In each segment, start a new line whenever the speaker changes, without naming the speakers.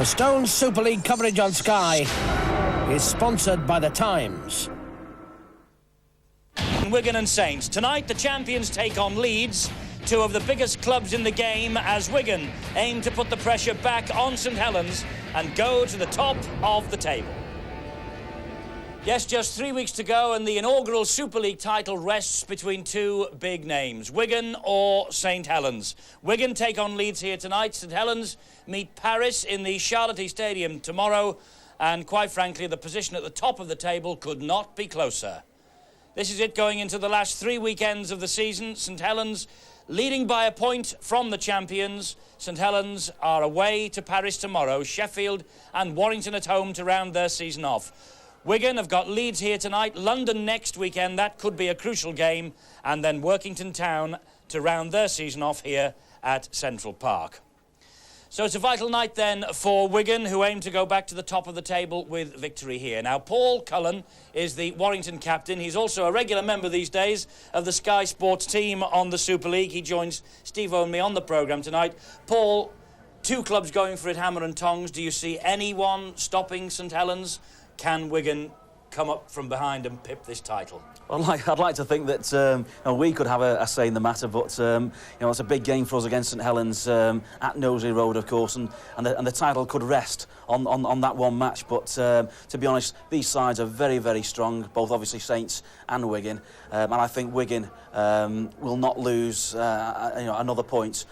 The Stone Super League coverage on Sky is sponsored by The Times.
Wigan and Saints. Tonight, the champions take on Leeds, two of the biggest clubs in the game, as Wigan aim to put the pressure back on St Helens and go to the top of the table. Yes, just 3 weeks to go and the inaugural Super League title rests between two big names, Wigan or St Helens. Wigan take on Leeds here tonight. St Helens meet Paris in the Charlotte Stadium tomorrow, and quite frankly, the position at the top of the table could not be closer. This is it going into the last 3 weekends of the season. St Helens leading by a point from the champions. St Helens are away to Paris tomorrow, Sheffield and Warrington at home to round their season off. Wigan have got Leeds here tonight, London next weekend, that could be a crucial game, and then Workington Town to round their season off here at Central Park. So it's a vital night then for Wigan, who aim to go back to the top of the table with victory here. Now, Paul Cullen is the Warrington captain. He's also a regular member these days of the Sky Sports team on the Super League. He joins Steve and me on the programme tonight. Paul, two clubs going for it, hammer and tongs. Do you see anyone stopping St Helens? Can Wigan come up from behind and pip this title?
Well, I'd like to think that we could have a say in the matter, but it's a big game for us against St Helens at Knowsley Road, of course, and the title could rest on that one match. But to be honest, these sides are very, very strong, both obviously Saints and Wigan, and I think Wigan will not lose another point.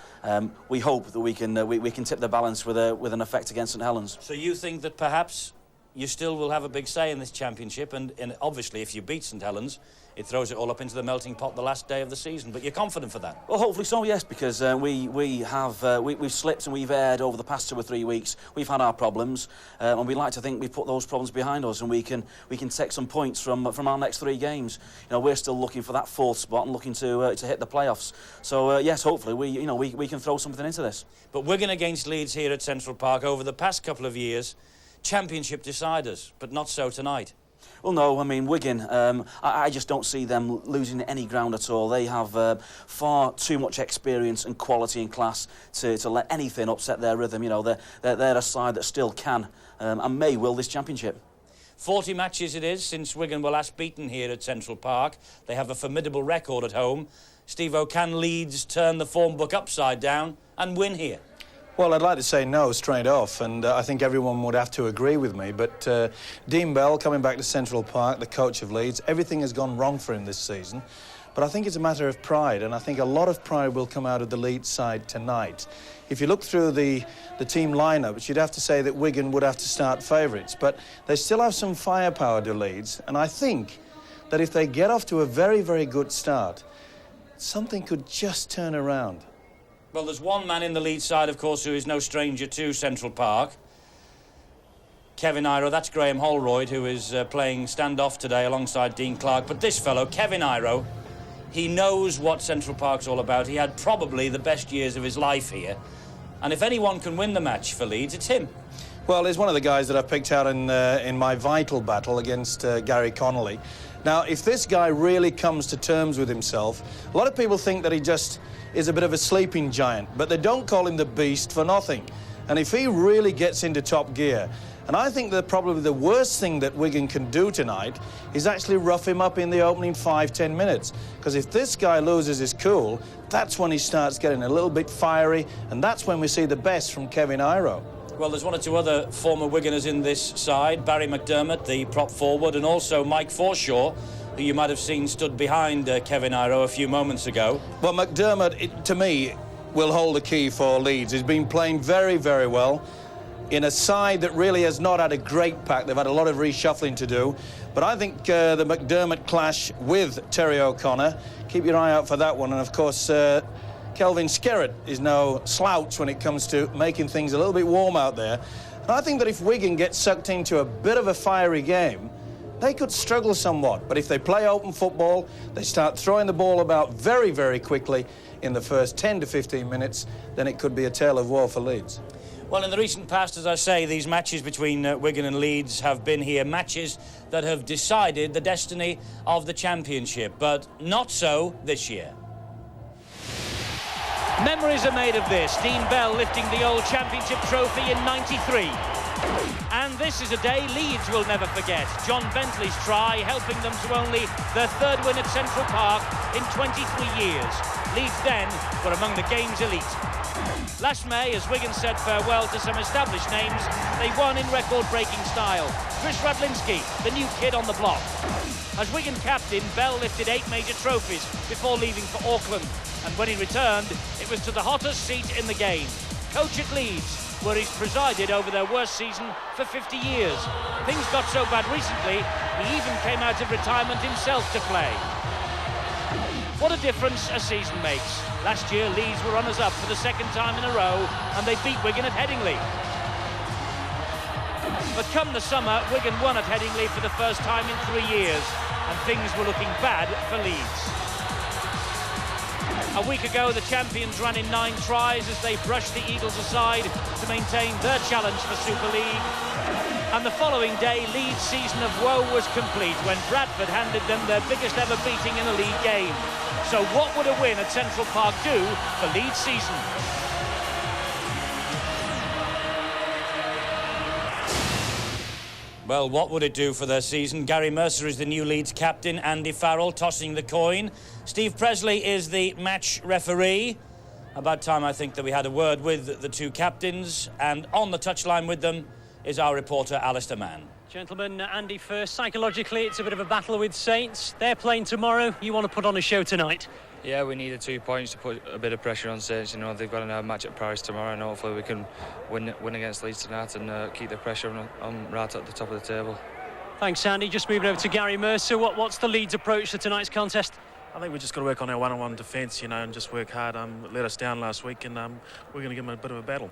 We hope that we can tip the balance with an effect against St Helens.
So you think that perhaps you still will have a big say in this championship, and obviously if you beat St Helens, it throws it all up into the melting pot the last day of the season. But you're confident for that?
Well, hopefully so, yes, because we've slipped and we've erred over the past 2 or 3 weeks. We've had our problems, and we'd like to think we've put those problems behind us, and we can take some points from our next 3 games. We're still looking for that 4th spot and looking to hit the playoffs. So yes, hopefully we can throw something into this.
But Wigan against Leeds here at Central Park over the past couple of years, championship deciders, but not so tonight.
Well, no, I mean, Wigan, I just don't see them losing any ground at all. They have far too much experience and quality and class to let anything upset their rhythm. They're a side that still can and may will this championship.
40 matches it is since Wigan were last beaten here at Central Park. They have a formidable record at home. Steve-O, can Leeds turn the form book upside down and win here?
Well, I'd like to say no straight off, and I think everyone would have to agree with me, but Dean Bell coming back to Central Park, the coach of Leeds, everything has gone wrong for him this season, but I think it's a matter of pride, and I think a lot of pride will come out of the Leeds side tonight. If you look through the team lineups, you'd have to say that Wigan would have to start favourites, but they still have some firepower to Leeds, and I think that if they get off to a very, very good start, something could just turn around.
Well, there's one man in the Leeds side, of course, who is no stranger to Central Park. Kevin Iro, that's Graham Holroyd, who is playing standoff today alongside Dean Clark. But this fellow, Kevin Iro, he knows what Central Park's all about. He had probably the best years of his life here. And if anyone can win the match for Leeds, it's him.
Well, he's one of the guys that I picked out in my vital battle against Gary Connolly. Now, if this guy really comes to terms with himself, a lot of people think that he just is a bit of a sleeping giant, but they don't call him the Beast for nothing. And if he really gets into top gear, and I think that probably the worst thing that Wigan can do tonight is actually rough him up in the opening 5-10 minutes. Because if this guy loses his cool, that's when he starts getting a little bit fiery, and that's when we see the best from Kevin Iro.
Well, there's 1 or 2 other former Wiganers in this side. Barry McDermott, the prop forward, and also Mike Forshaw, who you might have seen stood behind Kevin Iro a few moments ago.
Well, McDermott, to me, will hold the key for Leeds. He's been playing very, very well in a side that really has not had a great pack. They've had a lot of reshuffling to do. But I think the McDermott clash with Terry O'Connor, keep your eye out for that one. And, of course, Kelvin Skerritt is no slouch when it comes to making things a little bit warm out there. And I think that if Wigan gets sucked into a bit of a fiery game, they could struggle somewhat. But if they play open football, they start throwing the ball about very, very quickly in the first 10 to 15 minutes, then it could be a tale of woe for Leeds.
Well, in the recent past, as I say, these matches between Wigan and Leeds have been here matches that have decided the destiny of the championship, but not so this year. Memories are made of this. Dean Bell lifting the old championship trophy in '93. And this is a day Leeds will never forget. John Bentley's try helping them to only their third win at Central Park in 23 years. Leeds then were among the game's elite. Last May, as Wigan said farewell to some established names, they won in record-breaking style. Chris Radlinski, the new kid on the block. As Wigan captain, Bell lifted 8 major trophies before leaving for Auckland. And when he returned, it was to the hottest seat in the game. Coach at Leeds, where he's presided over their worst season for 50 years. Things got so bad recently, he even came out of retirement himself to play. What a difference a season makes. Last year, Leeds were runners-up for the second time in a row, and they beat Wigan at Headingley. But come the summer, Wigan won at Headingley for the first time in 3 years, and things were looking bad for Leeds. A week ago, the champions ran in 9 tries as they brushed the Eagles aside to maintain their challenge for Super League. And the following day, Leeds' season of woe was complete when Bradford handed them their biggest ever beating in a league game. So what would a win at Central Park do for Leeds' season? Well, what would it do for their season? Gary Mercer is the new Leeds captain, Andy Farrell tossing the coin. Steve Presley is the match referee. About time, I think, that we had a word with the two captains, and on the touchline with them is our reporter, Alistair Mann.
Gentlemen, Andy first. Psychologically, it's a bit of a battle with Saints. They're playing tomorrow. You want to put on a show tonight?
Yeah, we needed 2 points to put a bit of pressure on Saints. You know, they've got another match at Paris tomorrow, and hopefully we can win against Leeds tonight and keep the pressure on right at the top of the table.
Thanks, Andy. Just moving over to Gary Mercer. What's the Leeds' approach to tonight's contest?
I think we've just got to work on our one-on-one defence, you know, and just work hard. Let us down last week, and we're going to give them a bit of a battle.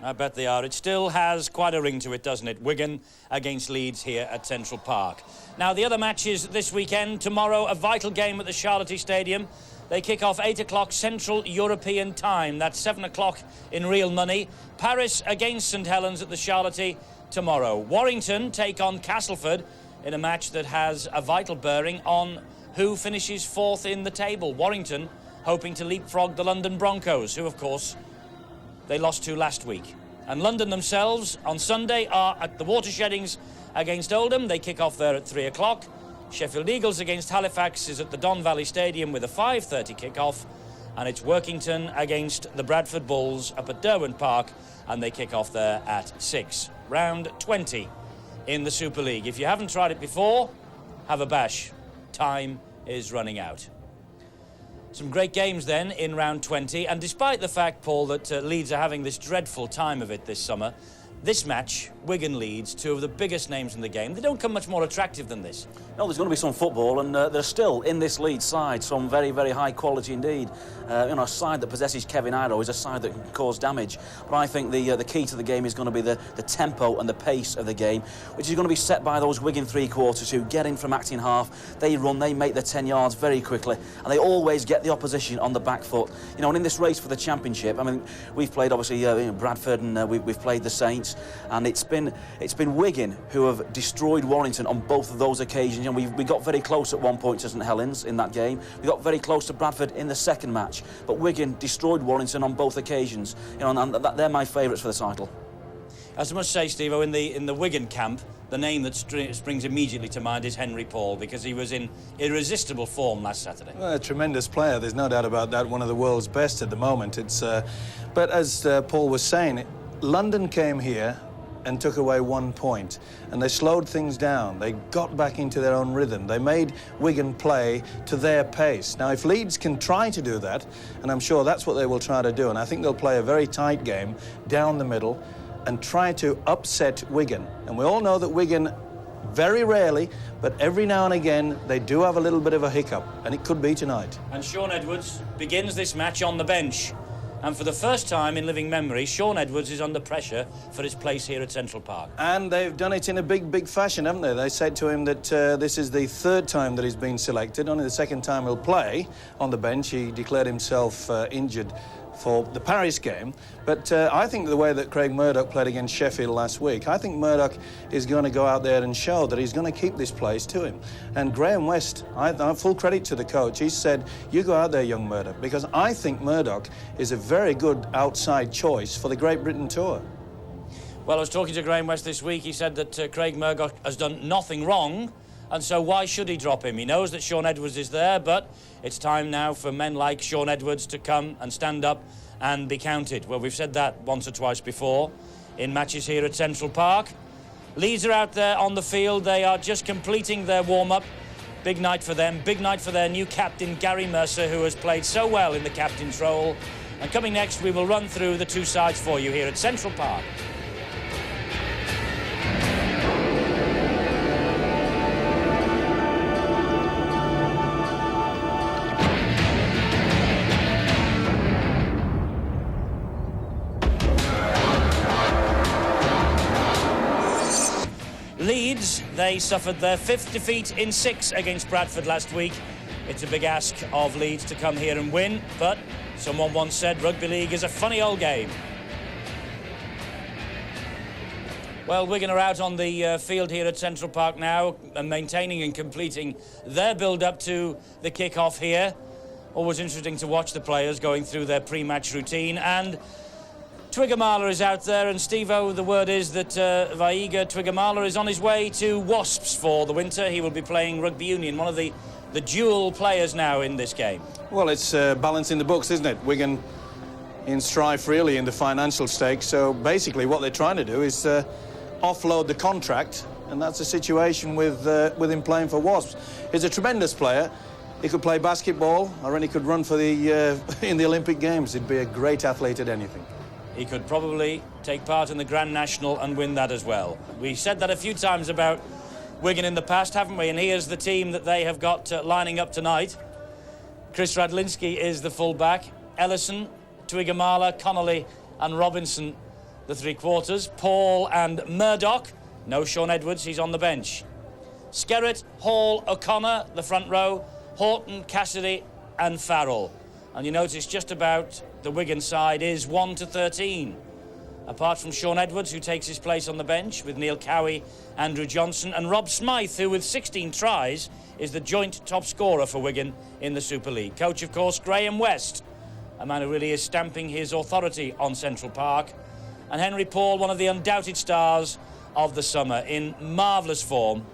I bet they are. It still has quite a ring to it, doesn't it? Wigan against Leeds here at Central Park. Now, the other matches this weekend. Tomorrow, a vital game at the Charlotte Stadium. They kick off 8 o'clock Central European time. That's 7 o'clock in real money. Paris against St Helens at the Charlotte tomorrow. Warrington take on Castleford in a match that has a vital bearing on who finishes 4th in the table. Warrington hoping to leapfrog the London Broncos, who, of course, they lost to last week. And London themselves on Sunday are at the Watersheddings against Oldham. They kick off there at 3 o'clock. Sheffield Eagles against Halifax is at the Don Valley Stadium with a 5:30 kick-off. And it's Workington against the Bradford Bulls up at Derwent Park, and they kick off there at 6. Round 20 in the Super League. If you haven't tried it before, have a bash. Time is running out. Some great games then in round 20, and despite the fact, Paul, that Leeds are having this dreadful time of it this summer, this match, Wigan-Leeds, two of the biggest names in the game, they don't come much more attractive than this.
No, there's going to be some football, and there's still, in this Leeds side, some very, very high quality indeed. You know, a side that possesses Kevin Iroh is a side that can cause damage. But I think the key to the game is going to be the tempo and the pace of the game, which is going to be set by those Wigan three-quarters who get in from acting half, they run, they make their 10 yards very quickly, and they always get the opposition on the back foot. You know, and in this race for the Championship, I mean, we've played, obviously, Bradford, and we've played the Saints, and it's been Wigan who have destroyed Warrington on both of those occasions. And we got very close at one point to St Helens in that game. We got very close to Bradford in the second match, but Wigan destroyed Warrington on both occasions. You know, and they're my favourites for the title.
As I must say, Steve-o, in the Wigan camp, the name that springs immediately to mind is Henry Paul, because he was in irresistible form last Saturday.
Well, a tremendous player, there's no doubt about that, one of the world's best at the moment. But as Paul was saying, London came here and took away 1 point, and they slowed things down. They got back into their own rhythm. They made Wigan play to their pace. Now, if Leeds can try to do that, and I'm sure that's what they will try to do, and I think they'll play a very tight game down the middle and try to upset Wigan. And we all know that Wigan, very rarely, but every now and again, they do have a little bit of a hiccup, and it could be tonight.
And Sean Edwards begins this match on the bench. And for the first time in living memory, Shaun Edwards is under pressure for his place here at Central Park.
And they've done it in a big fashion, haven't they? They said to him that this is the third time that he's been selected. Only the second time he'll play on the bench. He declared himself injured for the Paris game. But I think the way that Craig Murdoch played against Sheffield last week, I think Murdoch is going to go out there and show that he's going to keep this place to him. And Graham West, I full credit to the coach. He said, you go out there, young Murdoch, because I think Murdoch is a very good outside choice for the Great Britain tour.
Well, I was talking to Graham West this week. He said that Craig Murdoch has done nothing wrong, and so why should he drop him? He knows that Shaun Edwards is there, but it's time now for men like Shaun Edwards to come and stand up and be counted. Well, we've said that once or twice before in matches here at Central Park. Leeds are out there on the field. They are just completing their warm-up. Big night for them. Big night for their new captain, Gary Mercer, who has played so well in the captain's role. And coming next, we will run through the two sides for you here at Central Park. Leeds, they suffered their 5th defeat in 6 against Bradford last week. It's a big ask of Leeds to come here and win, but someone once said rugby league is a funny old game. Well, Wigan are out on the field here at Central Park now, and maintaining and completing their build-up to the kick-off here. Always interesting to watch the players going through their pre-match routine, and Twiggamala is out there, and Steve-O, the word is that Vaiga Twiggamala is on his way to Wasps for the winter. He will be playing rugby union, one of the dual players now in this game.
Well, it's balancing the books, isn't it? Wigan in strife really in the financial stakes, so basically what they're trying to do is offload the contract, and that's the situation with him playing for Wasps. He's a tremendous player. He could play basketball, or he could run for the in the Olympic Games. He'd be a great athlete at anything.
He could probably take part in the Grand National and win that as well. We said that a few times about Wigan in the past, haven't we? And here's the team that they have got lining up tonight. Chris Radlinski is the fullback. Ellison, Twiggamala, Connolly and Robinson, the three-quarters. Paul and Murdoch. No Shaun Edwards, he's on the bench. Skerritt, Hall, O'Connor, the front row. Horton, Cassidy and Farrell. And you notice just about the Wigan side is 1 to 13. Apart from Shaun Edwards, who takes his place on the bench, with Neil Cowie, Andrew Johnson and Rob Smythe, who with 16 tries is the joint top scorer for Wigan in the Super League. Coach, of course, Graham West, a man who really is stamping his authority on Central Park. And Henry Paul, one of the undoubted stars of the summer, in marvellous form.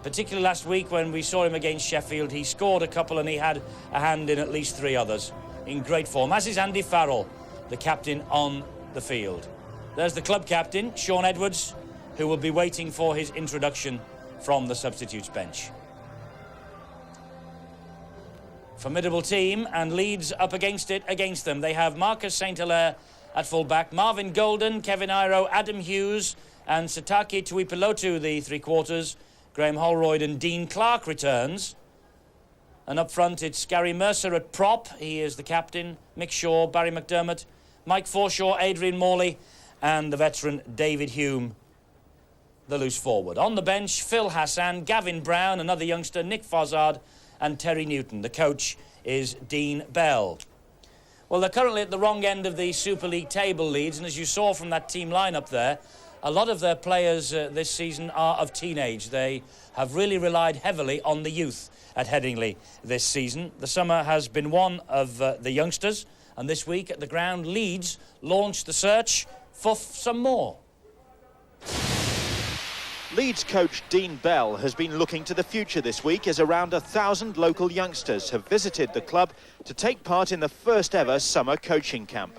Particularly last week when we saw him against Sheffield, he scored a couple and he had a hand in at least 3 others. In great form, as is Andy Farrell, the captain on the field. There's the club captain, Shaun Edwards, who will be waiting for his introduction from the substitutes bench. Formidable team, and Leeds up against them. They have Marcus St-Hilaire at full-back, Marvin Golden, Kevin Iro, Adam Hughes and Sataki Tuipilotu, the three-quarters. Graham Holroyd and Dean Clark returns. And up front, it's Gary Mercer at prop. He is the captain. Mick Shaw, Barry McDermott, Mike Forshaw, Adrian Morley, and the veteran David Hume, the loose forward. On the bench, Phil Hassan, Gavin Brown, another youngster, Nick Fozzard, and Terry Newton. The coach is Dean Bell. Well, they're currently at the wrong end of the Super League table, Leeds, and as you saw from that team lineup there, a lot of their players this season are of teenage. They have really relied heavily on the youth at Headingley this season. The summer has been one of the youngsters, and this week at the ground, Leeds launched the search for some more.
Leeds coach Dean Bell has been looking to the future this week as around 1,000 local youngsters have visited the club to take part in the first ever summer coaching camp.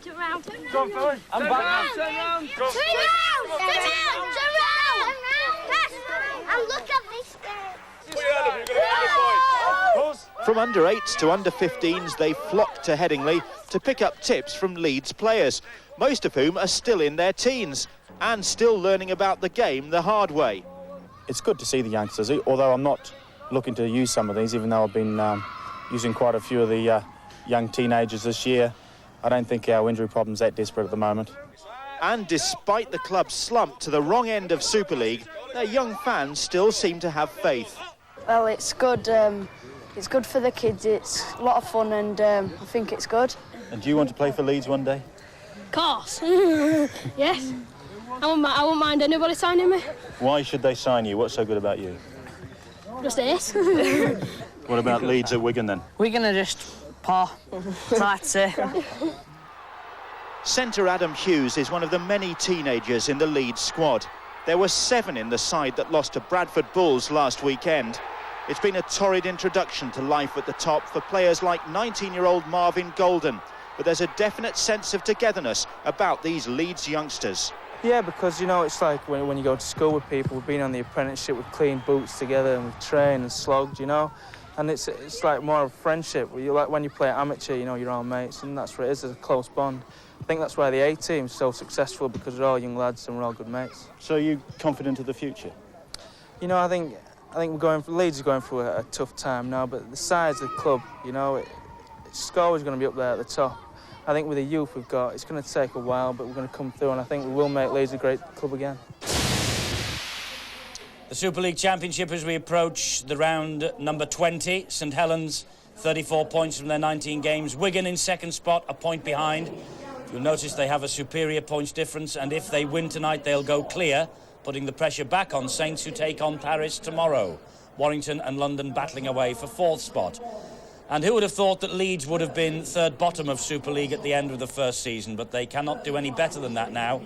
Turn round.
Come on, I'm back now.
Turn round. Pass. And look at this.
From under 8s to under 15s, they flock to Headingley to pick up tips from Leeds players, most of whom are still in their teens and still learning about the game the hard way.
It's good to see the youngsters, although I'm not looking to use some of these, even though I've been using quite a few of the young teenagers this year. I don't think our injury problem's that desperate at the moment.
And despite the club's slump to the wrong end of Super League, their young fans still seem to have faith.
Well, it's good. It's good for the kids. It's a lot of fun, and I think it's good.
And do you want to play for Leeds one day?
Of course. Yes. I won't mind anybody signing me.
Why should they sign you? What's so good about you?
Just this.
What about Leeds at Wigan then?
Wigan are just poor. That's it.
Centre Adam Hughes is one of the many teenagers in the Leeds squad. There were 7 in the side that lost to Bradford Bulls last weekend. It's been a torrid introduction to life at the top for players like 19-year-old Marvin Golden, but there's a definite sense of togetherness about these Leeds youngsters.
Yeah, because, you know, it's like when you go to school with people, we've been on the apprenticeship, we've cleaned boots together and we've trained and slogged, you know, and it's like more of a friendship. Like when you play amateur, you know, you're all mates, and that's what it is, it's a close bond. I think that's why the A team's so successful, because we're all young lads and we're all good mates.
So are you confident of the future?
You know, I think Leeds is going through a tough time now, but the size of the club, you know, it's always going to be up there at the top. I think with the youth we've got, it's going to take a while, but we're going to come through, and I think we will make Leeds a great club again.
The Super League Championship as we approach the round number 20. St Helens, 34 points from their 19 games. Wigan in second spot, a point behind. You'll notice they have a superior points difference, and if they win tonight, they'll go clear, putting the pressure back on Saints, who take on Paris tomorrow. Warrington and London battling away for fourth spot. And who would have thought that Leeds would have been third bottom of Super League at the end of the first season, but they cannot do any better than that now.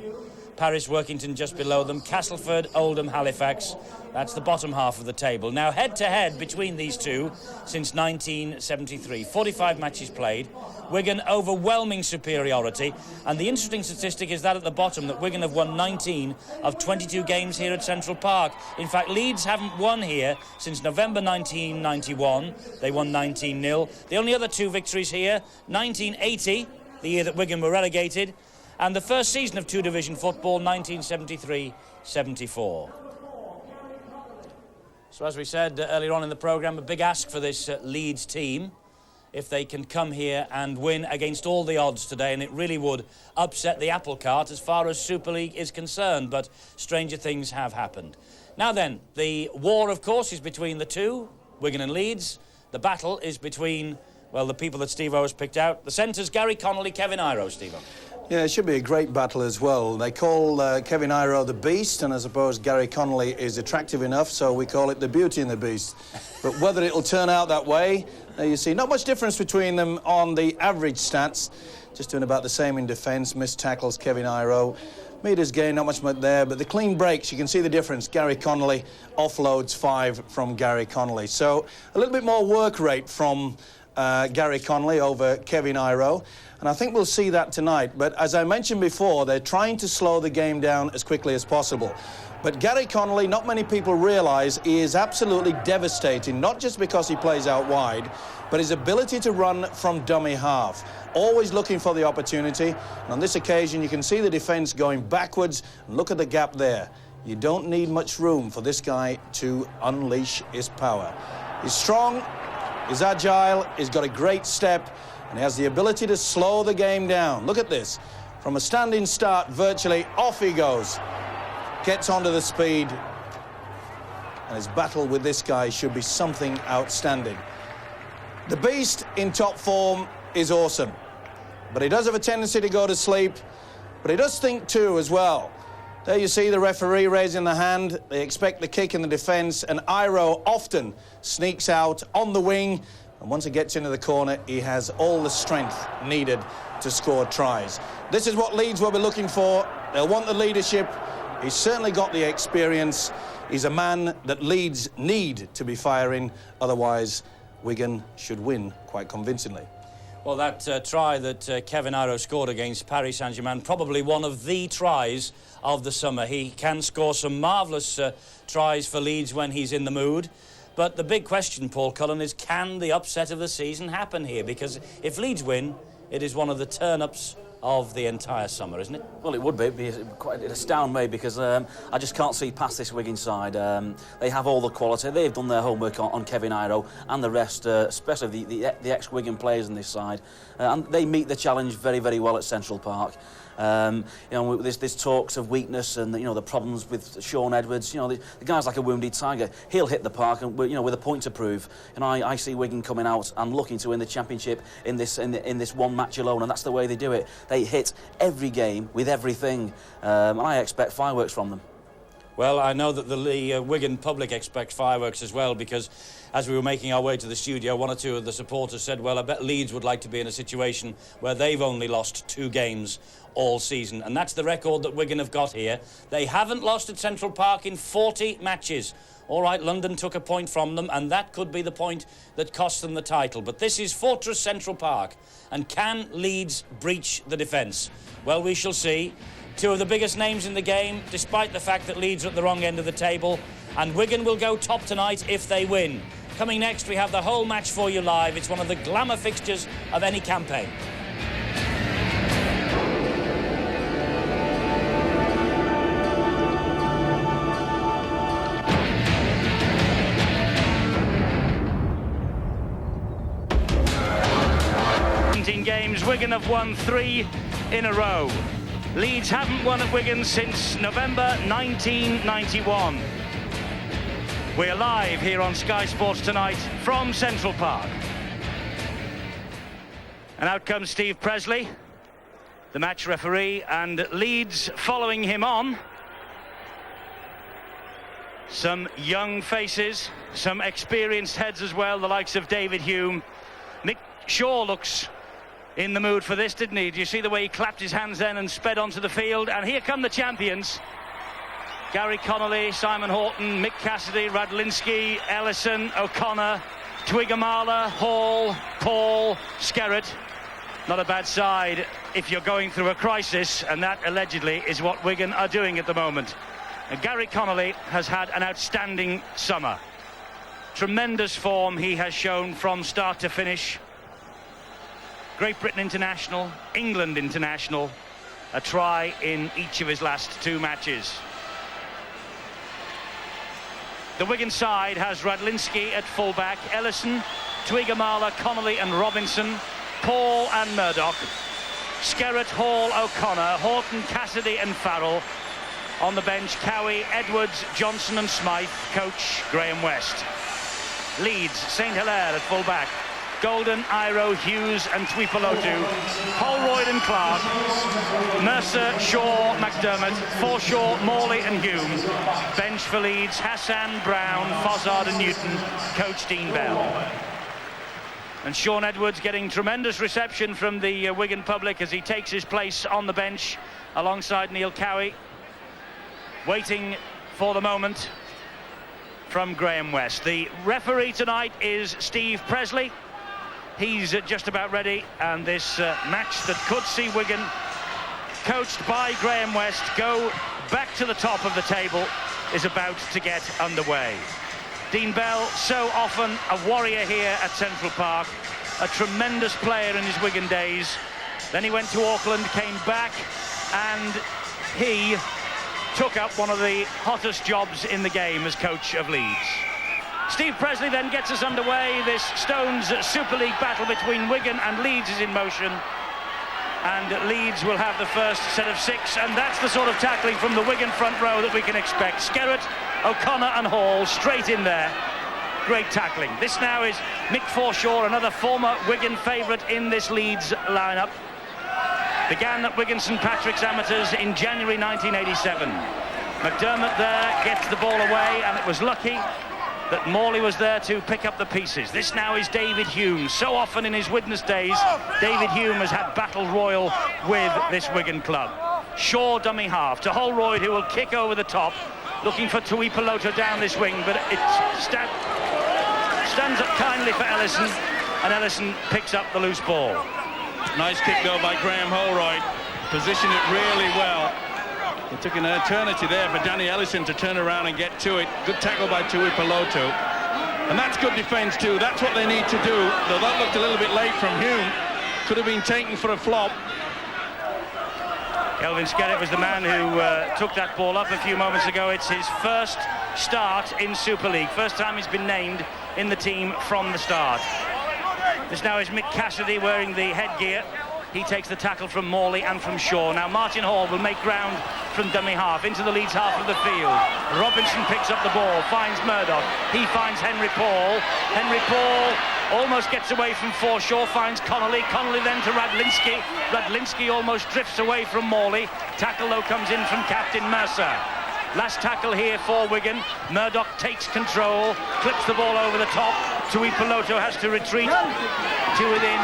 Paris, Workington just below them, Castleford, Oldham, Halifax. That's the bottom half of the table. Now, head-to-head between these two since 1973. 45 matches played. Wigan, overwhelming superiority. And the interesting statistic is that at the bottom, that Wigan have won 19 of 22 games here at Central Park. In fact, Leeds haven't won here since November 1991. They won 19-0. The only other 2 victories here, 1980, the year that Wigan were relegated, and the first season of 2 Division football, 1973-74. So as we said earlier on in the programme, a big ask for this Leeds team if they can come here and win against all the odds today, and it really would upset the apple cart as far as Super League is concerned, but stranger things have happened. Now then, the war, of course, is between the two, Wigan and Leeds. The battle is between, well, the people that Steve-O has picked out. The centres, Gary Connolly, Kevin Iro, Steve-O.
Yeah, it should be a great battle as well. They call Kevin Iro the Beast, and I suppose Gary Connolly is attractive enough, so we call it the Beauty and the Beast. But whether it'll turn out that way, you see, not much difference between them on the average stats. Just doing about the same in defence. Missed tackles, Kevin Iro. Metres gained, not much there, but the clean breaks, you can see the difference. Gary Connolly offloads 5 from Gary Connolly. So a little bit more work rate from Gary Connolly over Kevin Iro. And I think we'll see that tonight. But as I mentioned before, they're trying to slow the game down as quickly as possible. But Gary Connolly, not many people realise, he is absolutely devastating, not just because he plays out wide, but his ability to run from dummy half. Always looking for the opportunity. And on this occasion, you can see the defence going backwards. And look at the gap there. You don't need much room for this guy to unleash his power. He's strong, he's agile, he's got a great step, and he has the ability to slow the game down. Look at this. From a standing start, virtually, off he goes. Gets onto the speed. And his battle with this guy should be something outstanding. The Beast in top form is awesome. But he does have a tendency to go to sleep. But he does think too as well. There you see the referee raising the hand. They expect the kick in the defence. And Iro often sneaks out on the wing. And once he gets into the corner, he has all the strength needed to score tries. This is what Leeds will be looking for. They'll want the leadership. He's certainly got the experience. He's a man that Leeds need to be firing. Otherwise, Wigan should win quite convincingly.
Well, that try that Kevin Iro scored against Paris Saint-Germain, probably one of the tries of the summer. He can score some marvellous tries for Leeds when he's in the mood. But the big question, Paul Cullen, is can the upset of the season happen here? Because if Leeds win, it is one of the turn-ups of the entire summer, isn't it?
Well, it would be. It'd astound me because I just can't see past this Wigan side. They have all the quality. They've done their homework on Kevin Iro and the rest, especially the ex-Wigan players in this side. And they meet the challenge very, very well at Central Park. You know, there's talks of weakness and, you know, the problems with Sean Edwards. You know, the guy's like a wounded tiger. He'll hit the park, and, you know, with a point to prove. And I see Wigan coming out and looking to win the championship in this one match alone, and that's the way they do it. They hit every game with everything, and I expect fireworks from them.
Well, I know that the Wigan public expects fireworks as well, because as we were making our way to the studio, one or two of the supporters said, well, I bet Leeds would like to be in a situation where they've only lost 2 games all season. And that's the record that Wigan have got here. They haven't lost at Central Park in 40 matches. All right, London took a point from them, and that could be the point that cost them the title. But this is Fortress Central Park. And can Leeds breach the defence? Well, we shall see. 2 of the biggest names in the game, despite the fact that Leeds are at the wrong end of the table. And Wigan will go top tonight if they win. Coming next, we have the whole match for you live. It's one of the glamour fixtures of any campaign. Games, Wigan have won 3 in a row. Leeds haven't won at Wigan since November 1991. We're live here on Sky Sports Tonight from Central Park. And out comes Steve Presley, the match referee, and Leeds following him on. Some young faces, some experienced heads as well, the likes of David Hume. Mick Shaw looks in the mood for this, didn't he? Do you see the way he clapped his hands then and sped onto the field? And here come the champions. Gary Connolly, Simon Horton, Mick Cassidy, Radlinski, Ellison, O'Connor, Twigamala, Hall, Paul, Skerrett. Not a bad side if you're going through a crisis, and that allegedly is what Wigan are doing at the moment. And Gary Connolly has had an outstanding summer. Tremendous form he has shown from start to finish. Great Britain international, England international, a try in each of his last 2 matches. The Wigan side has Radlinski at fullback, Ellison, Twigamala, Connolly and Robinson, Paul and Murdoch, Skerrett, Hall, O'Connor, Horton, Cassidy and Farrell. On the bench, Cowie, Edwards, Johnson and Smythe. Coach Graham West. Leeds, St Hilaire at fullback, Golden, Iro, Hughes and Tuipulotu, Holroyd and Clark, Mercer, Shaw, McDermott, Forshaw, Morley and Hume. Bench for Leeds, Hassan, Brown, Fozzard and Newton. Coach Dean Bell. And Sean Edwards getting tremendous reception from the Wigan public as he takes his place on the bench alongside Neil Cowie, waiting for the moment from Graham West. The referee tonight is Steve Presley. He's just about ready, and this match that could see Wigan, coached by Graham West, go back to the top of the table is about to get underway. Dean Bell, so often a warrior here at Central Park, a tremendous player in his Wigan days. Then he went to Auckland, came back, and he took up one of the hottest jobs in the game as coach of Leeds. Steve Presley then gets us underway. This Stones Super League battle between Wigan and Leeds is in motion. And Leeds will have the first set of 6, and that's the sort of tackling from the Wigan front row that we can expect. Skerrett, O'Connor and Hall straight in there. Great tackling. This now is Mick Forshaw, another former Wigan favourite in this Leeds lineup. Began at Wigan St Patrick's Amateurs in January 1987. McDermott there gets the ball away, and it was lucky that Morley was there to pick up the pieces. This now is David Hume. So often in his witness days, David Hume has had battle royal with this Wigan club. Shaw dummy half to Holroyd, who will kick over the top, looking for Tuipulotu down this wing, but it stands up kindly for Ellison, and Ellison picks up the loose ball.
Nice kick though by Graham Holroyd. Positioned it really well. It took an eternity there for Danny Ellison to turn around and get to it. Good tackle by Tuipulotu. And that's good defence too. That's what they need to do. Though that looked a little bit late from Hume. Could have been taken for a flop.
Kelvin Skerritt was the man who took that ball up a few moments ago. It's his first start in Super League. First time he's been named in the team from the start. This now is Mick Cassidy wearing the headgear. He takes the tackle from Morley and from Shaw. Now Martin Hall will make ground from dummy half into the Leeds half of the field. Robinson picks up the ball, finds Murdoch. He finds Henry Paul. Henry Paul almost gets away from Forshaw, finds Connolly. Connolly then to Radlinski. Radlinski almost drifts away from Morley. Tackle though comes in from Captain Mercer. Last tackle here for Wigan. Murdoch takes control, clips the ball over the top. Tui Peloto has to retreat to within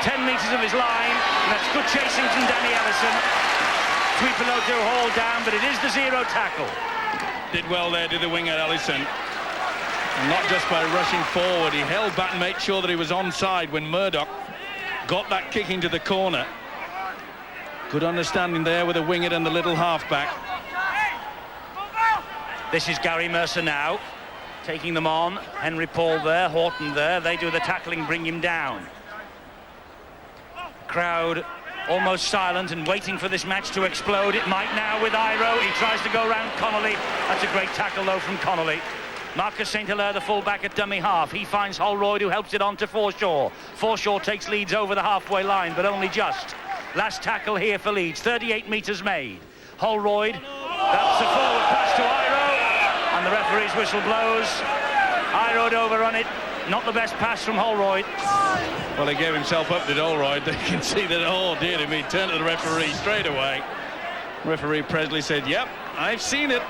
10 metres of his line. And that's good chasing from Danny Ellison. Tui Peloto hauled down, but it is the zero tackle.
Did well there, did the winger Ellison. And not just by rushing forward, he held back and made sure that he was onside when Murdoch got that kick into the corner. Good understanding there with the winger and the little halfback.
This is Gary Mercer now, taking them on. Henry Paul there, Horton there. They do the tackling, bring him down. Crowd almost silent and waiting for this match to explode. It might now with Iro. He tries to go round Connolly. That's a great tackle though from Connolly. Marcus St. Hilaire, the fullback at dummy half. He finds Holroyd, who helps it on to Forshaw. Forshaw takes Leeds over the halfway line, but only just. Last tackle here for Leeds, 38 metres made. Holroyd, that's a forward pass to Iro. And the referee's whistle blows. Iroyd overrun it. Not the best pass from Holroyd.
Well, he gave himself up, did Holroyd. They can see that all did him. He turned to the referee straight away. Referee Presley said, yep, I've seen it.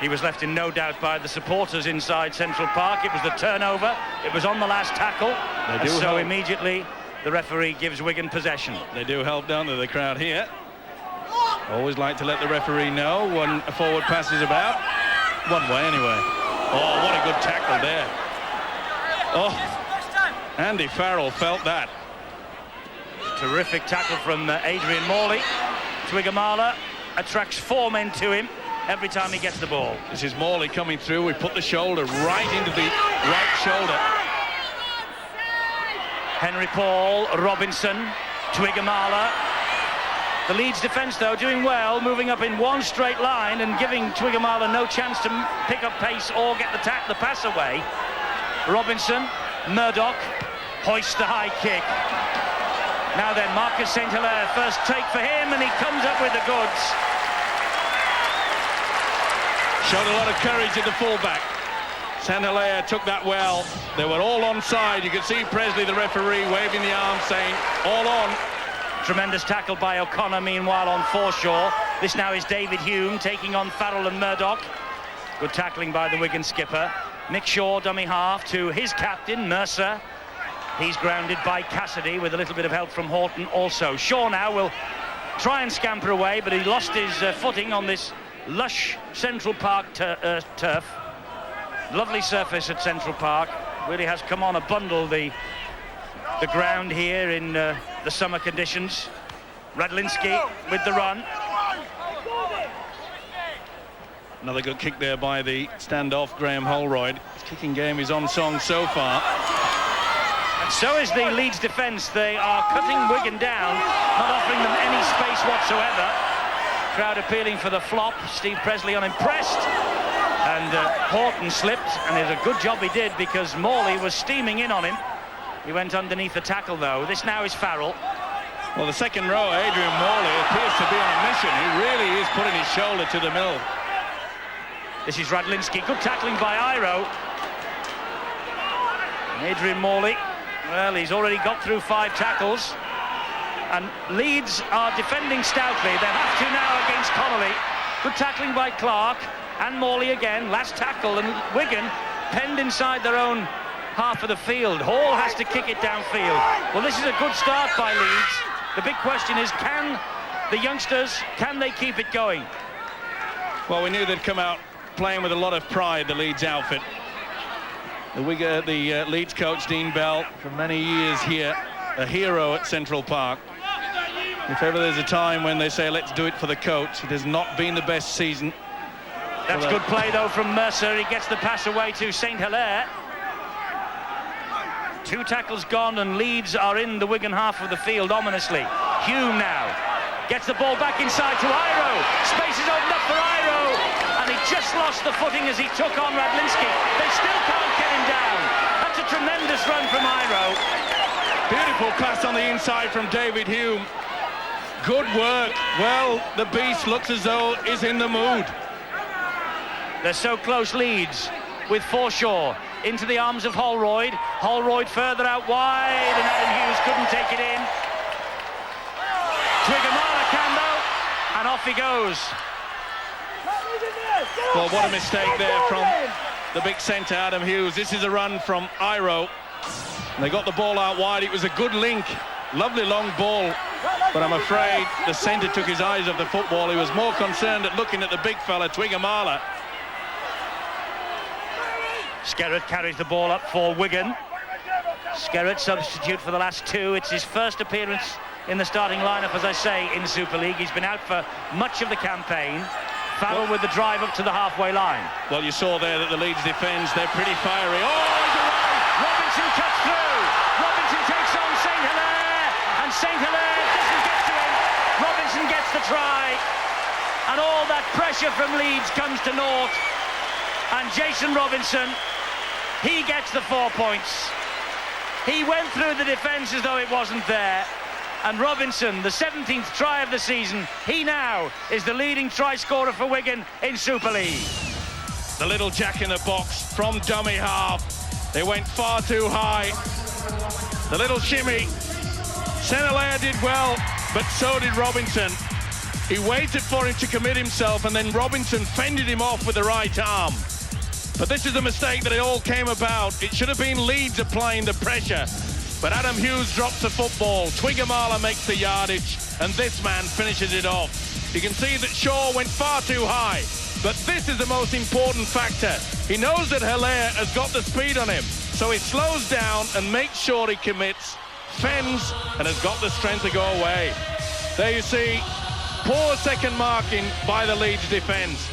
He was left in no doubt by the supporters inside Central Park. It was the turnover. It was on the last tackle. And so immediately the referee gives Wigan possession.
They do help, don't they, the crowd here. Always like to let the referee know when a forward pass is about. One way anyway. Oh, what a good tackle there. Oh, Andy Farrell felt that.
Terrific tackle from Adrian Morley. Twiggamala attracts 4 men to him every time he gets the ball.
This is Morley coming through. We put the shoulder right into the right shoulder.
Henry Paul, Robinson, Twiggamala. The Leeds defence, though, doing well, moving up in one straight line and giving Twiggamala no chance to pick up pace or get the pass away. Robinson, Murdoch, hoists the high kick. Now then, Marcus St. Hilaire, first take for him, and he comes up with the goods.
Showed a lot of courage at the fullback. St. Hilaire took that well. They were all onside. You could see Presley, the referee, waving the arm, saying, all on.
Tremendous tackle by O'Connor, meanwhile, on Forshaw. This now is David Hume taking on Farrell and Murdoch. Good tackling by the Wigan skipper. Mick Shaw, dummy half, to his captain, Mercer. He's grounded by Cassidy with a little bit of help from Horton also. Shaw now will try and scamper away, but he lost his footing on this lush Central Park turf. Lovely surface at Central Park. Really has come on a bundle, the ground here in the summer conditions. Radlinski with the run.
Another good kick there by the standoff Graham Holroyd. His kicking game is on song so far.
And so is the Leeds defence. They are cutting Wigan down, not offering them any space whatsoever. Crowd appealing for the flop. Steve Presley unimpressed. And Horton slipped, and it's a good job he did, because Morley was steaming in on him. He went underneath the tackle, though. This now is Farrell.
Well, the second row, Adrian Morley, appears to be on a mission. He really is putting his shoulder to the mill.
This is Radlinski. Good tackling by Iro. Adrian Morley, well, he's already got through 5 tackles. And Leeds are defending stoutly. They have to now against Connolly. Good tackling by Clark. And Morley again. Last tackle. And Wigan penned inside their own half of the field. Hall has to kick it downfield. Well, this is a good start by Leeds. The big question is, can the youngsters, can they keep it going?
Well, we knew they'd come out playing with a lot of pride, the Leeds outfit. The Leeds coach, Dean Bell, for many years here, a hero at Central Park. If ever there's a time when they say, let's do it for the coach, it has not been the best season.
That's good play, though, from Mercer. He gets the pass away to St. Hilaire. 2 tackles gone, and Leeds are in the Wigan half of the field, ominously. Hume now. Gets the ball back inside to Iro. Space is opened up for Iro. And he just lost the footing as he took on Radlinski. They still can't get him down. That's a tremendous run from Iro.
Beautiful pass on the inside from David Hume. Good work. Well, the beast looks as though he's in the mood.
They're so close, Leeds, with Forshaw into the arms of Holroyd. Holroyd further out wide, and Adam Hughes couldn't take it in. Twigamara can, though, and off he goes.
Well, what a mistake there from the big centre, Adam Hughes. This is a run from Iro. They got the ball out wide. It was a good link. Lovely long ball. But I'm afraid the centre took his eyes off the football. He was more concerned at looking at the big fella, Twigamala.
Skerrett carries the ball up for Wigan. Skerrett substitute for the last two. It's his first appearance in the starting lineup, as I say, in the Super League. He's been out for much of the campaign. Farrell with the drive up to the halfway line.
Well, you saw there that the Leeds defence, they're pretty fiery. Oh, he's away!
Robinson cuts through. Robinson takes on St. Hilaire, and St. Hilaire doesn't get to him. Robinson gets the try, and all that pressure from Leeds comes to naught. And Jason Robinson, he gets the 4 points. He went through the defence as though it wasn't there. And Robinson, the 17th try of the season, he now is the leading try scorer for Wigan in Super League.
The little jack in the box from dummy half. They went far too high. The little shimmy. Senelaire did well, but so did Robinson. He waited for him to commit himself, and then Robinson fended him off with the right arm. But this is the mistake that it all came about. It should have been Leeds applying the pressure. But Adam Hughes drops the football. Twigamala makes the yardage, and this man finishes it off. You can see that Shaw went far too high. But this is the most important factor. He knows that Hilaire has got the speed on him, so he slows down and makes sure he commits, fends, and has got the strength to go away. There you see, poor second marking by the Leeds defence.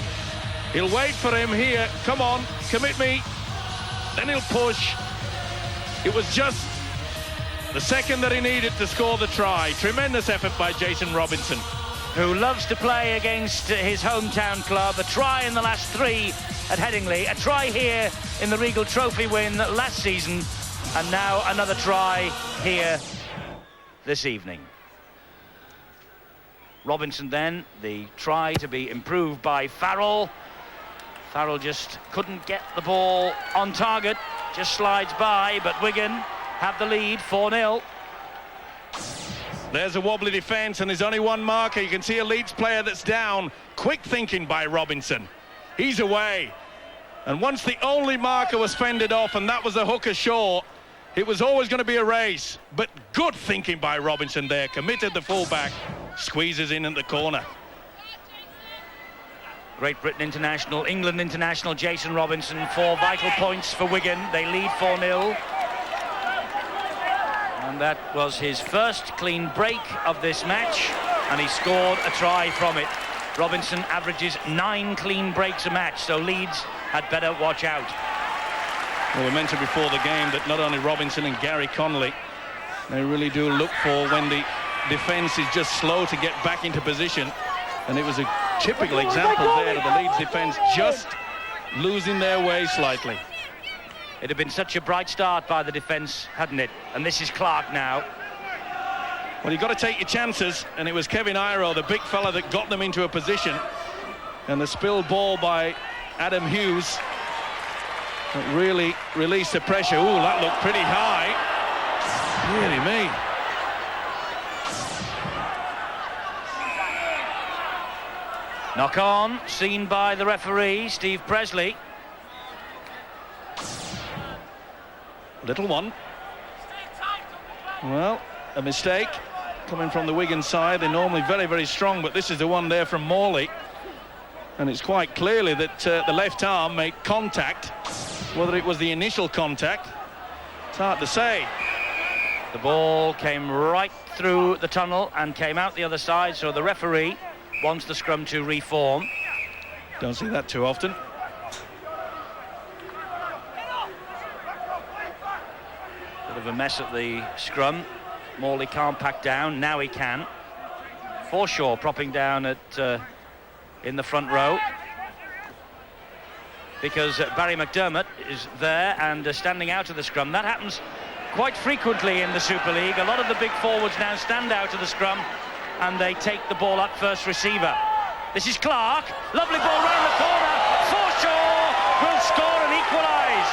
He'll wait for him here. Come on, commit me. Then he'll push. It was just the second that he needed to score the try. Tremendous effort by Jason Robinson,
who loves to play against his hometown club. A try in the last three at Headingley, a try here in the Regal Trophy win last season, and now another try here this evening. Robinson then, the try to be improved by Farrell. Farrell just couldn't get the ball on target, just slides by, but Wigan have the lead, 4-0.
There's a wobbly defence, and there's only one marker. You can see a Leeds player that's down. Quick thinking by Robinson. He's away. And once the only marker was fended off, and that was the hooker Shaw, it was always going to be a race. But good thinking by Robinson there. Committed the fullback. Squeezes in at the corner.
Great Britain international, England international Jason Robinson, 4 vital points for Wigan. They lead 4-0. And that was his first clean break of this match, and he scored a try from it. Robinson averages 9 clean breaks a match, so Leeds had better watch out.
Well, we mentioned before the game that not only Robinson and Gary Connolly, they really do look for when the defence is just slow to get back into position. And it was a typical example there of the Leeds defence just losing their way slightly.
It had been such a bright start by the defence, hadn't it? And this is Clark now.
Well, you've got to take your chances, and it was Kevin Iro, the big fella, that got them into a position. And the spilled ball by Adam Hughes that really released the pressure. Ooh, that looked pretty high. Deary me.
Knock on, seen by the referee, Steve Presley.
Little one. Well, a mistake coming from the Wigan side. They're normally very, very strong, but this is the one there from Morley. And it's quite clearly that the left arm made contact. Whether it was the initial contact, it's hard to say.
The ball came right through the tunnel and came out the other side, so the referee wants the scrum to reform.
Don't see that too often.
Bit of a mess at the scrum. Morley can't pack down. Now he can. Forshaw propping down at in the front row, because Barry McDermott is there and standing out of the scrum. That happens quite frequently in the Super League. A lot of the big forwards now stand out of the scrum and they take the ball up first receiver. This is Clark. Lovely ball round the corner. Forshaw will score and equalise.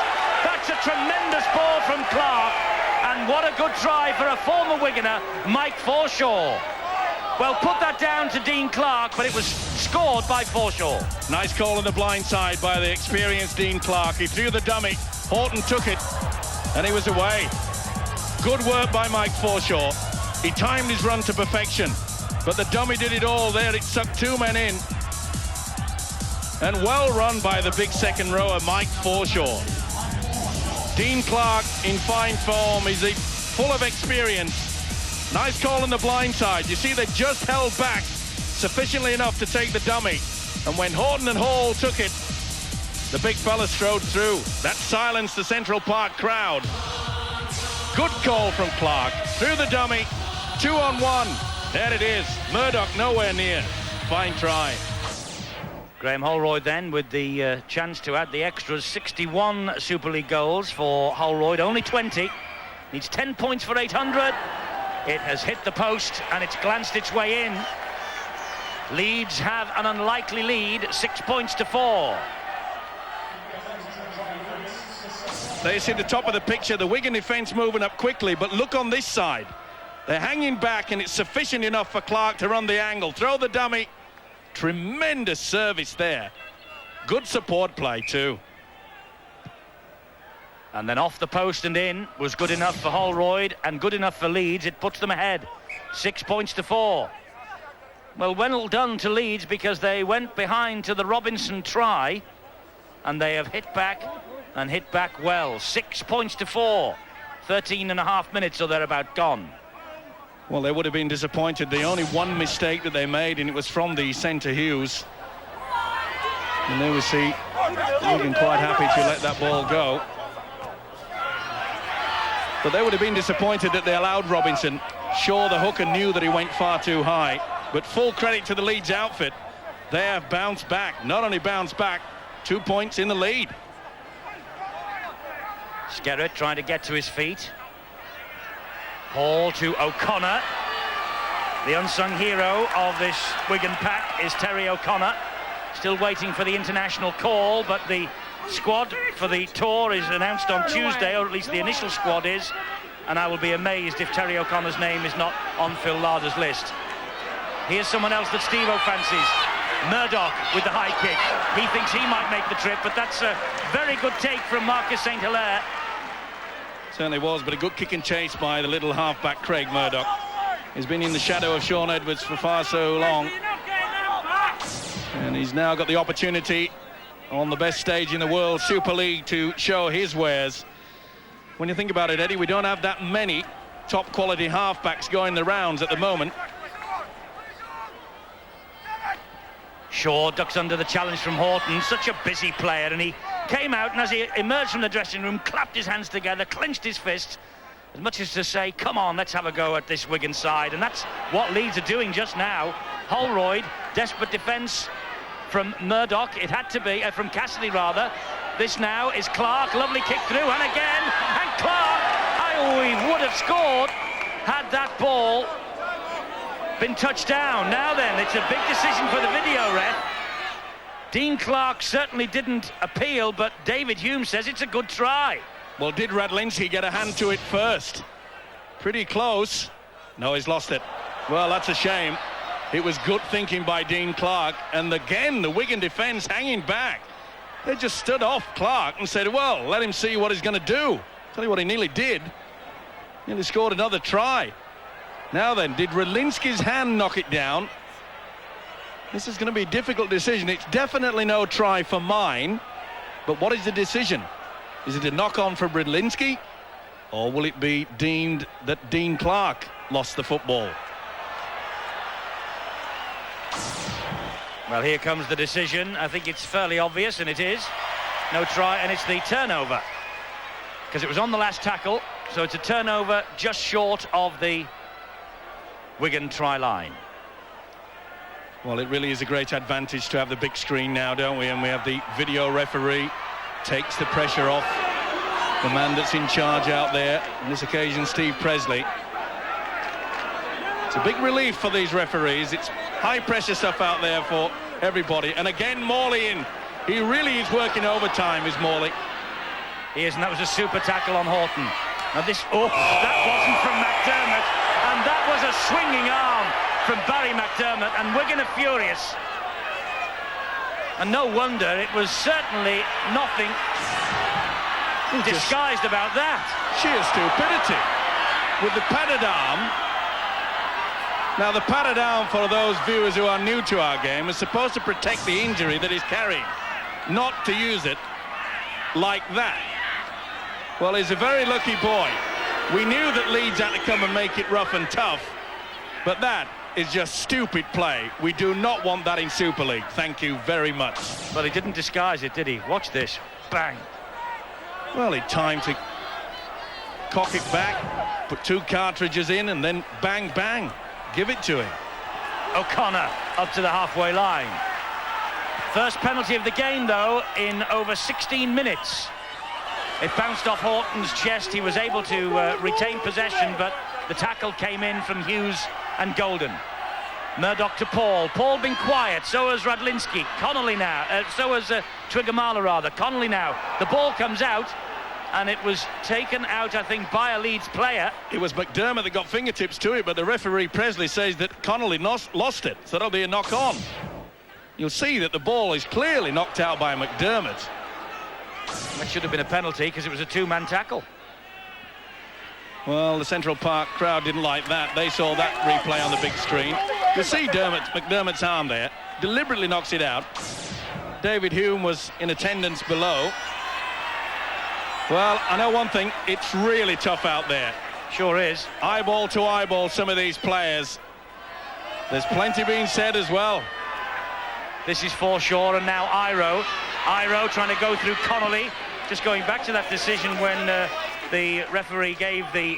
That's a tremendous ball from Clark, and what a good try for a former Wiganer, Mike Forshaw. Well, put that down to Dean Clark, but it was scored by Forshaw.
Nice call on the blind side by the experienced Dean Clark. He threw the dummy, Horton took it, and he was away. Good work by Mike Forshaw. He timed his run to perfection, but the dummy did it all there. It sucked 2 men in. And well run by the big second rower, Mike Forshaw. Dean Clark in fine form. He's full of experience. Nice call on the blind side. You see, they just held back sufficiently enough to take the dummy. And when Horton and Hall took it, the big fella strode through. That silenced the Central Park crowd. Good call from Clark. Through the dummy. 2-on-1. There it is. Murdoch nowhere near. Fine try.
Graham Holroyd then with the chance to add the extras. 61 Super League goals for Holroyd, only 20. Needs 10 points for 800. It has hit the post and it's glanced its way in. Leeds have an unlikely lead, 6 points to 4.
There you see the top of the picture, the Wigan defence moving up quickly, but look on this side. They're hanging back and it's sufficient enough for Clark to run the angle. Throw the dummy. Tremendous service there. Good support play too.
And then off the post and in was good enough for Holroyd and good enough for Leeds. It puts them ahead, 6 points to 4. Well done to Leeds, because they went behind to the Robinson try and they have hit back and hit back well. 6 points to 4. 13.5 minutes or thereabout gone.
Well, they would have been disappointed. The only one mistake that they made, and it was from the centre Hughes. And there we see Wigan quite happy to let that ball go. But they would have been disappointed that they allowed Robinson. Sure, the hooker knew that he went far too high, but full credit to the Leeds outfit. They have bounced back. Not only bounced back, 2 points in the lead.
Skerritt trying to get to his feet. Hall to O'Connor. The unsung hero of this Wigan pack is Terry O'Connor. Still waiting for the international call, but the squad for the tour is announced on Tuesday, or at least the initial squad is, and I will be amazed if Terry O'Connor's name is not on Phil Larder's list. Here's someone else that Steve-O fancies. Murdoch with the high kick. He thinks he might make the trip, but that's a very good take from Marcus St. Hilaire.
Certainly was, but a good kick and chase by the little halfback Craig Murdoch. He's been in the shadow of Sean Edwards for far so long, and he's now got the opportunity on the best stage in the world, Super League, to show his wares. When you think about it, Eddie, we don't have that many top quality halfbacks going the rounds at the moment.
Shaw ducks under the challenge from Horton. Such a busy player, and he came out, and as he emerged from the dressing room, clapped his hands together, clenched his fists, as much as to say, come on, let's have a go at this Wigan side. And that's what Leeds are doing just now. Holroyd, desperate defence from Murdoch. It had to be, from Cassidy rather. This now is Clark, lovely kick through, and again, and Clark, he would have scored had that ball been touched down. Now then, it's a big decision for the video ref. Dean Clark certainly didn't appeal, but David Hume says it's a good try.
Well, did Radlinski get a hand to it first? Pretty close. No, he's lost it. Well, that's a shame. It was good thinking by Dean Clark, and again, the Wigan defence hanging back. They just stood off Clark and said, well, let him see what he's going to do. Tell you what he nearly did. Nearly scored another try. Now then, did Radlinski's hand knock it down? This is going to be a difficult decision. It's definitely no try for mine, but what is the decision? Is it a knock-on for Radlinski, or will it be deemed that Dean Clark lost the football?
Well, here comes the decision. I think it's fairly obvious, and it is. No try, and it's the turnover, because it was on the last tackle, so it's a turnover just short of the Wigan try line.
Well, it really is a great advantage to have the big screen now, don't we? And we have the video referee, takes the pressure off the man that's in charge out there. On this occasion, Steve Presley. It's a big relief for these referees. It's high-pressure stuff out there for everybody. And again, Morley in. He really is working overtime, is Morley.
He is, and that was a super tackle on Horton. Now this, that wasn't from McDermott, and that was a swinging arm from Barry McDermott, and Wigan are furious. And no wonder, it was certainly nothing disguised about that.
Sheer stupidity with the padded arm. Now the padded arm, for those viewers who are new to our game, is supposed to protect the injury that he's carrying, not to use it like that. Well, he's a very lucky boy. We knew that Leeds had to come and make it rough and tough, but that is just stupid play. We do not want that in Super League. Thank you very much.
Well, he didn't disguise it, did he? Watch this. Bang.
Well, he timed to cock it back, put 2 cartridges in, and then bang, bang. Give it to him.
O'Connor up to the halfway line. First penalty of the game, though, in over 16 minutes. It bounced off Horton's chest. He was able to retain possession, but the tackle came in from Hughes and Golden. Murdoch to Paul. Paul been quiet. So has Radlinski. Connolly now. So has Twigamala, rather. Connolly now. The ball comes out, and it was taken out, I think, by a Leeds player.
It was McDermott that got fingertips to it, but the referee, Presley, says that Connolly lost it, so that'll be a knock-on. You'll see that the ball is clearly knocked out by McDermott.
That should have been a penalty because it was a 2-man tackle.
Well, the Central Park crowd didn't like that. They saw that replay on the big screen. You see McDermott's arm there. Deliberately knocks it out. David Hume was in attendance below. Well, I know one thing. It's really tough out there.
Sure is.
Eyeball to eyeball, some of these players. There's plenty being said as well.
This is Forshaw, and now Iro. Iro trying to go through Connolly. Just going back to that decision when the referee gave the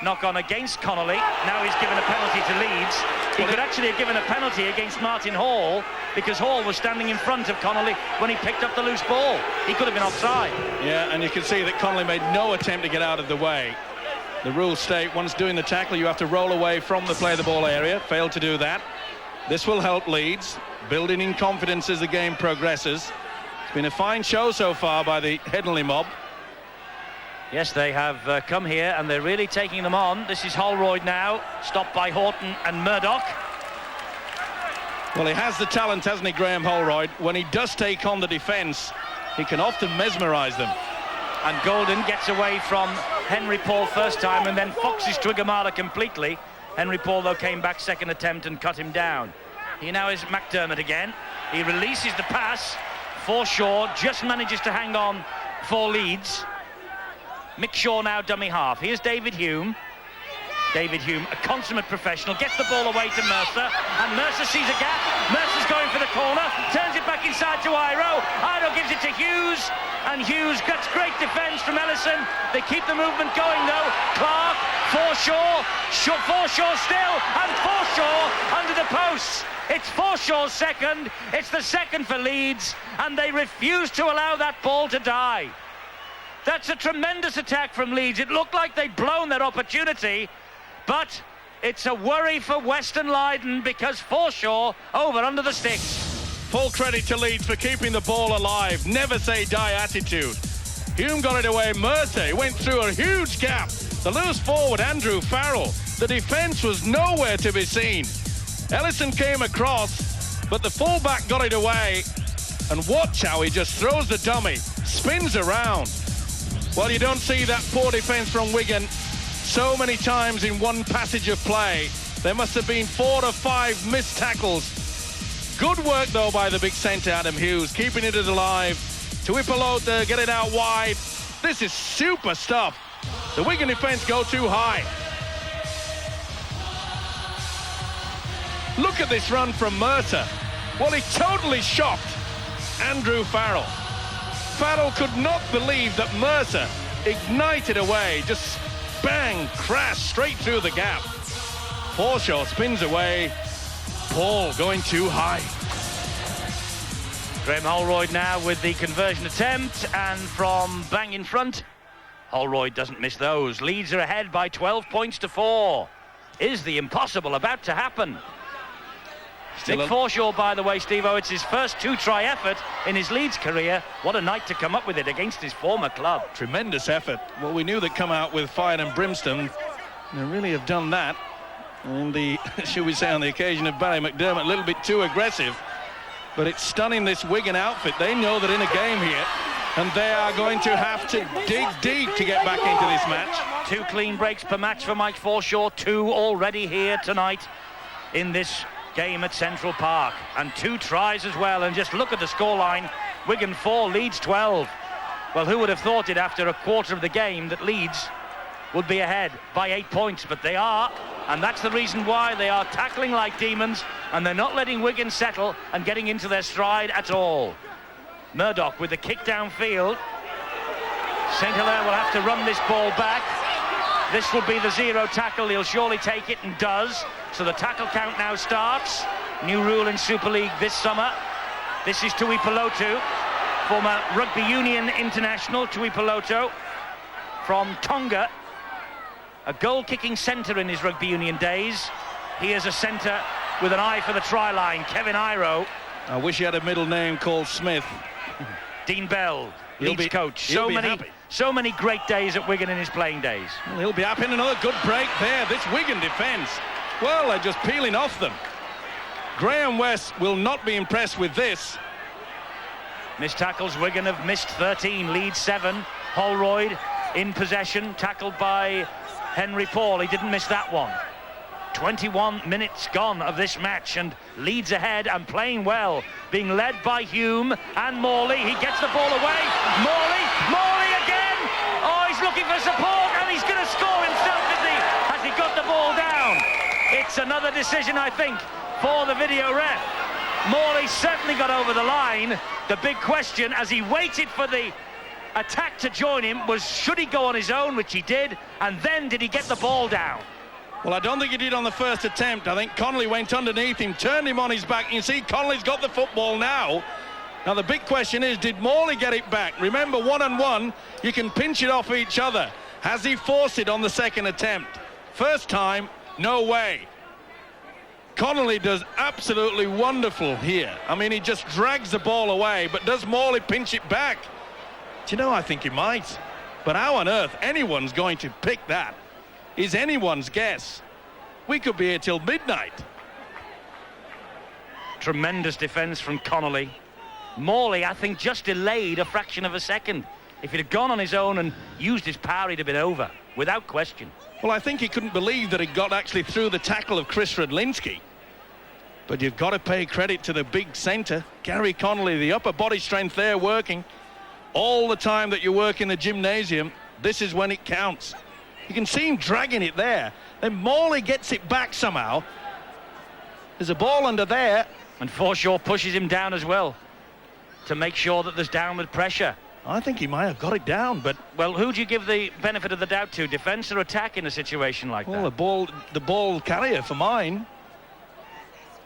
knock-on against Connolly. Now he's given a penalty to Leeds. He could actually have given a penalty against Martin Hall, because Hall was standing in front of Connolly when he picked up the loose ball. He could have been offside.
Yeah, and you can see that Connolly made no attempt to get out of the way. The rules state once doing the tackle, you have to roll away from the play the ball area. Failed to do that. This will help Leeds, building in confidence as the game progresses. It's been a fine show so far by the Headingley mob.
Yes, they have come here and they're really taking them on. This is Holroyd now, stopped by Horton and Murdoch.
Well, he has the talent, hasn't he, Graham Holroyd? When he does take on the defence, he can often mesmerise them.
And Golden gets away from Henry Paul first time and then foxes Twigamala completely. Henry Paul, though, came back second attempt and cut him down. He now is McDermott again. He releases the pass. Forshaw just manages to hang on for Leeds. Mick Shaw now dummy half. Here's David Hume. David Hume, a consummate professional, gets the ball away to Mercer, and Mercer sees a gap. Mercer's going for the corner, turns it back inside to Iro. Iro gives it to Hughes, and Hughes gets great defence from Ellison. They keep the movement going, though. Clark, Forshaw still, and Forshaw under the posts. It's Forshaw's second. It's the second for Leeds, and they refuse to allow that ball to die. That's a tremendous attack from Leeds. It looked like they'd blown their opportunity, but it's a worry for Western Leiden because Forshaw over under the sticks.
Full credit to Leeds for keeping the ball alive. Never say die attitude. Hume got it away. Mercer went through a huge gap. The loose forward, Andrew Farrell. The defence was nowhere to be seen. Ellison came across, but the fullback got it away. And watch how he just throws the dummy, spins around. Well, you don't see that poor defence from Wigan so many times in one passage of play. There must have been 4 or 5 missed tackles. Good work, though, by the big centre, Adam Hughes, keeping it alive. To Ipolota, get it out wide. This is super stuff. The Wigan defence go too high. Look at this run from Mercer. Well, he totally shocked Andrew Farrell. Farrell could not believe that Mercer ignited away, just bang, crash straight through the gap. Forshaw spins away,
Paul going too high.
Graham Holroyd now with the conversion attempt, and from bang in front, Holroyd doesn't miss those. Leeds are ahead by 12 points to 4. Is the impossible about to happen? Nick Forshaw, by the way, Steve-O, it's his first 2-try effort in his Leeds career. What a night to come up with it against his former club.
Tremendous effort. Well, we knew they'd come out with fire and brimstone. They really have done that. And the, should we say, on the occasion of Barry McDermott, a little bit too aggressive. But it's stunning, this Wigan outfit. They know that in a game here, and they are going to have to dig deep to get back into this match.
2 clean breaks per match for Mike Forshaw, 2 already here tonight in this game at Central Park, and 2 tries as well. And just look at the scoreline: Wigan 4, Leeds 12. Well, who would have thought it after a quarter of the game that Leeds would be ahead by 8 points? But they are, and that's the reason why they are tackling like demons, and they're not letting Wigan settle and getting into their stride at all. Murdoch with the kick downfield. St. Hilaire will have to run this ball back. This will be the 0 tackle. He'll surely take it, and does. So the tackle count now starts. New rule in Super League this summer. This is Tui Pelotu, former rugby union international. Tui Pelotu from Tonga, a goal-kicking centre in his rugby union days. He is a centre with an eye for the try line. Kevin Iro.
I wish he had a middle name called Smith.
Dean Bell, Leeds coach. So many great days at Wigan in his playing days.
Well, he'll be happy. Another good break there. This Wigan defence, well, they're just peeling off them. Graham West will not be impressed with this.
Missed tackles. Wigan have missed 13. Leeds 7. Holroyd in possession, tackled by Henry Paul. He didn't miss that one. 21 minutes gone of this match, and Leeds ahead and playing well, being led by Hume and Morley. He gets the ball away. Morley again. Oh, he's looking for support, and he's going to score himself, is he? Has he got the ball down? It's another decision, I think, for the video ref. Morley certainly got over the line. The big question, as he waited for the attack to join him, was should he go on his own, which he did, and then did he get the ball down?
Well, I don't think he did on the first attempt. I think Connolly went underneath him, turned him on his back. You see, Connolly's got the football now. Now, the big question is, did Morley get it back? Remember, 1-on-1, you can pinch it off each other. Has he forced it on the second attempt? First time, no way. Connolly does absolutely wonderful here. I mean, he just drags the ball away, but does Morley pinch it back? Do you know, I think he might. But how on earth anyone's going to pick that is anyone's guess. We could be here till midnight.
Tremendous defence from Connolly. Morley, I think, just delayed a fraction of a second. If he'd have gone on his own and used his power, he'd have been over, without question.
Well, I think he couldn't believe that he got actually through the tackle of Chris Radlinski. But you've got to pay credit to the big centre, Gary Connolly, the upper body strength there working. All the time that you work in the gymnasium, this is when it counts. You can see him dragging it there. Then Morley gets it back somehow. There's a ball under there.
And Forshaw pushes him down as well to make sure that there's downward pressure.
I think he might have got it down, but...
Well, who do you give the benefit of the doubt to, defence or attack in a situation like that?
Well, the ball carrier for mine.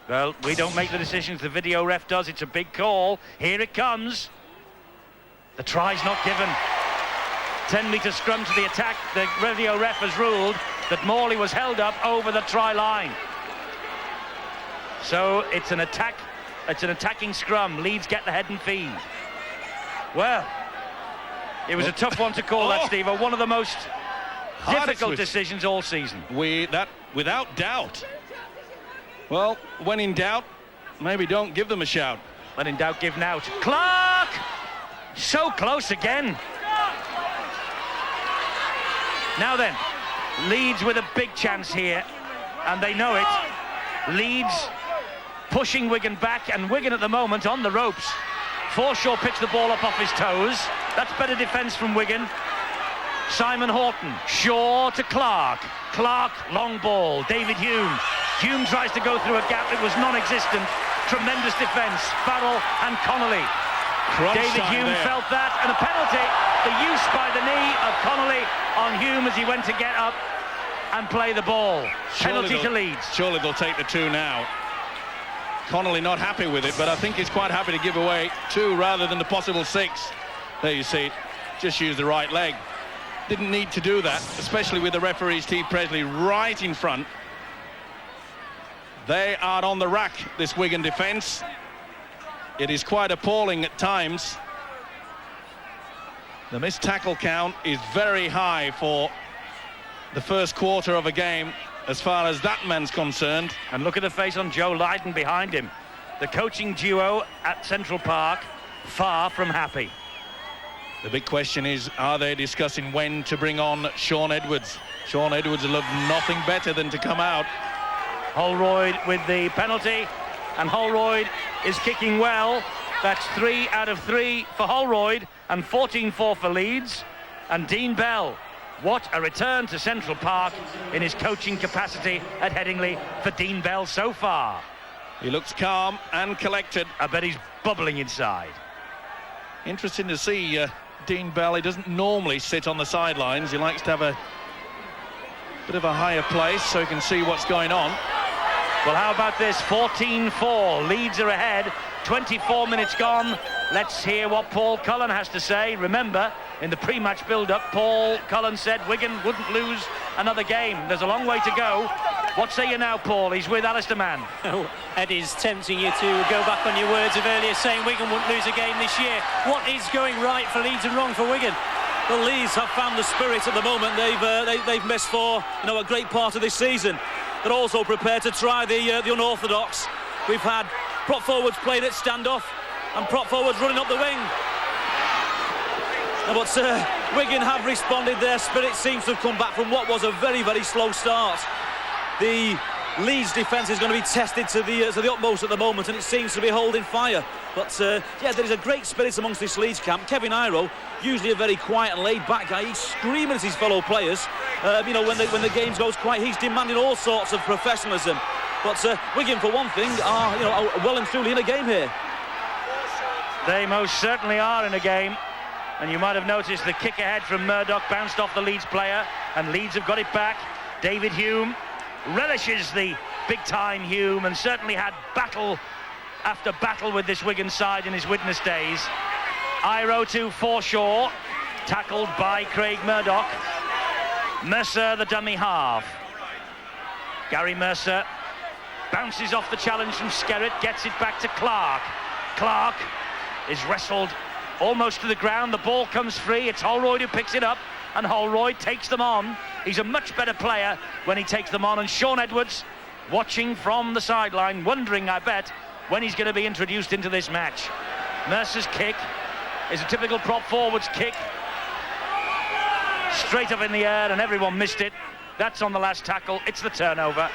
Well, we don't make the decisions, the video ref does. It's a big call. Here it comes. The try's not given. 10-metre scrum to the attack. The video ref has ruled that Morley was held up over the try line. So it's an attack. It's an attacking scrum. Leeds get the head and feed. Well, it was a tough one to call, that, Steve. One of the most difficult decisions all season.
Without doubt. Well, when in doubt, maybe don't give them a shout.
When in doubt, give now. Clark! So close again. Now then, Leeds with a big chance here, and they know it. Leeds pushing Wigan back, and Wigan at the moment on the ropes. Forshaw picks the ball up off his toes. That's better defence from Wigan. Simon Horton, Shaw to Clark. Clark, long ball, David Hume. Hume tries to go through a gap, it was non-existent. Tremendous defence, Farrell and Connolly. David Hume felt that, and a penalty. The use by the knee of Connolly on Hume as he went to get up and play the ball. Penalty to Leeds.
Surely they'll take the 2 now. Connolly not happy with it, but I think he's quite happy to give away 2 rather than the possible 6. There you see it. Just used the right leg. Didn't need to do that, especially with the referee Steve Presley right in front. They are on the rack, this Wigan defence. It is quite appalling at times. The missed tackle count is very high for the first quarter of a game as far as that man's concerned.
And look at the face on Joe Lydon behind him. The coaching duo at Central Park, far from happy.
The big question is, are they discussing when to bring on Sean Edwards? Sean Edwards will have nothing better than to come out.
Holroyd with the penalty, and Holroyd is kicking well. That's 3 out of 3 for Holroyd and 14-4 for Leeds. And Dean Bell, what a return to Central Park in his coaching capacity at Headingley for Dean Bell so far.
He looks calm and collected.
I bet he's bubbling inside.
Interesting to see Dean Bell. He doesn't normally sit on the sidelines. He likes to have a bit of a higher place so he can see what's going on.
Well, how about this? 14-4. Leeds are ahead. 24 minutes gone. Let's hear what Paul Cullen has to say. Remember, in the pre-match build-up, Paul Cullen said Wigan wouldn't lose another game. There's a long way to go. What say you now, Paul? He's with Alistair Mann.
Oh, Eddie's tempting you to go back on your words of earlier, saying Wigan wouldn't lose a game this year. What is going right for Leeds and wrong for Wigan?
Well, Leeds have found the spirit at the moment. They've missed for a great part of this season. They're also prepared to try the unorthodox. We've had prop forwards playing at standoff and prop forwards running up the wing. But Wigan have responded. Their spirit seems to have come back from what was a very, very slow start. The Leeds defence is going to be tested to the utmost at the moment, and it seems to be holding fire. But yeah, there is a great spirit amongst this Leeds camp. Kevin Iro, usually a very quiet and laid-back guy, he's screaming at his fellow players. You know, when the game goes quiet, he's demanding all sorts of professionalism. But Wigan, for one thing, are well and truly in a game here.
They most certainly are in a game. And you might have noticed the kick ahead from Murdoch bounced off the Leeds player, and Leeds have got it back. David Hume relishes the big-time Hume, and certainly had battle after battle with this Wigan side in his witness days. Iro to Forshaw, tackled by Craig Murdoch. Mercer, the dummy half. Gary Mercer bounces off the challenge from Skerritt, gets it back to Clark. Clark is wrestled almost to the ground. The ball comes free. It's Holroyd who picks it up, and Holroyd takes them on. He's a much better player when he takes them on. And Sean Edwards, watching from the sideline, wondering, I bet, when he's going to be introduced into this match. Mercer's kick is a typical prop forwards kick. Straight up in the air, and everyone missed it. That's on the last tackle. It's the turnover.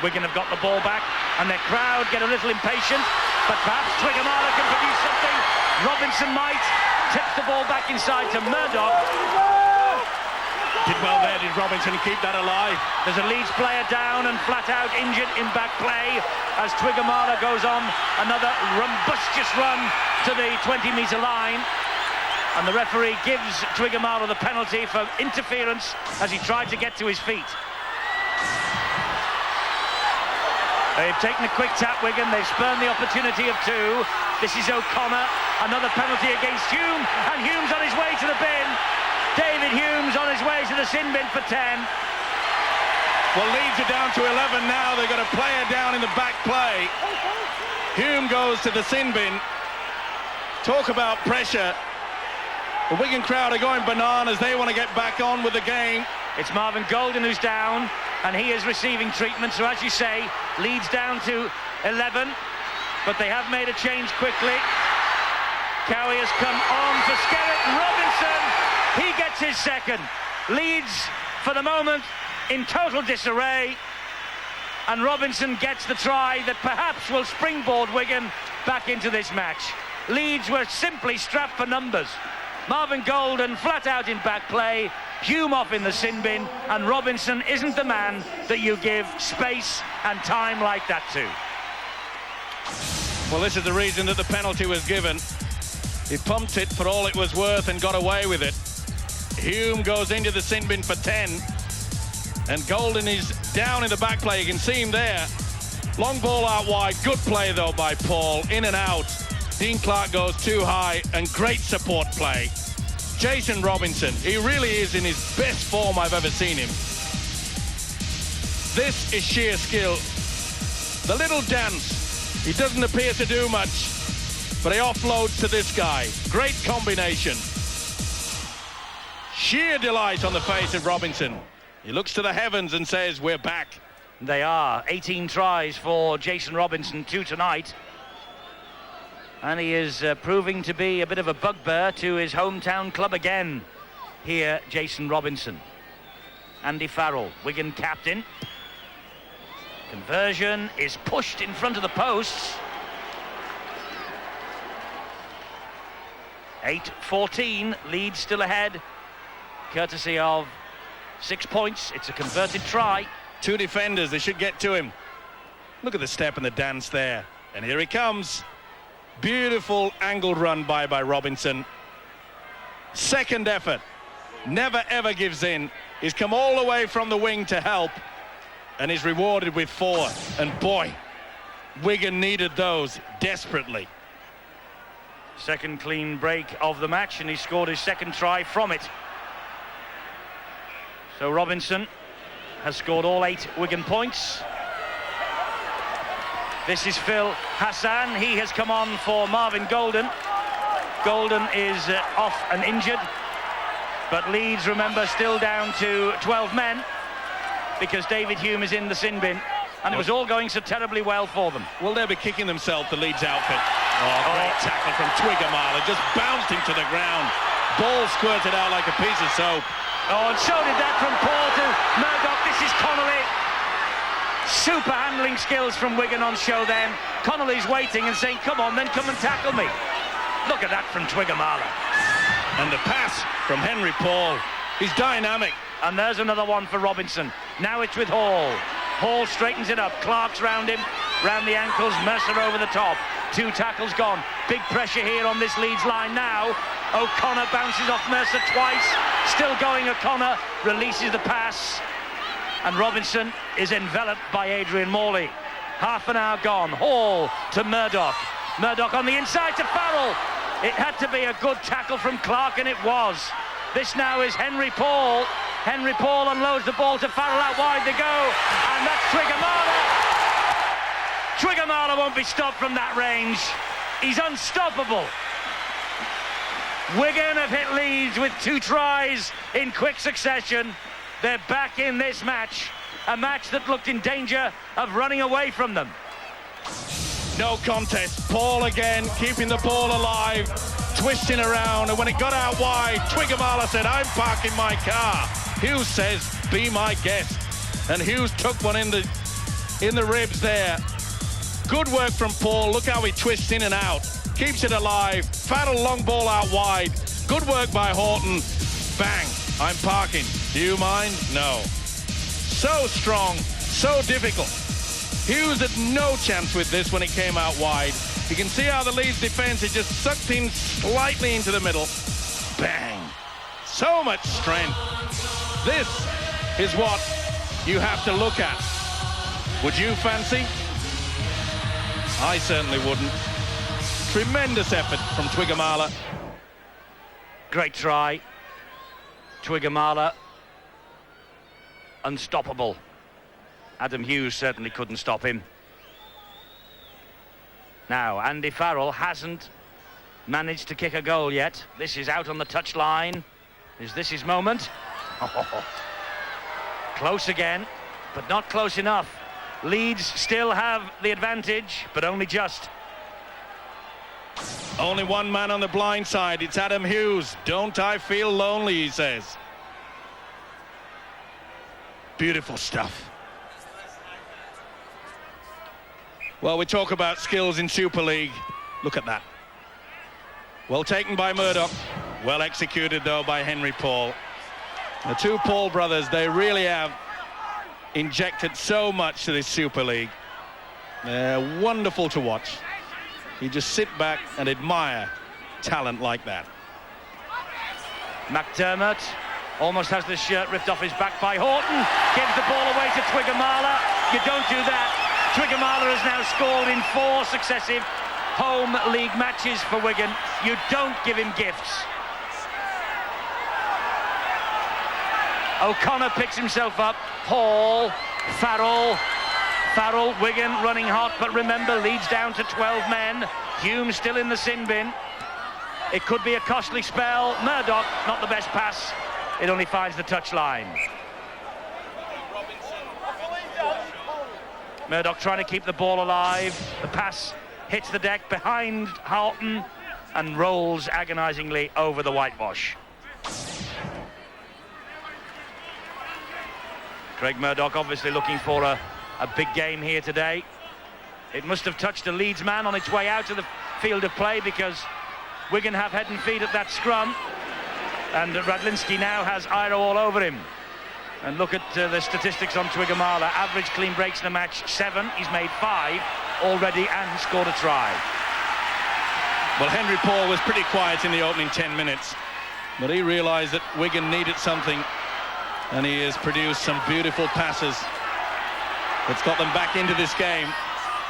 Wigan have got the ball back, and their crowd get a little impatient, but perhaps Twiggamala can produce something. Robinson might. Tips the ball back inside to Murdoch.
Did well there, did Robinson, keep that alive.
There's a Leeds player down and flat out injured in back play as Twiggamala goes on another rumbustious run to the 20-metre line. And the referee gives Twiggamala the penalty for interference as he tried to get to his feet. They've taken a quick tap, Wigan. They've spurned the opportunity of 2. This is O'Connor. Another penalty against Hume, and Hume's on his way to the bin. David Hume's on his way to the sin bin for 10.
Well, Leeds are down to 11 now. They've got a player down in the back play. Hume goes to the sin bin. Talk about pressure. The Wigan crowd are going bananas. They want to get back on with the game.
It's Marvin Golden who's down, and he is receiving treatment. So, as you say, Leeds down to 11, but they have made a change quickly. Cowie has come on for Skerritt. Robinson, he gets his second. Leeds, for the moment, in total disarray, and Robinson gets the try that perhaps will springboard Wigan back into this match. Leeds were simply strapped for numbers. Marvin Golden flat out in back play, Hume off in the sin bin, and Robinson isn't the man that you give space and time like that to.
Well, this is the reason that the penalty was given. He pumped it for all it was worth and got away with it. Hume goes into the sin bin for 10, and Golden is down in the back play. You can see him there. Long ball out wide. Good play, though, by Paul. In and out. Dean Clark goes too high, and great support play. Jason Robinson, he really is in his best form I've ever seen him. This is sheer skill. The little dance, he doesn't appear to do much, but he offloads to this guy. Great combination. Sheer delight on the face of Robinson. He looks to the heavens and says, we're back.
They are. 18 tries for Jason Robinson, 2 tonight. And he is proving to be a bit of a bugbear to his hometown club again. Here, Jason Robinson. Andy Farrell, Wigan captain. Conversion is pushed in front of the posts. 8-14, Leeds still ahead. Courtesy of 6 points. It's a converted try.
2 defenders, they should get to him. Look at the step and the dance there. And here he comes. Beautiful angled run by Robinson. Second effort. Never ever gives in. He's come all the way from the wing to help. And he's rewarded with 4. And boy, Wigan needed those desperately.
Second clean break of the match, and he scored his second try from it. So Robinson has scored all 8 Wigan points. This is Phil Hassan. He has come on for Marvin Golden. Golden is off and injured. But Leeds, remember, still down to 12 men because David Hume is in the sin bin. And it was all going so terribly well for them.
Will they be kicking themselves, the Leeds outfit? Oh, great tackle from Twiggamala. Just bounced him to the ground. Ball squirted out like a piece of soap.
Oh, and so did that from Paul to Murdoch. This is Connolly. Super handling skills from Wigan on show then. Connolly's waiting and saying, come on then, come and tackle me. Look at that from Twiggamala.
And the pass from Henry Paul. He's dynamic.
And there's another one for Robinson. Now it's with Hall. Hall straightens it up. Clark's round him, round the ankles. Mercer over the top. 2 tackles gone. Big pressure here on this Leeds line now. O'Connor bounces off Mercer twice. Still going O'Connor. Releases the pass. And Robinson is enveloped by Adrian Morley. Half an hour gone. Hall to Murdoch. Murdoch on the inside to Farrell. It had to be a good tackle from Clark, and it was. This now is Henry Paul. Henry Paul unloads the ball to Farrell. Out wide they go. And that's Twiggamala. Twiggamala won't be stopped from that range. He's unstoppable. Wigan have hit Leeds with 2 tries in quick succession. They're back in this match, a match that looked in danger of running away from them.
No contest. Paul again, keeping the ball alive, twisting around, and when it got out wide, Twiggamala said, I'm parking my car. Hughes says, be my guest. And Hughes took one in the ribs there. Good work from Paul. Look how he twists in and out. Keeps it alive. Farrell long ball out wide. Good work by Horton. Bang. I'm parking. Do you mind? No. So strong, so difficult. Hughes had no chance with this when it came out wide. You can see how the Leeds defence is just sucked in slightly into the middle. Bang. So much strength. This is what you have to look at. Would you fancy? I certainly wouldn't. Tremendous effort from Twiggamala.
Great try. Twiggamala. Unstoppable. Adam Hughes certainly couldn't stop him. Now, Andy Farrell hasn't managed to kick a goal yet. This is out on the touchline. Is this his moment? Oh. Close again, but not close enough. Leeds still have the advantage, but only just.
Only one man on the blind side. It's Adam Hughes. Don't I feel lonely, he says. Beautiful stuff. Well, we talk about skills in Super League. Look at that. Well taken by Murdoch. Well executed, though, by Henry Paul. The 2 Paul brothers, they really have injected so much to this Super League. They're wonderful to watch. You just sit back and admire talent like that.
McDermott almost has the shirt ripped off his back by Horton. Gives the ball away to Twiggamala. You don't do that.
Twickenham has now scored in 4 successive home league matches for Wigan. You don't give him gifts. O'Connor picks himself up. Hall, Farrell, Wigan running hot, but remember, Leeds down to 12 men. Hume still in the sin bin. It could be a costly spell. Murdoch, not the best pass. It only finds the touchline. Murdoch trying to keep the ball alive. The pass hits the deck behind Harton and rolls agonisingly over the whitewash. Craig Murdoch obviously looking for a big game here today. It must have touched a Leeds man on its way out to the field of play, because Wigan have head and feet at that scrum, and Radlinski now has Iro all over him. And look at the statistics on Twickenham. Average clean breaks in the match 7. He's made 5 already and scored a try.
Well, Henry Paul was pretty quiet in the opening 10 minutes, but he realised that Wigan needed something, and he has produced some beautiful passes that's got them back into this game.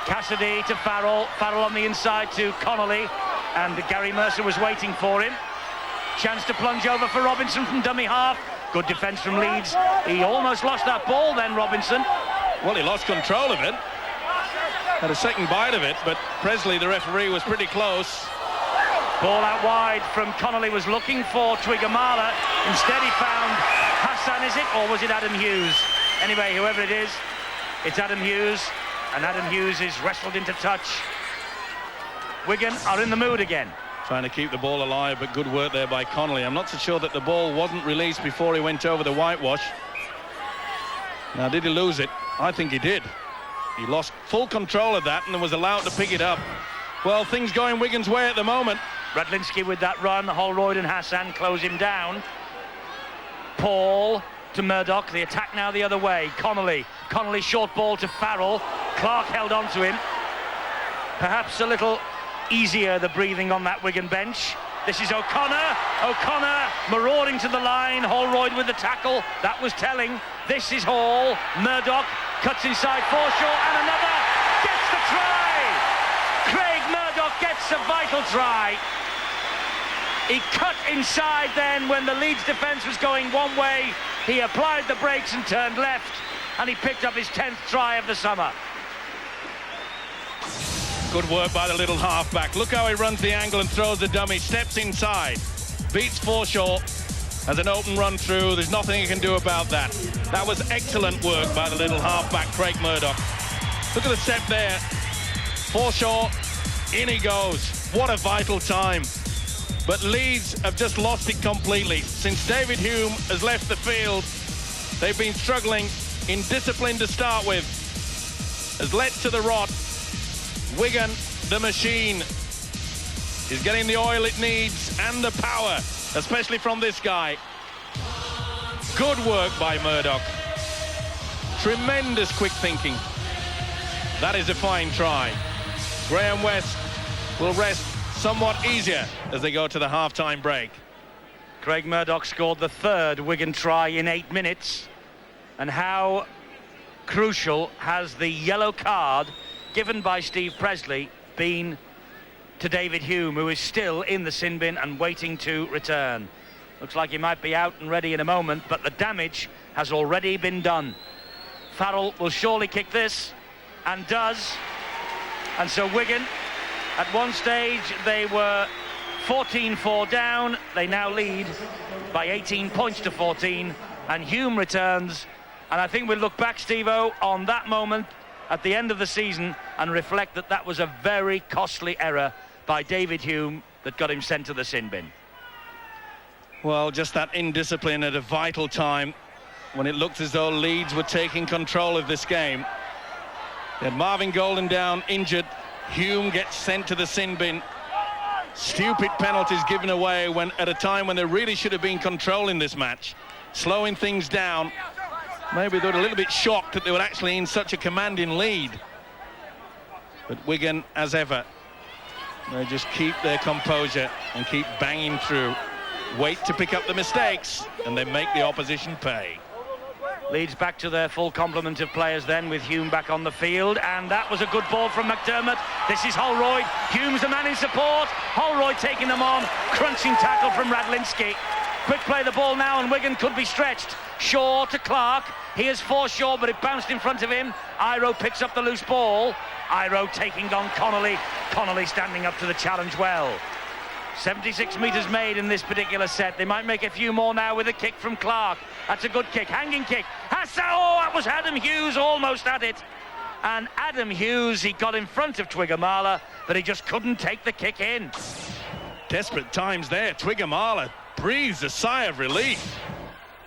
Cassidy to Farrell on the inside to Connolly, and Gary Mercer was waiting for him. Chance to plunge over for Robinson from dummy half. Good defence from Leeds. He almost lost that ball then, Robinson.
Well, he lost control of it. Had a second bite of it, but Presley, the referee, was pretty close.
Ball out wide from Connolly, was looking for Twickenham. Instead he found Hassan, is it? Or was it Adam Hughes? Anyway, whoever it is, it's Adam Hughes. And Adam Hughes is wrestled into touch. Wigan are in the mood again.
Trying to keep the ball alive, but good work there by Connolly. I'm not so sure that the ball wasn't released before he went over the whitewash. Now, did he lose it? I think he did. He lost full control of that and was allowed to pick it up. Well, things going Wigan's way at the moment.
Radlinski with that run. Holroyd and Hassan close him down. Paul to Murdoch. The attack now the other way. Connolly short ball to Farrell. Clark held on to him. Perhaps a little easier, the breathing on that Wigan bench. This is O'Connor marauding to the line. Holroyd with the tackle. That was telling. This is Hall. Murdoch cuts inside Forshaw, and another gets the try. Craig Murdoch gets a vital try. He cut inside then when the Leeds defence was going one way. He applied the brakes and turned left, and he picked up his 10th try of the summer.
Good work by the little halfback. Look how he runs the angle and throws the dummy. Steps inside. Beats Forshaw. Has an open run through. There's nothing he can do about that. That was excellent work by the little halfback, Craig Murdoch. Look at the step there. Forshaw, in he goes. What a vital time. But Leeds have just lost it completely. Since David Hume has left the field, they've been struggling. Indiscipline to start with has led to the rot. Wigan, the machine, is getting the oil it needs and the power, especially from this guy. Good work by Murdoch. Tremendous quick thinking. That is a fine try. Graham West will rest somewhat easier as they go to the half-time break.
Craig Murdoch scored the 3rd Wigan try in 8 minutes. And how crucial has the yellow card given by Steve Presley been to David Hume, who is still in the sin bin and waiting to return. Looks like he might be out and ready in a moment, but the damage has already been done. Farrell will surely kick this, and does. And so Wigan, at one stage, they were 14-4 down. They now lead by 18 points to 14, and Hume returns. And I think we'll look back, Steve-O, on that moment at the end of the season and reflect that that was a very costly error by David Hume that got him sent to the sin bin.
Well, just that indiscipline at a vital time when it looked as though Leeds were taking control of this game. They had Marvin Golden down, injured. Hume gets sent to the sin bin. Stupid penalties given away when at a time when they really should have been controlling this match, slowing things down. Maybe they were a little bit shocked that they were actually in such a commanding lead. But Wigan, as ever, they just keep their composure and keep banging through. Wait to pick up the mistakes, and they make the opposition pay.
Leeds back to their full complement of players then, with Hume back on the field, and that was a good ball from McDermott. This is Holroyd. Hume's the man in support. Holroyd taking them on. Crunching tackle from Radlinski. Quick play the ball now, and Wigan could be stretched. Shaw to Clark. He has Forshaw, but it bounced in front of him. Iro picks up the loose ball. Iro taking on Connolly. Connolly standing up to the challenge well. 76 metres made in this particular set. They might make a few more now with a kick from Clark. That's a good kick, hanging kick. Oh, that was Adam Hughes, almost at it. And Adam Hughes, he got in front of Twigger-Marler, but he just couldn't take the kick in.
Desperate times there. Twigger-Marler breathes a sigh of relief.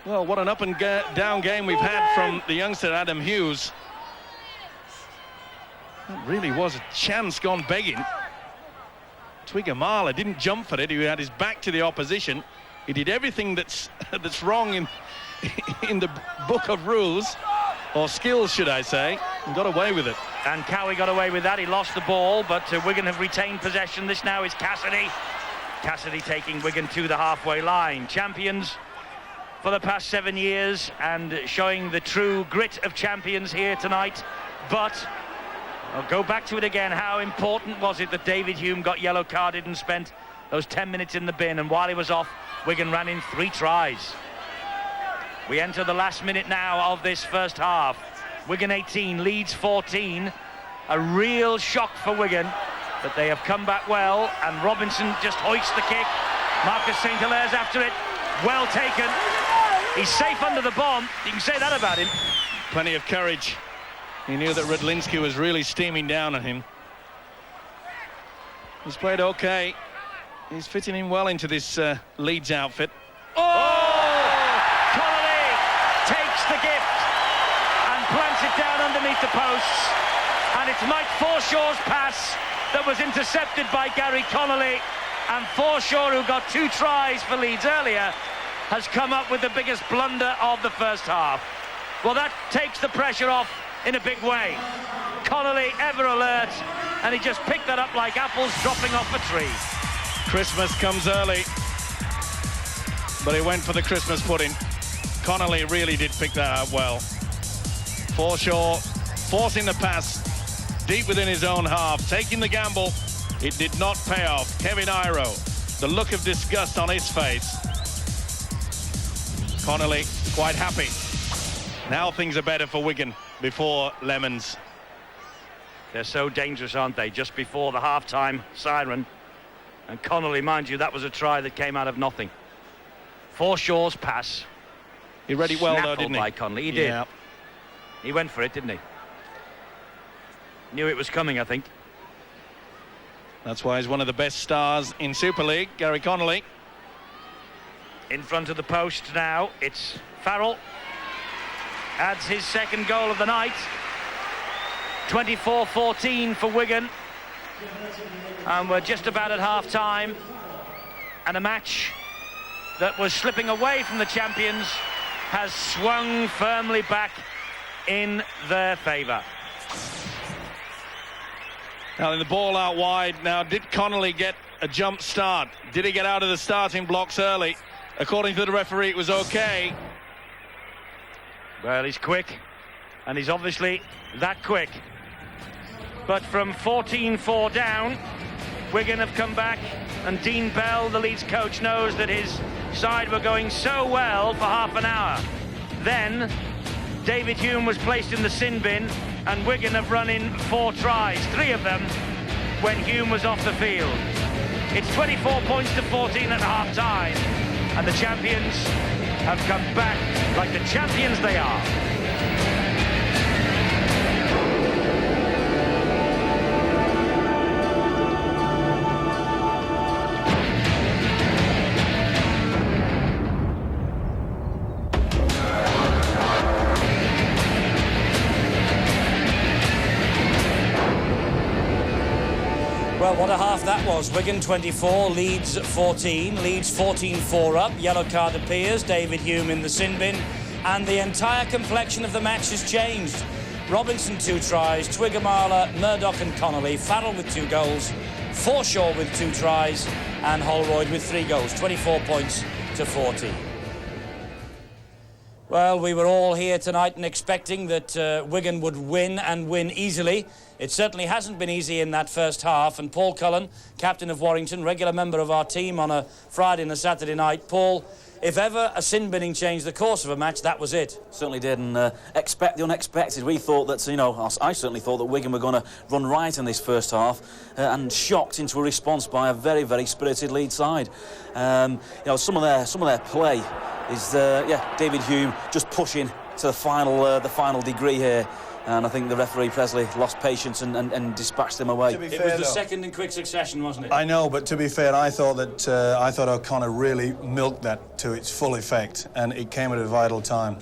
Well, what an up and down game we've had from the youngster Adam Hughes. That really was a chance gone begging. Twigger-Marler didn't jump for it. He had his back to the opposition. He did everything that's wrong in the book of rules, or skills, should I say, and got away with it.
And Cowie got away with that. He lost the ball, but Wigan have retained possession. This now is Cassidy. Cassidy taking Wigan to the halfway line. Champions for the past 7 years, and showing the true grit of champions here tonight. But I'll go back to it again. How important was it that David Hume got yellow carded and spent those 10 minutes in the bin? And while he was off, Wigan ran in 3 tries. We enter the last minute now of this first half. Wigan 18, Leeds 14. A real shock for Wigan, but they have come back well, and Robinson just hoists the kick. Marcus St. Hilaire's after it. Well taken. He's safe under the bomb. You can say that about him.
Plenty of courage. He knew that Radlinski was really steaming down on him. He's played okay. He's fitting in well into this Leeds outfit.
Connolly takes the gift and plants it down underneath the posts. And it's Mike Forshaw's pass that was intercepted by Gary Connolly. And Forshaw, who got 2 tries for Leeds earlier, has come up with the biggest blunder of the first half. Well, that takes the pressure off in a big way. Connolly ever alert, and he just picked that up like apples dropping off a tree.
Christmas comes early, but he went for the Christmas pudding. Connolly really did pick that up well. Forshaw forcing the pass deep within his own half, taking the gamble. It did not pay off. Kevin Iro, the look of disgust on his face. Connolly quite happy. Now things are better for Wigan before Lemons.
They're so dangerous, aren't they? Just before the half-time siren. And Connolly, mind you, that was a try that came out of nothing. Forshaw's pass.
He read it well, though, didn't he?
By Connolly. He did.
Yeah.
He went for it, didn't he? Knew it was coming, I think.
That's why he's one of the best stars in Super League, Gary Connolly.
In front of the post now, it's Farrell. Adds his second goal of the night. 24-14 for Wigan. And we're just about at half-time. And a match that was slipping away from the champions has swung firmly back in their favour.
Now, in the ball out wide. Now, did Connolly get a jump start? Did he get out of the starting blocks early? According to the referee, it was okay.
Well, he's quick, and he's obviously that quick. But from 14-4 down, Wigan have come back, and Dean Bell, the Leeds coach, knows that his side were going so well for half an hour. Then David Hume was placed in the sin bin, and Wigan have run in 4 tries, 3 of them when Hume was off the field. It's 24 points to 14 at half-time, and the champions have come back like the champions they are. Well, what a half that was. Wigan 24, Leeds 14. Leeds 14-4 up. Yellow card appears. David Hume in the sin bin. And the entire complexion of the match has changed. Robinson 2 tries, Twigger-Marler, Murdoch and Connolly. Farrell with 2 goals. Forshaw with 2 tries. And Holroyd with 3 goals. 24 points to 14.
Well, we were all here tonight and expecting that Wigan would win and win easily. It certainly hasn't been easy in that first half, and Paul Cullen, captain of Warrington, regular member of our team on a Friday and a Saturday night. Paul, if ever a sin binning changed the course of a match, that was it.
Certainly did, and expect the unexpected. We thought that, you know, I certainly thought that Wigan were going to run right in this first half, and shocked into a response by a very, very spirited Leeds side. You know, some of their play is, David Hume just pushing to the final degree here. And I think the referee, Presley, lost patience and dispatched them away.
It was the second in quick succession, wasn't it?
I know, but to be fair, I thought O'Connor really milked that to its full effect, and it came at a vital time.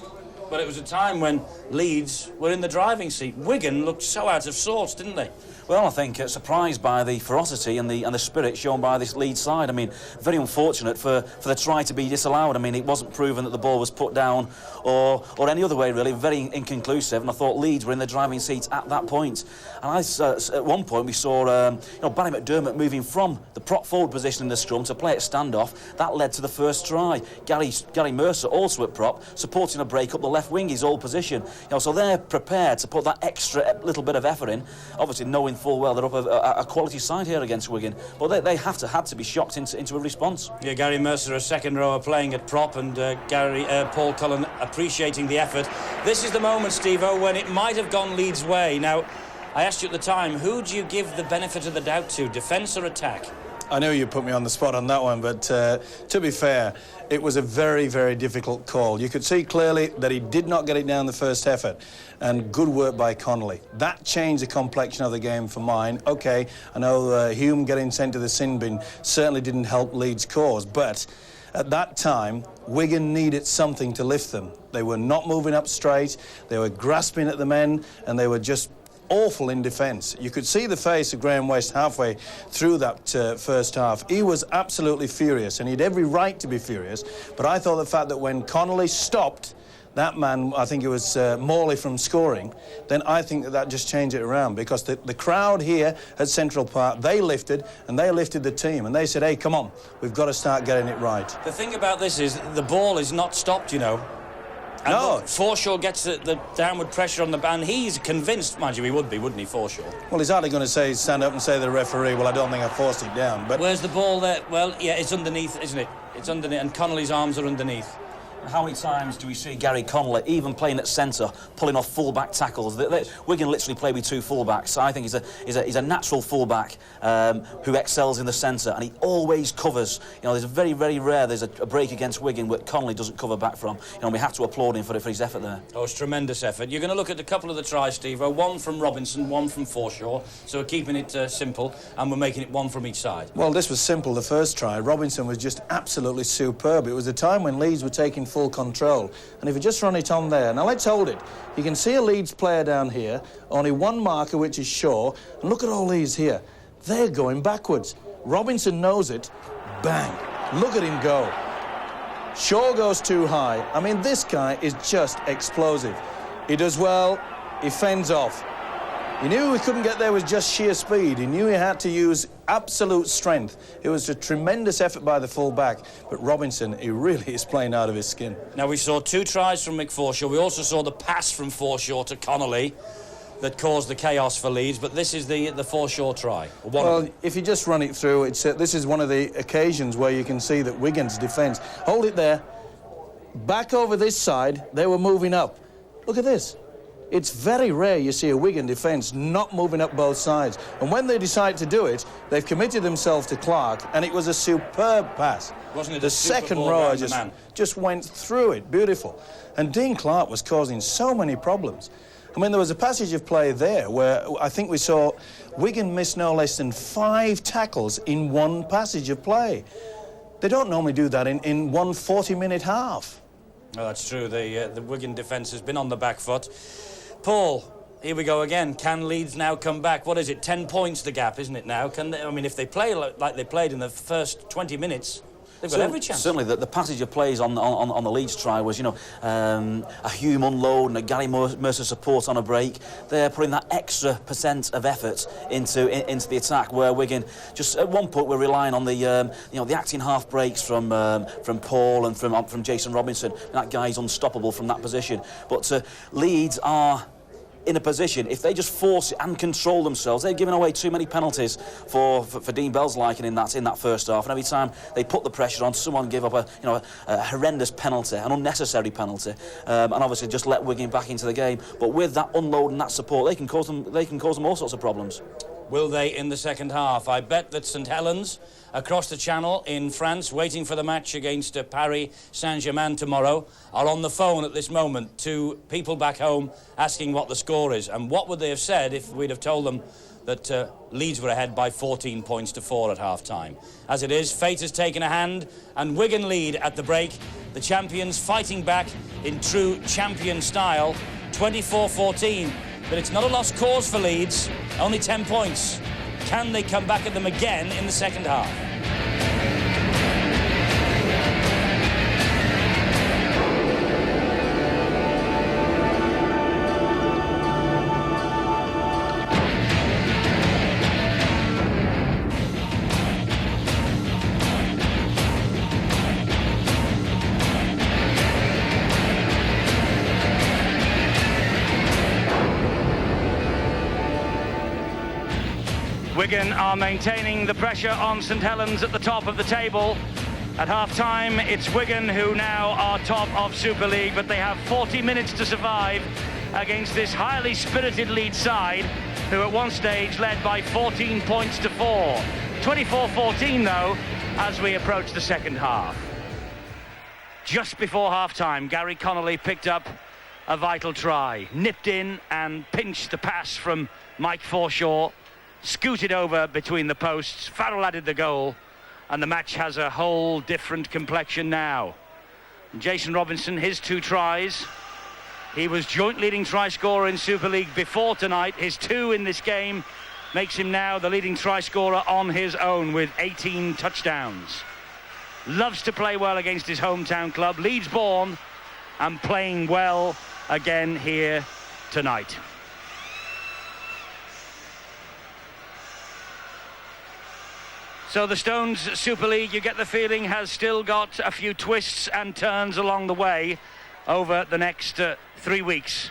But it was a time when Leeds were in the driving seat. Wigan looked so out of sorts, didn't they?
Well, I think surprised by the ferocity and the spirit shown by this Leeds side. I mean, very unfortunate for the try to be disallowed. I mean, it wasn't proven that the ball was put down or any other way, really. Very inconclusive, and I thought Leeds were in the driving seat at that point. And at one point we saw Barry McDermott moving from the prop forward position in the scrum to play at standoff. That led to the first try. Gary Mercer, also at prop, supporting a break up the left wing, his old position. You know, so they're prepared to put that extra little bit of effort in, obviously knowing full well they're up a quality side here against Wigan, but they had to be shocked into a response.
Yeah, Gary Mercer, a second rower, playing at prop, and Paul Cullen appreciating the effort. This is the moment, Steve-O, when it might have gone Leeds' way. Now, I asked you at the time, who do you give the benefit of the doubt to, defence or attack?
I know you put me on the spot on that one, but to be fair, it was a very, very difficult call. You could see clearly that he did not get it down the first effort, and good work by Connolly. That changed the complexion of the game for mine. OK, I know Hume getting sent to the sin bin certainly didn't help Leeds' cause, but at that time, Wigan needed something to lift them. They were not moving up straight, they were grasping at the men, and they were just awful in defence. You could see the face of Graham West halfway through that first half. He was absolutely furious, and he had every right to be furious, but I thought the fact that when Connolly stopped that man, I think it was Morley, from scoring, then I think that just changed it around, because the crowd here at Central Park, they lifted, and they lifted the team, and they said, hey, come on, we've got to start getting it right.
The thing about this is the ball is not stopped, you know. And
no.
Forshaw gets the downward pressure on the band. He's convinced, mind you, he would be, wouldn't he, Forshaw?
Well, he's hardly going to stand up and say to the referee, well, I don't think I forced it down. But
where's the ball there? Well, yeah, it's underneath, isn't it? It's underneath, and Connolly's arms are underneath.
How many times do we see Gary Connolly, even playing at centre, pulling off full-back tackles? Wigan literally play with two full-backs. I think he's a natural full-back who excels in the centre, and he always covers. You know, there's very, very rare there's a break against Wigan where Connolly doesn't cover back from. You know, we have to applaud him for his effort there.
Oh, it's tremendous effort. You're going to look at a couple of the tries, Steve. One from Robinson, one from Forshaw. So we're keeping it simple, and we're making it one from each side.
Well, this was simple, the first try. Robinson was just absolutely superb. It was a time when Leeds were taking full control, and if you just run it on there, now let's hold it. You can see a Leeds player down here, only one marker, which is Shaw, and look at all these here. They're going backwards. Robinson knows it. Bang. Look at him go. Shaw goes too high. I mean, this guy is just explosive. He does well, he fends off. He knew he couldn't get there with just sheer speed. He knew he had to use absolute strength. It was a tremendous effort by the full-back, but Robinson, he really is playing out of his skin.
Now, we saw two tries from Mick Forshaw. We also saw the pass from Forshaw to Connolly that caused the chaos for Leeds, but this is the Forshaw try.
Well, if you just run it through, this is one of the occasions where you can see that Wigan's defence... Hold it there. Back over this side, they were moving up. Look at this. It's very rare you see a Wigan defence not moving up both sides. And when they decide to do it, they've committed themselves to Clark, and it was a superb pass.
Wasn't it
the second rower just went through it, beautiful. And Dean Clark was causing so many problems. I mean, there was a passage of play there where I think we saw Wigan miss no less than 5 tackles in one passage of play. They don't normally do that in one 40-minute half.
Oh, that's true. The Wigan defence has been on the back foot. Paul, here we go again. Can Leeds now come back? What is it, 10 points the gap, isn't it now? Can they, I mean, if they play like they played in the first 20 minutes... they've got every chance.
Certainly, the passage of plays on the Leeds try was, you know, a Hume unload and a Gary Mercer support on a break. They're putting that extra % of effort into the attack, where Wigan just at one point we're relying on the you know, the acting half breaks from Paul and from Jason Robinson. That guy's unstoppable from that position. But Leeds are in a position, if they just force it and control themselves, they've given away too many penalties for Dean Bell's liking in that first half, and every time they put the pressure on, someone give up a horrendous penalty, an unnecessary penalty, and obviously just let Wigan back into the game. But with that unload and that support, they can cause them all sorts of problems.
Will they in the second half? I bet that St Helens, across the channel in France, waiting for the match against Paris Saint-Germain tomorrow, are on the phone at this moment to people back home asking what the score is. And what would they have said if we'd have told them that Leeds were ahead by 14 points to 4 at half-time? As it is, fate has taken a hand, and Wigan lead at the break. The champions fighting back in true champion style, 24-14. But it's not a lost cause for Leeds, only 10 points. Can they come back at them again in the second half? Wigan are maintaining the pressure on St Helens at the top of the table. At half-time, it's Wigan who now are top of Super League, but they have 40 minutes to survive against this highly spirited Leeds side, who at one stage led by 14 points to 4. 24-14, though, as we approach the second half. Just before half-time, Gary Connolly picked up a vital try, nipped in and pinched the pass from Mike Forshaw, scooted over between the posts. Farrell added the goal, and the match has a whole different complexion now. And Jason Robinson, his 2 tries. He was joint leading try scorer in Super League before tonight. His 2 in this game makes him now the leading try scorer on his own with 18 touchdowns. Loves to play well against his hometown club, Leeds born, and playing well again here tonight. So the Stones Super League, you get the feeling, has still got a few twists and turns along the way over the next 3 weeks.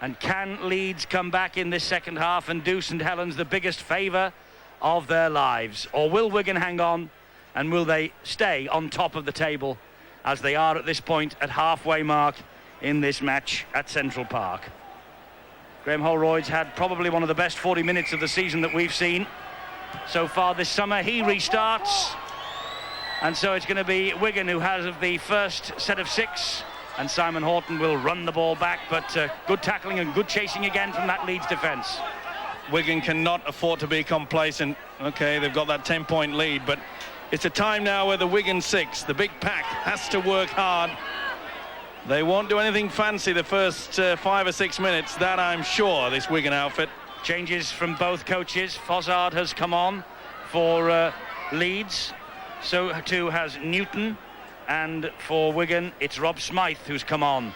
And can Leeds come back in this second half and do St Helens the biggest favour of their lives? Or will Wigan hang on, and will they stay on top of the table as they are at this point at halfway mark in this match at Central Park? Graham Holroyd's had probably one of the best 40 minutes of the season that we've seen so far this summer. He restarts, and so it's going to be Wigan who has the first set of 6, and Simon Horton will run the ball back, but good tackling and good chasing again from that Leeds defence.
Wigan cannot afford to be complacent. Okay, they've got that 10-point lead, but it's a time now where the Wigan 6, the big pack, has to work hard. They won't do anything fancy the first 5 or 6 minutes, that I'm sure, this Wigan outfit.
Changes from both coaches. Fossard has come on for Leeds. So too has Newton. And for Wigan, it's Rob Smythe who's come on.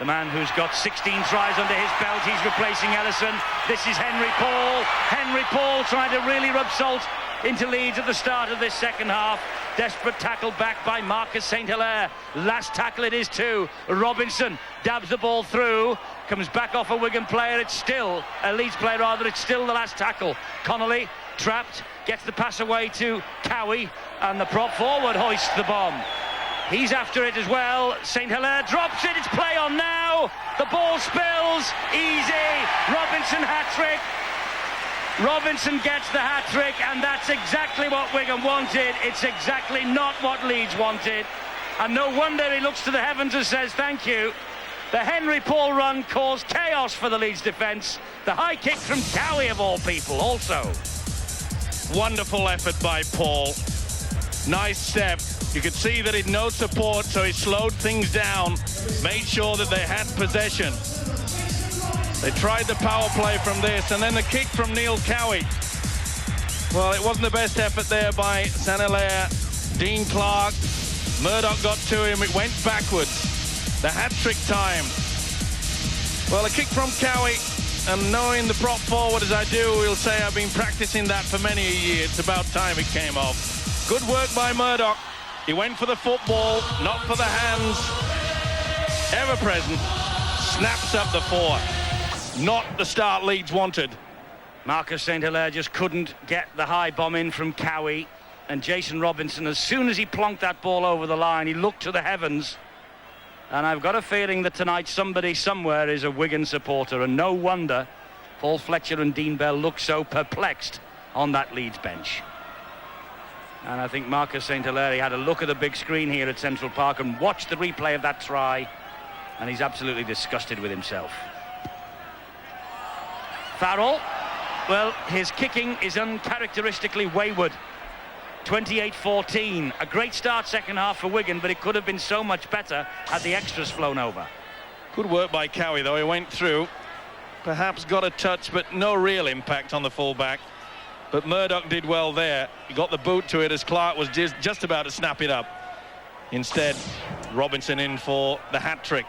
The man who's got 16 tries under his belt. He's replacing Ellison. This is Henry Paul. Henry Paul trying to really rub salt into Leeds at the start of this second half. Desperate tackle back by Marcus St Hilaire. Last tackle it is too. Robinson dabs the ball through. Comes back off a Wigan player. It's still a Leeds player, rather. It's still the last tackle. Connolly trapped, gets the pass away to Cowie, and the prop forward hoists the bomb. He's after it as well. St Hilaire drops it. It's play on now. The ball spills. Easy. Robinson hat-trick. Robinson gets the hat-trick, and that's exactly what Wigan wanted. It's exactly not what Leeds wanted. And no wonder he looks to the heavens and says thank you. The Henry Paul run caused chaos for the Leeds defence. The high kick from Cowie, of all people, also.
Wonderful effort by Paul. Nice step. You could see that he'd no support, so he slowed things down, made sure that they had possession. They tried the power play from this, and then the kick from Neil Cowie. Well, it wasn't the best effort there by St Hilaire. Dean Clark, Murdoch got to him, it went backwards. The hat-trick time. Well, a kick from Cowie, and knowing the prop forward as I do, we'll say I've been practicing that for many a year. It's about time it came off. Good work by Murdoch. He went for the football, not for the hands. Ever present. Snaps up the 4. Not the start Leeds wanted.
Marcus St. Hilaire just couldn't get the high bomb in from Cowie. And Jason Robinson, as soon as he plonked that ball over the line, he looked to the heavens. And I've got a feeling that tonight somebody somewhere is a Wigan supporter, and no wonder Paul Fletcher and Dean Bell look so perplexed on that Leeds bench. And I think Marcus St. Hilaire had a look at the big screen here at Central Park and watched the replay of that try, and he's absolutely disgusted with himself. Farrell, well, his kicking is uncharacteristically wayward. 28-14, a great start second half for Wigan, but it could have been so much better had the extras flown over.
Good work by Cowie, though. He went through, perhaps got a touch, but no real impact on the fullback. But Murdoch did well there. He got the boot to it as Clark was just about to snap it up. Instead, Robinson in for the hat-trick.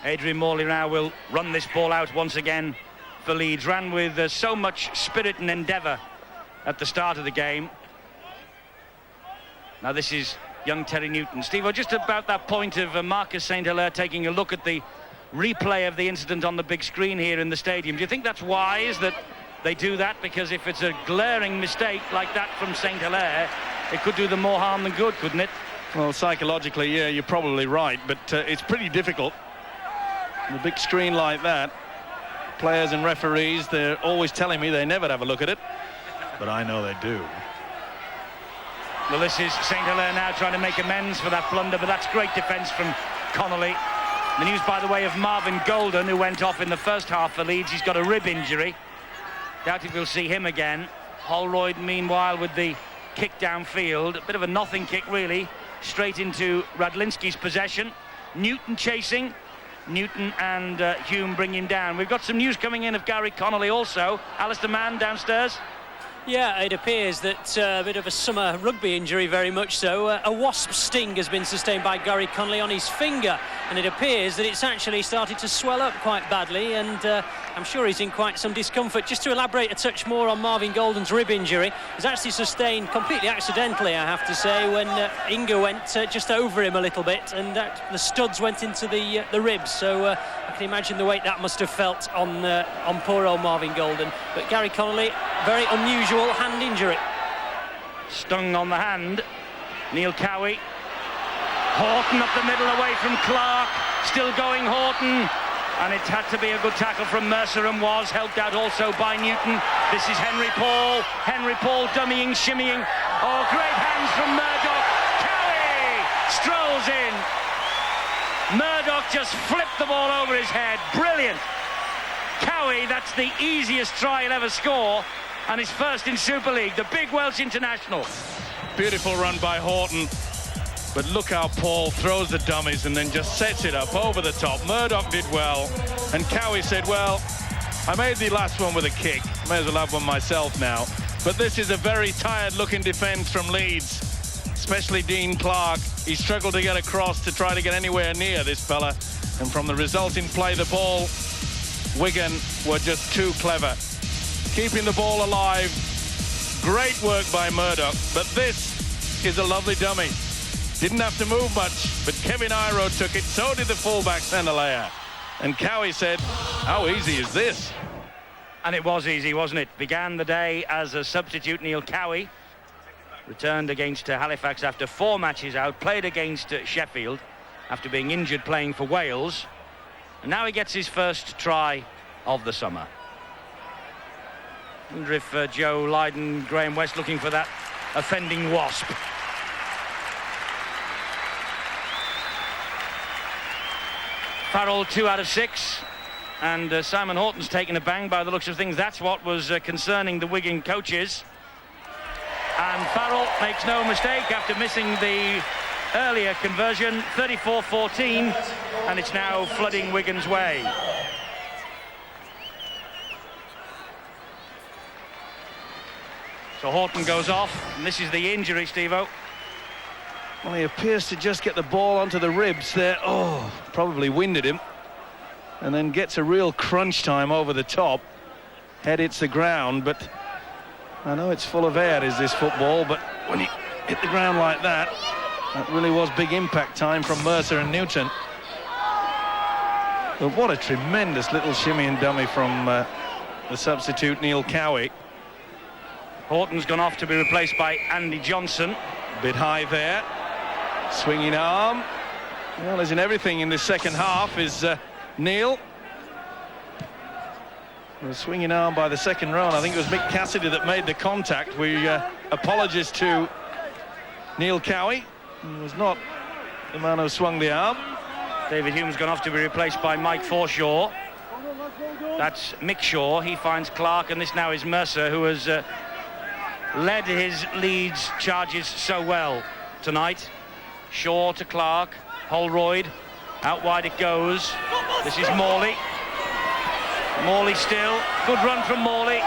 Adrian Morley now will run this ball out once again for Leeds. Ran with so much spirit and endeavour at the start of the game. Now this is young Terry Newton. Steve, just about that point of Marcus St. Hilaire taking a look at the replay of the incident on the big screen here in the stadium. Do you think that's wise that they do that? Because if it's a glaring mistake like that from St. Hilaire, it could do them more harm than good, couldn't it?
Well, psychologically, yeah, you're probably right, but it's pretty difficult. On a big screen like that, players and referees, they're always telling me they never have a look at it. But I know they do.
Well, this is St. Hilaire now trying to make amends for that blunder, but that's great defence from Connolly. The news, by the way, of Marvin Golden, who went off in the first half for Leeds. He's got a rib injury. Doubt if we'll see him again. Holroyd, meanwhile, with the kick downfield. A bit of a nothing kick, really. Straight into Radlinski's possession. Newton chasing. Newton and Hume bring him down. We've got some news coming in of Gary Connolly also. Alistair Mann downstairs.
Yeah, it appears that a bit of a summer rugby injury, very much so. A wasp sting has been sustained by Gary Connolly on his finger, and it appears that it's actually started to swell up quite badly, and I'm sure he's in quite some discomfort. Just to elaborate a touch more on Marvin Golden's rib injury, was actually sustained completely accidentally, I have to say, when Inga went just over him a little bit, and the studs went into the ribs. So I can imagine the weight that must have felt on poor old Marvin Golden. But Gary Connolly, very unusual hand injury.
Stung on the hand. Neil Cowie. Horton up the middle away from Clark. Still going Horton. And it had to be a good tackle from Mercer, and was helped out also by Newton. This is Henry Paul. Henry Paul dummying, shimmying. Oh, great hands from Murdoch. Cowie strolls in. Murdoch just flipped the ball over his head. Brilliant. Cowie, that's the easiest try he'll ever score, and his first in Super League, the big Welsh international.
Beautiful run by Horton, but look how Paul throws the dummies and then just sets it up over the top. Murdoch did well, and Cowie said, well, I made the last one with a kick. May as well have one myself now. But this is a very tired-looking defence from Leeds, especially Dean Clark. He struggled to get across to try to get anywhere near this fella, and from the resulting play, the ball, Wigan were just too clever. Keeping the ball alive. Great work by Murdoch, but this is a lovely dummy. Didn't have to move much, but Kevin Iro took it, so did the fullback St. Hilaire. And Cowie said, how easy is this?
And it was easy, wasn't it? Began the day as a substitute, Neil Cowie. Returned against Halifax after 4 matches out, played against Sheffield after being injured playing for Wales. And now he gets his first try of the summer. I wonder if Joe Lydon, Graham West looking for that offending wasp. Farrell 2 out of 6, and Simon Horton's taken a bang by the looks of things. That's what was concerning the Wigan coaches. And Farrell makes no mistake after missing the earlier conversion. 34-14, and it's now flooding Wigan's way. So Horton goes off, and this is the injury, Steve-O.
Well, he appears to just get the ball onto the ribs there. Oh, probably winded him. And then gets a real crunch time over the top. Head hits the ground, but I know it's full of air, is this football, but when you hit the ground like that, that really was big impact time from Mercer and Newton. But what a tremendous little shimmy and dummy from the substitute Neil Cowie.
Horton's gone off to be replaced by Andy Johnson.
Bit high there. Swinging arm. Well, as in everything in this second half is Neil. A swinging arm by the second row, and I think it was Mick Cassidy that made the contact. We apologize to Neil Cowie. He was not the man who swung the arm.
David Hume's gone off to be replaced by Mike Forshaw. That's Mick Shaw. He finds Clark, and this now is Mercer, who has led his Leeds charges so well tonight. Shaw to Clark. Holroyd. Out wide it goes. This is Morley. Morley still. Good run from Morley.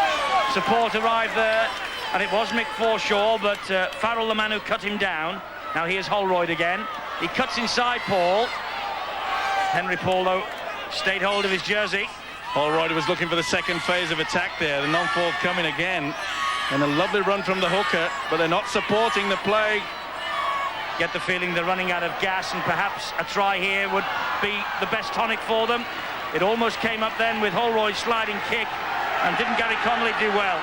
Support arrived there. And it was Mick Forshaw, but Farrell, the man who cut him down. Now here's Holroyd again. He cuts inside Paul. Henry Paul, though, stayed hold of his jersey.
Holroyd was looking for the second phase of attack there. The non-forthcoming again. And a lovely run from the hooker, but they're not supporting the play.
Get the feeling they're running out of gas, and perhaps a try here would be the best tonic for them. It almost came up then with Holroyd's sliding kick, and didn't Gary Connolly do well?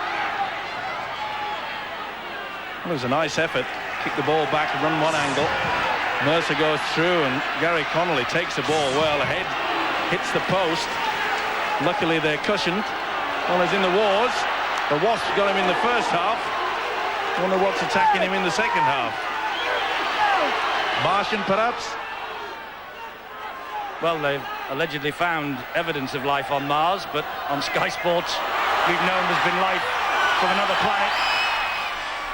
Well, it was a nice effort. Kick the ball back and run one angle. Mercer goes through, and Gary Connolly takes the ball well ahead. Hits the post. Luckily they're cushioned. Well, as in the wars, the Wasps got him in the first half. Wonder what's attacking him in the second half. Martian, perhaps?
Well, they've allegedly found evidence of life on Mars, but on Sky Sports we've known there's been life from another planet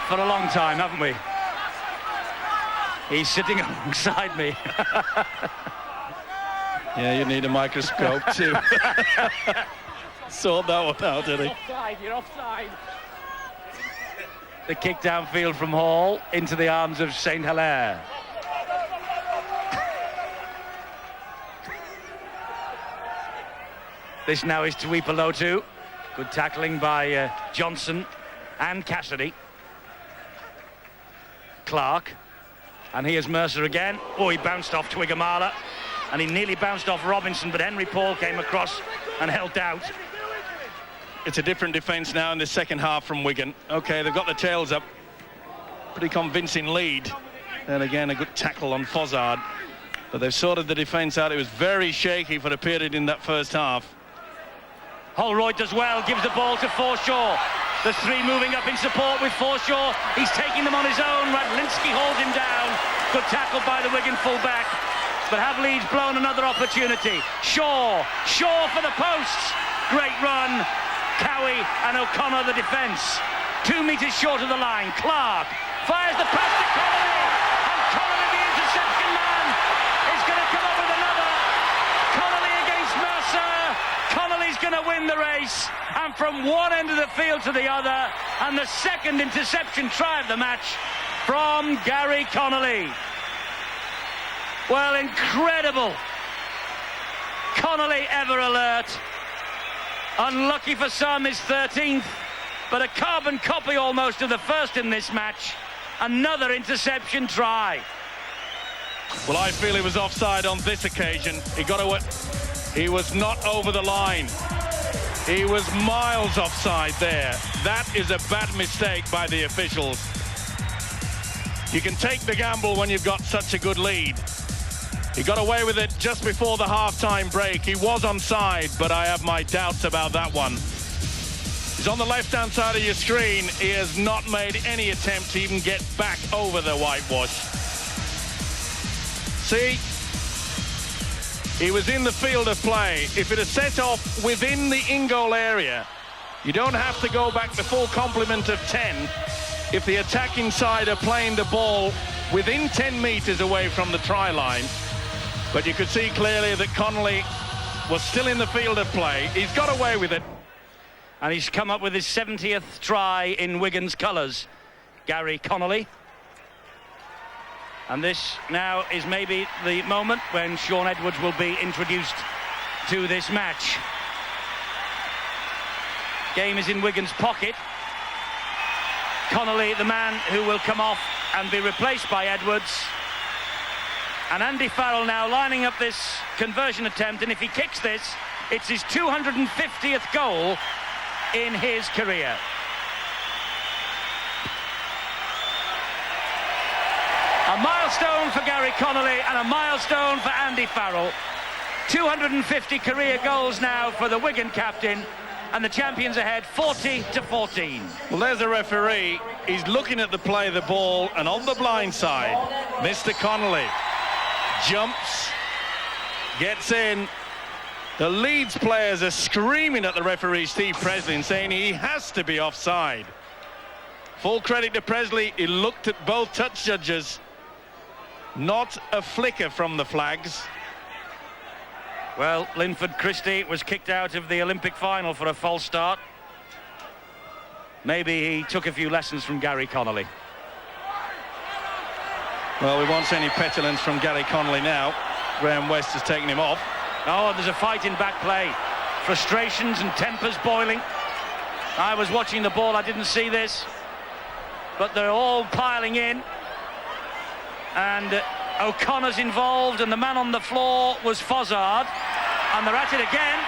for a long time, haven't we? He's sitting alongside me.
Yeah, you need a microscope to sort that one out, didn't he?
Offside, you're offside. The kick downfield from Hall into the arms of St. Hilaire. This now is Tuipulotu. Good tackling by Johnson and Cassidy. Clark. And here's Mercer again. Oh, he bounced off Twigamala. And he nearly bounced off Robinson, but Henry Paul came across and held out.
It's a different defence now in the second half from Wigan. OK, they've got the tails up. Pretty convincing lead. And again, a good tackle on Fozzard. But they've sorted the defence out. It was very shaky for a period in that first half.
Holroyd does well, gives the ball to Forshaw. The three moving up in support with Forshaw. He's taking them on his own. Radlinski holds him down. Good tackle by the Wigan fullback. But have Leeds blown another opportunity? Shaw for the posts. Great run. Cowie and O'Connor the defence. 2 metres short of the line. Clark fires the pass to Connolly. And Connolly, the interception man, is going to come up with another. Connolly against Mercer. Connolly's going to win the race. And from one end of the field to the other. And the second interception try of the match from Gary Connolly. Well, incredible. Connolly ever alert. Unlucky for some, his 13th, but a carbon copy almost of the first in this match. Another interception try.
Well, I feel he was offside on this occasion. He was not over the line. He was miles offside there. That is a bad mistake by the officials. You can take the gamble when you've got such a good lead. He got away with it just before the half-time break. He was onside, but I have my doubts about that one. He's on the left-hand side of your screen. He has not made any attempt to even get back over the whitewash. See? He was in the field of play. If it had set off within the in-goal area, you don't have to go back the full complement of 10 if the attacking side are playing the ball within 10 metres away from the try line. But you could see clearly that Connolly was still in the field of play. He's got away with it.
And he's come up with his 70th try in Wigan's colours, Gary Connolly. And this now is maybe the moment when Shaun Edwards will be introduced to this match. Game is in Wigan's pocket. Connolly, the man who will come off and be replaced by Edwards. And Andy Farrell now lining up this conversion attempt, and if he kicks this, it's his 250th goal in his career. A milestone for Gary Connolly and a milestone for Andy Farrell. 250 career goals now for the Wigan captain, and the champions ahead 40-14.
Well, there's the referee. He's looking at the play of the ball, and on the blind side, Mr. Connolly jumps, gets in. The Leeds players are screaming at the referee, Steve Presley, and saying he has to be offside. Full credit to Presley. He looked at both touch judges. Not a flicker from the flags.
Well, Linford Christie was kicked out of the Olympic final for a false start. Maybe he took a few lessons from Gary Connolly.
Well, we won't see any petulance from Gary Connolly now. Graham West has taken him off.
Oh, there's a fight in back play. Frustrations and tempers boiling. I was watching the ball, I didn't see this. But they're all piling in. And O'Connor's involved, and the man on the floor was Fozzard. And they're at it again.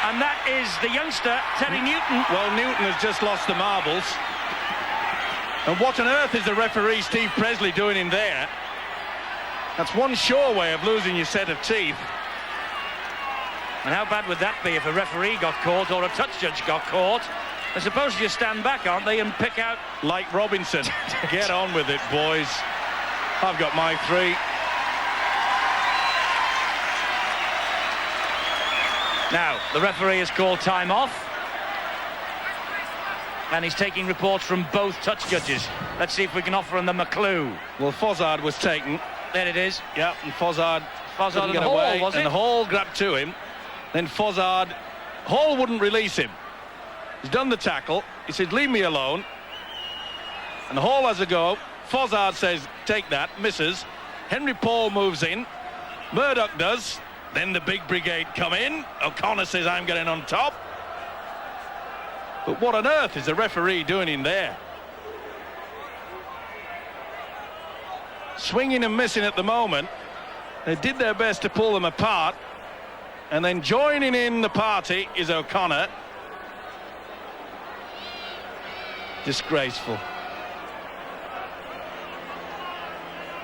And that is the youngster, Terry Newton.
Well, Newton has just lost the marbles. And what on earth is the referee, Steve Presley, doing in there? That's one sure way of losing your set of teeth.
And how bad would that be if a referee got caught or a touch judge got caught? They're supposed to just stand back, aren't they, and pick out...
Like Robinson. Get on with it, boys. I've got my 3.
Now, the referee has called time off. And he's taking reports from both touch judges. Let's see if we can offer them a clue.
Well, Fozzard was taken.
There it is.
Yeah, and Fozzard
and
get
Hall,
away,
was it?
and Hall grabbed to him. Then Fozzard, Hall wouldn't release him. He's done the tackle. He says, leave me alone. And Hall has a go. Fozzard says, take that, misses. Henry Paul moves in. Murdoch does. Then the big brigade come in. O'Connor says, I'm getting on top. But what on earth is the referee doing in there? Swinging and missing at the moment. They did their best to pull them apart. And then joining in the party is O'Connor. Disgraceful.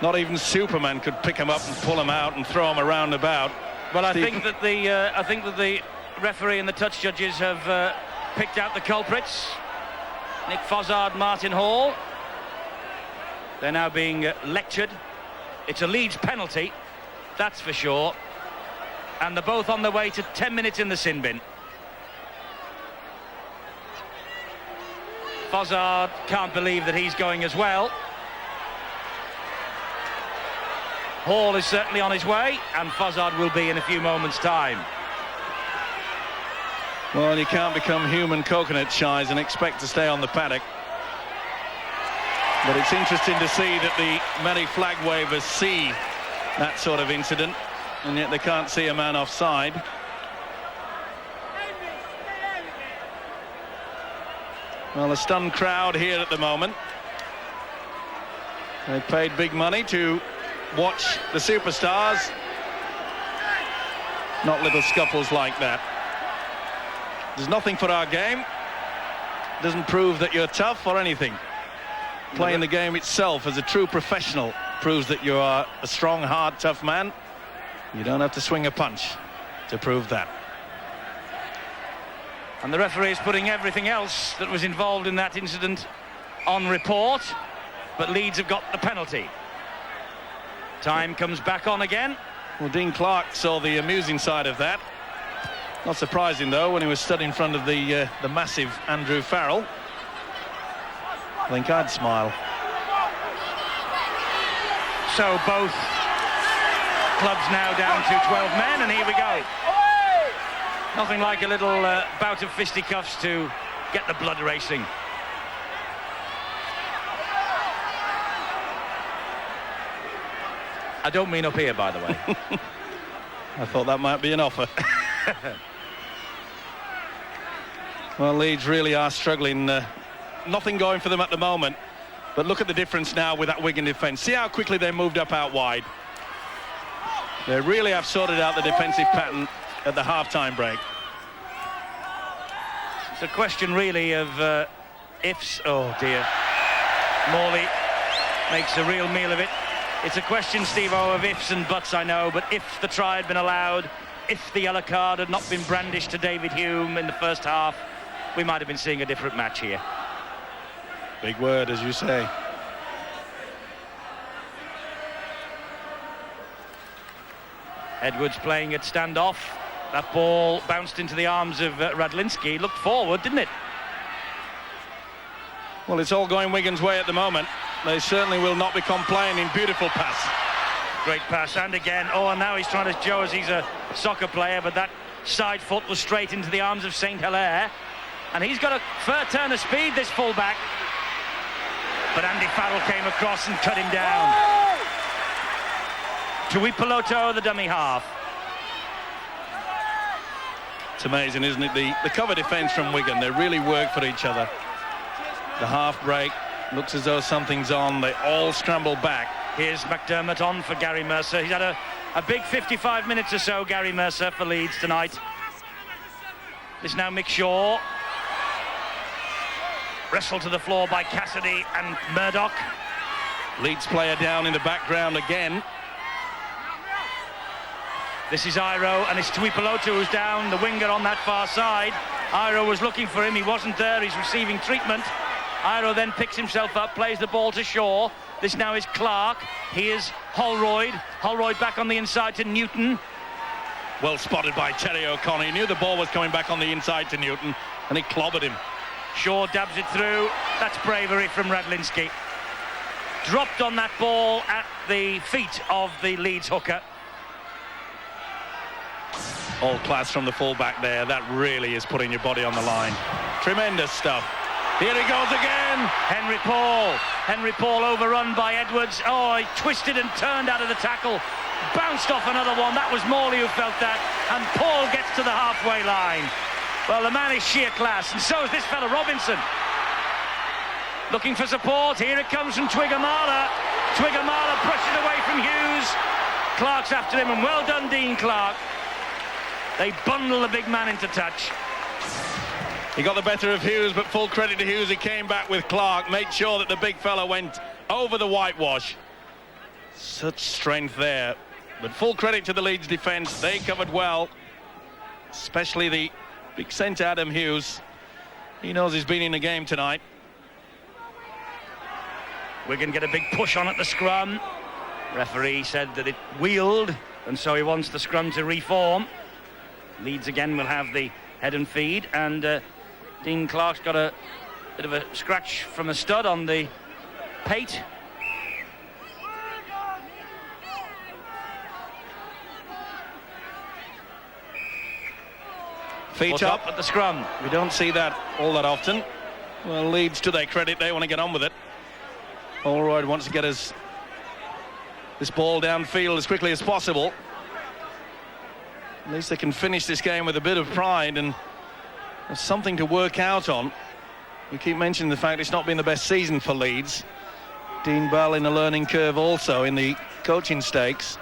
Not even Superman could pick him up and pull him out and throw him around about.
Well, I think that the referee and the touch judges have picked out the culprits. Nick Fozzard, Martin Hall. They're now being lectured. It's a Leeds penalty, that's for sure. And they're both on their way to 10 minutes in the sin bin. Fozzard can't believe that he's going as well. Hall is certainly on his way, and Fozzard will be in a few moments' time.
Well, you can't become human coconut shies and expect to stay on the paddock. But it's interesting to see that the many flag wavers see that sort of incident, and yet they can't see a man offside. Well, a stunned crowd here at the moment. They paid big money to watch the superstars. Not little scuffles like that. There's nothing for our game. Doesn't prove that you're tough or anything. Playing the game itself as a true professional proves that you are a strong, hard, tough man. You don't have to swing a punch to prove that.
And the referee is putting everything else that was involved in that incident on report. But Leeds have got the penalty. Time comes back on again.
Well, Dean Clark saw the amusing side of that. Not surprising, though, when he was stood in front of the massive Andrew Farrell. I think I'd smile.
So both clubs now down to 12 men, and here we go. Nothing like a little bout of fisticuffs to get the blood racing. I don't mean up here, by the way.
I thought that might be an offer. Well, Leeds really are struggling. Nothing going for them at the moment. But look at the difference now with that Wigan defence. See how quickly they moved up out wide. They really have sorted out the defensive pattern at the half-time break.
It's a question really of ifs. Oh dear. Morley makes a real meal of it. It's a question, Steve-O, of ifs and buts, I know, but if the try had been allowed, if the yellow card had not been brandished to David Hume in the first half, we might have been seeing a different match here.
Big word, as you say.
Edwards playing at standoff. That ball bounced into the arms of Radlinski. Looked forward, didn't it?
Well, it's all going Wigan's way at the moment. They certainly will not be complaining. Beautiful pass.
Great pass, and again, and now he's trying to show us he's a soccer player, but that side foot was straight into the arms of St. Hilaire. And he's got a fair turn of speed, this fullback. But Andy Farrell came across and cut him down. Tuipulotu, the dummy half.
It's amazing, isn't it? The cover defence from Wigan, they really work for each other. The half break looks as though something's on. They all scramble back.
Here's McDermott on for Gary Mercer. He's had a big 55 minutes or so, Gary Mercer, for Leeds tonight. This now Mick Shaw. Wrestled to the floor by Cassidy and Murdoch.
Leeds player down in the background again.
This is Iro, and it's Tuipulotu who's down, the winger on that far side. Iro was looking for him, he wasn't there, he's receiving treatment. Iro then picks himself up, plays the ball to Shaw. This now is Clark. Here's Holroyd. Holroyd back on the inside to Newton.
Well spotted by Terry O'Connor. He knew the ball was coming back on the inside to Newton, and he clobbered him.
Shaw dabs it through. That's bravery from Radlinski. Dropped on that ball at the feet of the Leeds hooker.
All class from the fullback there. That really is putting your body on the line. Tremendous stuff. Here he goes again.
Henry Paul overrun by Edwards. He twisted and turned out of the tackle. Bounced off another one. That was Morley who felt that. And Paul gets to the halfway line. Well, the man is sheer class, and so is this fella Robinson. Looking for support. Here it comes from Twiggamala. Twiggamala brushes away from Hughes. Clark's after him, and well done, Dean Clark. They bundle the big man into touch.
He got the better of Hughes, but full credit to Hughes. He came back with Clark, made sure that the big fella went over the whitewash. Such strength there. But full credit to the Leeds defence. They covered well, especially the big centre Adam Hughes. He knows he's been in the game tonight.
Wigan get a big push on at the scrum. Referee said that it wheeled, and so he wants the scrum to reform. Leeds again will have the head and feed, and Dean Clark's got a bit of a scratch from a stud on the pate.
Feet up
at the scrum.
We don't see that all that often. Well, Leeds, to their credit, they want to get on with it. Holroyd wants to get this ball downfield as quickly as possible. At least they can finish this game with a bit of pride, and there's something to work out on. We keep mentioning the fact it's not been the best season for Leeds. Dean Bell in a learning curve also in the coaching stakes.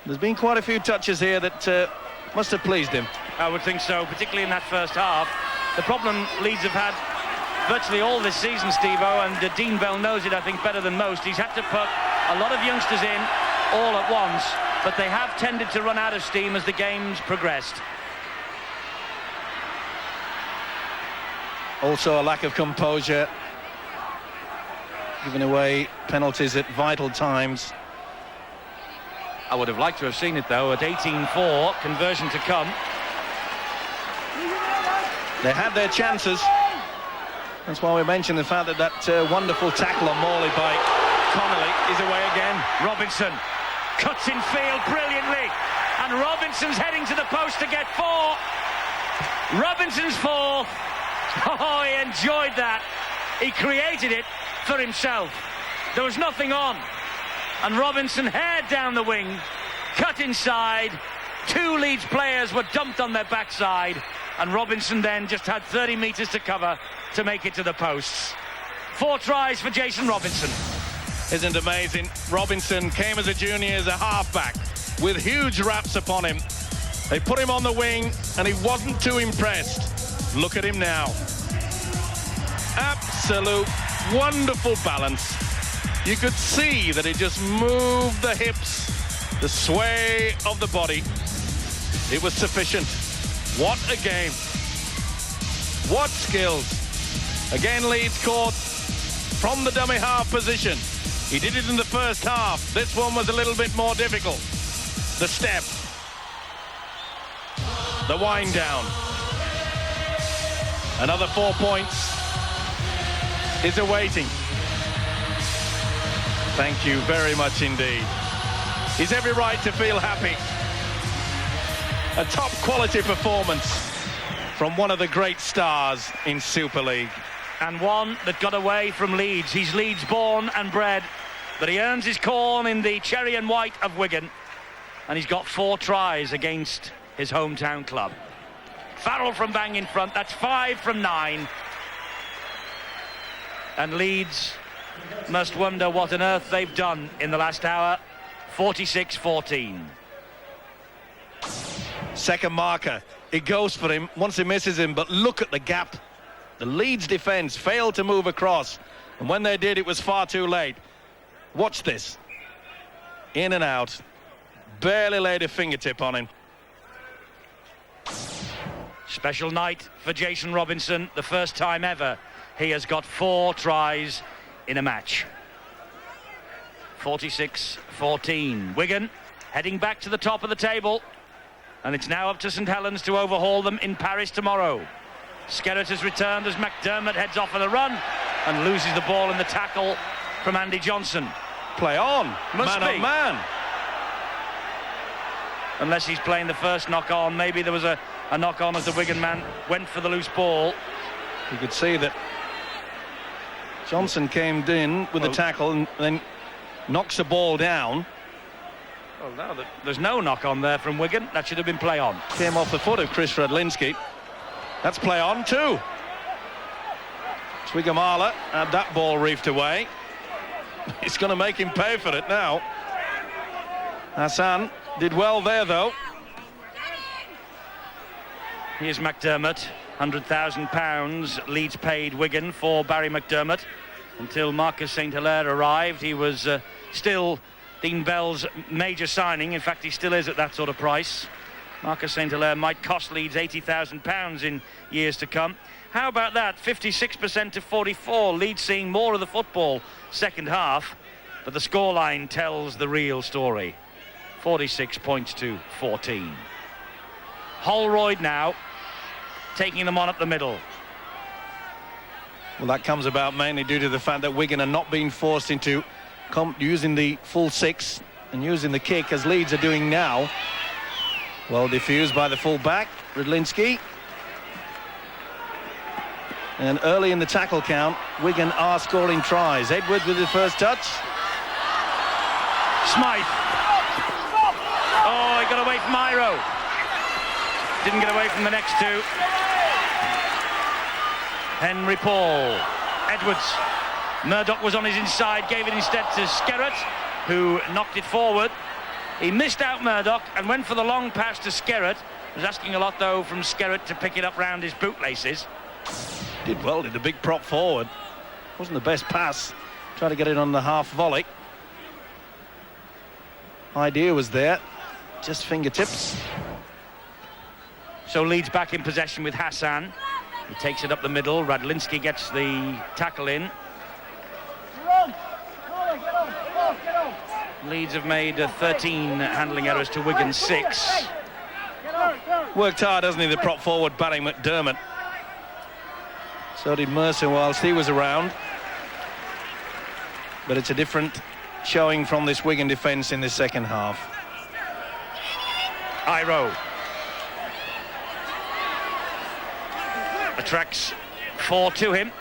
There's been quite a few touches here that must have pleased him.
I would think so, particularly in that first half. The problem Leeds have had virtually all this season, Steve-O, and Dean Bell knows it, I think, better than most. He's had to put a lot of youngsters in all at once, but they have tended to run out of steam as the game's progressed.
Also a lack of composure, giving away penalties at vital times.
I would have liked to have seen it, though, at 18-4, conversion to come.
They had their chances. That's why we mentioned the fact that that wonderful tackle on Morley by Connolly is away again.
Robinson cuts in field brilliantly, and And Robinson's heading to the post to get 4. Robinson's 4. Oh, he enjoyed that. He created it for himself. There was nothing on. And Robinson hared down the wing, cut inside. 2 Leeds players were dumped on their backside. And Robinson then just had 30 metres to cover to make it to the posts. 4 tries for Jason Robinson.
Isn't it amazing? Robinson came as a junior as a halfback with huge raps upon him. They put him on the wing and he wasn't too impressed. Look at him now. Absolute wonderful balance. You could see that he just moved the hips, the sway of the body. It was sufficient. What a game. What skills. Again, Leeds caught from the dummy half position. He did it in the first half. This one was a little bit more difficult. The step. The wind down. Another 4 points is awaiting. Thank you very much indeed. He's every right to feel happy. A top quality performance from one of the great stars in Super League.
And one that got away from Leeds. He's Leeds born and bred, but he earns his corn in the cherry and white of Wigan. And he's got 4 tries against his hometown club. Farrell from bang in front. That's 5 from 9. And Leeds must wonder what on earth they've done in the last hour. 46-14.
Second marker. It goes for him once he misses him, but look at the gap. The Leeds defence failed to move across, and when they did, it was far too late. Watch this. In and out. Barely laid a fingertip on him.
Special night for Jason Robinson. The first time ever he has got 4 tries in a match. 46-14. Wigan heading back to the top of the table. And it's now up to St Helens to overhaul them in Paris tomorrow. Skerritt has returned as McDermott heads off on a run and loses the ball in the tackle from Andy Johnson.
Play on.
Must
man
be.
on man.
Unless he's playing the first knock on. Maybe there was a knock on as the Wigan man went for the loose ball.
You could see that Johnson came in with the tackle and then knocks the ball down.
Well, now there's no knock on there from Wigan. That should have been play on.
Came off the foot of Chris Radlinski. That's play on too. Twigamala had that ball reefed away. He's going to make him pay for it now. Hassan did well there though.
Here's McDermott. £100,000 Leeds paid Wigan for Barry McDermott. Until Marcus St Hilaire arrived, he was still Dean Bell's major signing. In fact, he still is at that sort of price. Marcus St Hilaire might cost Leeds £80,000 in years to come. How about that? 56% to 44. Leeds seeing more of the football second half, but the scoreline tells the real story. 46 points to 14. Holroyd now taking them on up the middle.
Well, that comes about mainly due to the fact that Wigan are not being forced into using the full 6 and using the kick as Leeds are doing now. Well diffused by the full-back, Radlinski. And early in the tackle count, Wigan are scoring tries. Edwards with his first touch.
Smythe. Oh, he got away from Iro. Didn't get away from the next 2. Henry Paul. Edwards. Murdoch was on his inside, gave it instead to Skerritt, who knocked it forward. He missed out Murdoch and went for the long pass to Skerritt. Was asking a lot, though, from Skerritt to pick it up round his bootlaces.
Did well, did a big prop forward. Wasn't the best pass. Tried to get it on the half volley. Idea was there. Just fingertips.
So Leeds back in possession with Hassan. He takes it up the middle. Radlinski gets the tackle in. Leeds have made 13 handling errors to Wigan 6.
Worked hard, hasn't he, the prop forward Barry McDermott. So did Mercer whilst he was around. But it's a different showing from this Wigan defence in the second half.
high row. Attracts 4 to him.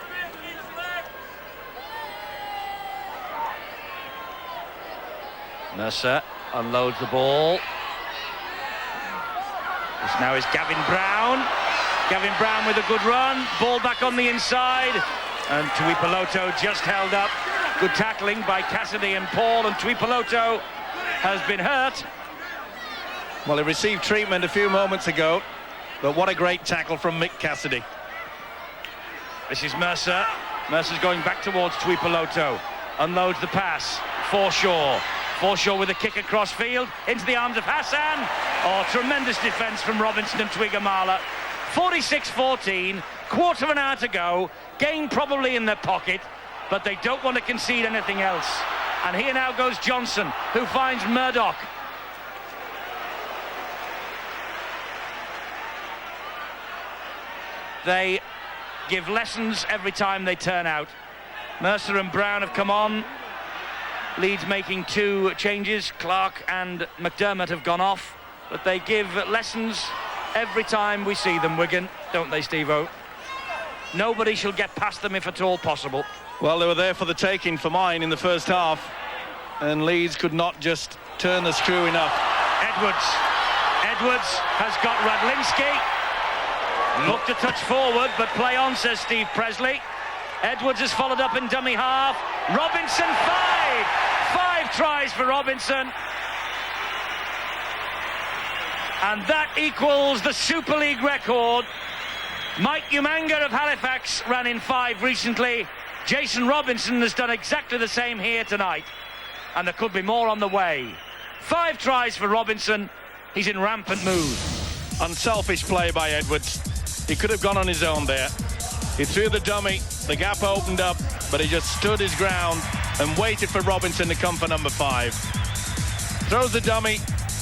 Mercer unloads the ball. This now is Gavin Brown. Gavin Brown with a good run. Ball back on the inside. And Tuipulotu just held up. Good tackling by Cassidy and Paul. And Tuipulotu has been hurt.
Well, he received treatment a few moments ago. But what a great tackle from Mick Cassidy.
This is Mercer. Mercer's going back towards Tuipulotu. Unloads the pass. Forshaw. Forshaw with a kick across field into the arms of Hassan. Oh, tremendous defence from Robinson and Twigamala. 46-14, quarter of an hour to go. Game probably in their pocket, but they don't want to concede anything else. And here now goes Johnson, who finds Murdoch. They give lessons every time they turn out. Mercer and Brown have come on. Leeds making 2 changes. Clark and McDermott have gone off, but they give lessons every time we see them, Wigan, don't they, Steve-O? Nobody shall get past them if at all possible.
Well, they were there for the taking for mine in the first half, and Leeds could not just turn the screw enough.
Edwards has got Radlinski. Looked a touch forward, but play on, says Steve Presley. Edwards has followed up in dummy half. Robinson, 5 tries for Robinson. And that equals the Super League record. Mike Umanga of Halifax ran in 5 recently. Jason Robinson has done exactly the same here tonight. And there could be more on the way. 5 tries for Robinson. He's in rampant mood.
Unselfish play by Edwards. He could have gone on his own there. He threw the dummy, the gap opened up, but he just stood his ground and waited for Robinson to come for number 5. Throws the dummy,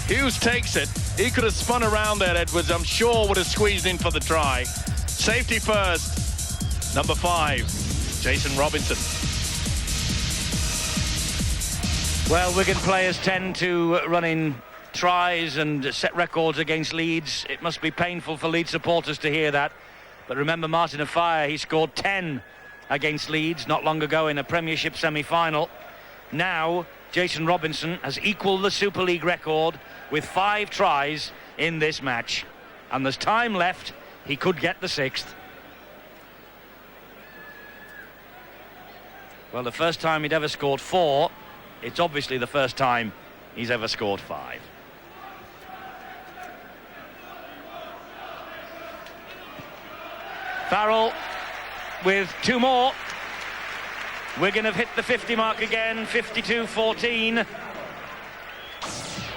Hughes takes it. He could have spun around there, Edwards, I'm sure would have squeezed in for the try. Safety first, number 5, Jason Robinson.
Well, Wigan players tend to run in tries and set records against Leeds. It must be painful for Leeds supporters to hear that. But remember Martin Afire, he scored 10 against Leeds not long ago in a Premiership semi-final. Now, Jason Robinson has equalled the Super League record with 5 tries in this match. And there's time left. He could get the 6th. Well, the first time he'd ever scored 4, it's obviously the first time he's ever scored 5. Farrell with 2 more. Wigan have hit the 50 mark again, 52-14.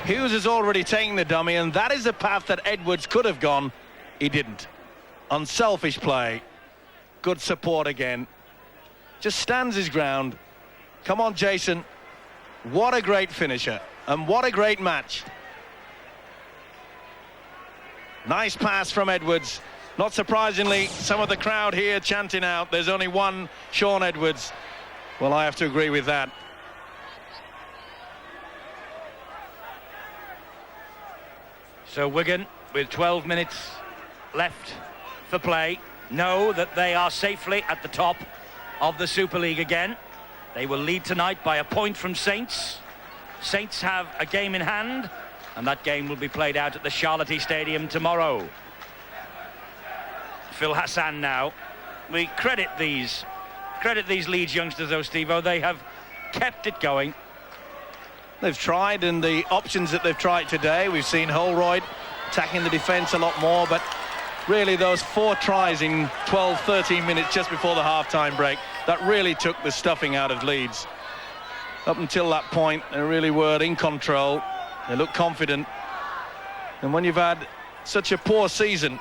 Hughes has already taken the dummy, and that is the path that Edwards could have gone. He didn't. Unselfish play. Good support again. Just stands his ground. Come on, Jason. What a great finisher, and what a great match. Nice pass from Edwards. Not surprisingly, some of the crowd here chanting out, there's only one Shaun Edwards. Well, I have to agree with that.
So Wigan, with 12 minutes left for play, know that they are safely at the top of the Super League again. They will lead tonight by a point from Saints. Saints have a game in hand, and that game will be played out at the Charlotte Stadium tomorrow. Phil Hassan now. We credit these Leeds youngsters, though, Steve-O. They have kept it going.
They've tried, and the options that they've tried today, we've seen Holroyd attacking the defence a lot more, but really those 4 tries in 12-13 minutes just before the half-time break, that really took the stuffing out of Leeds. Up until that point, they really were in control. They looked confident. And when you've had such a poor season,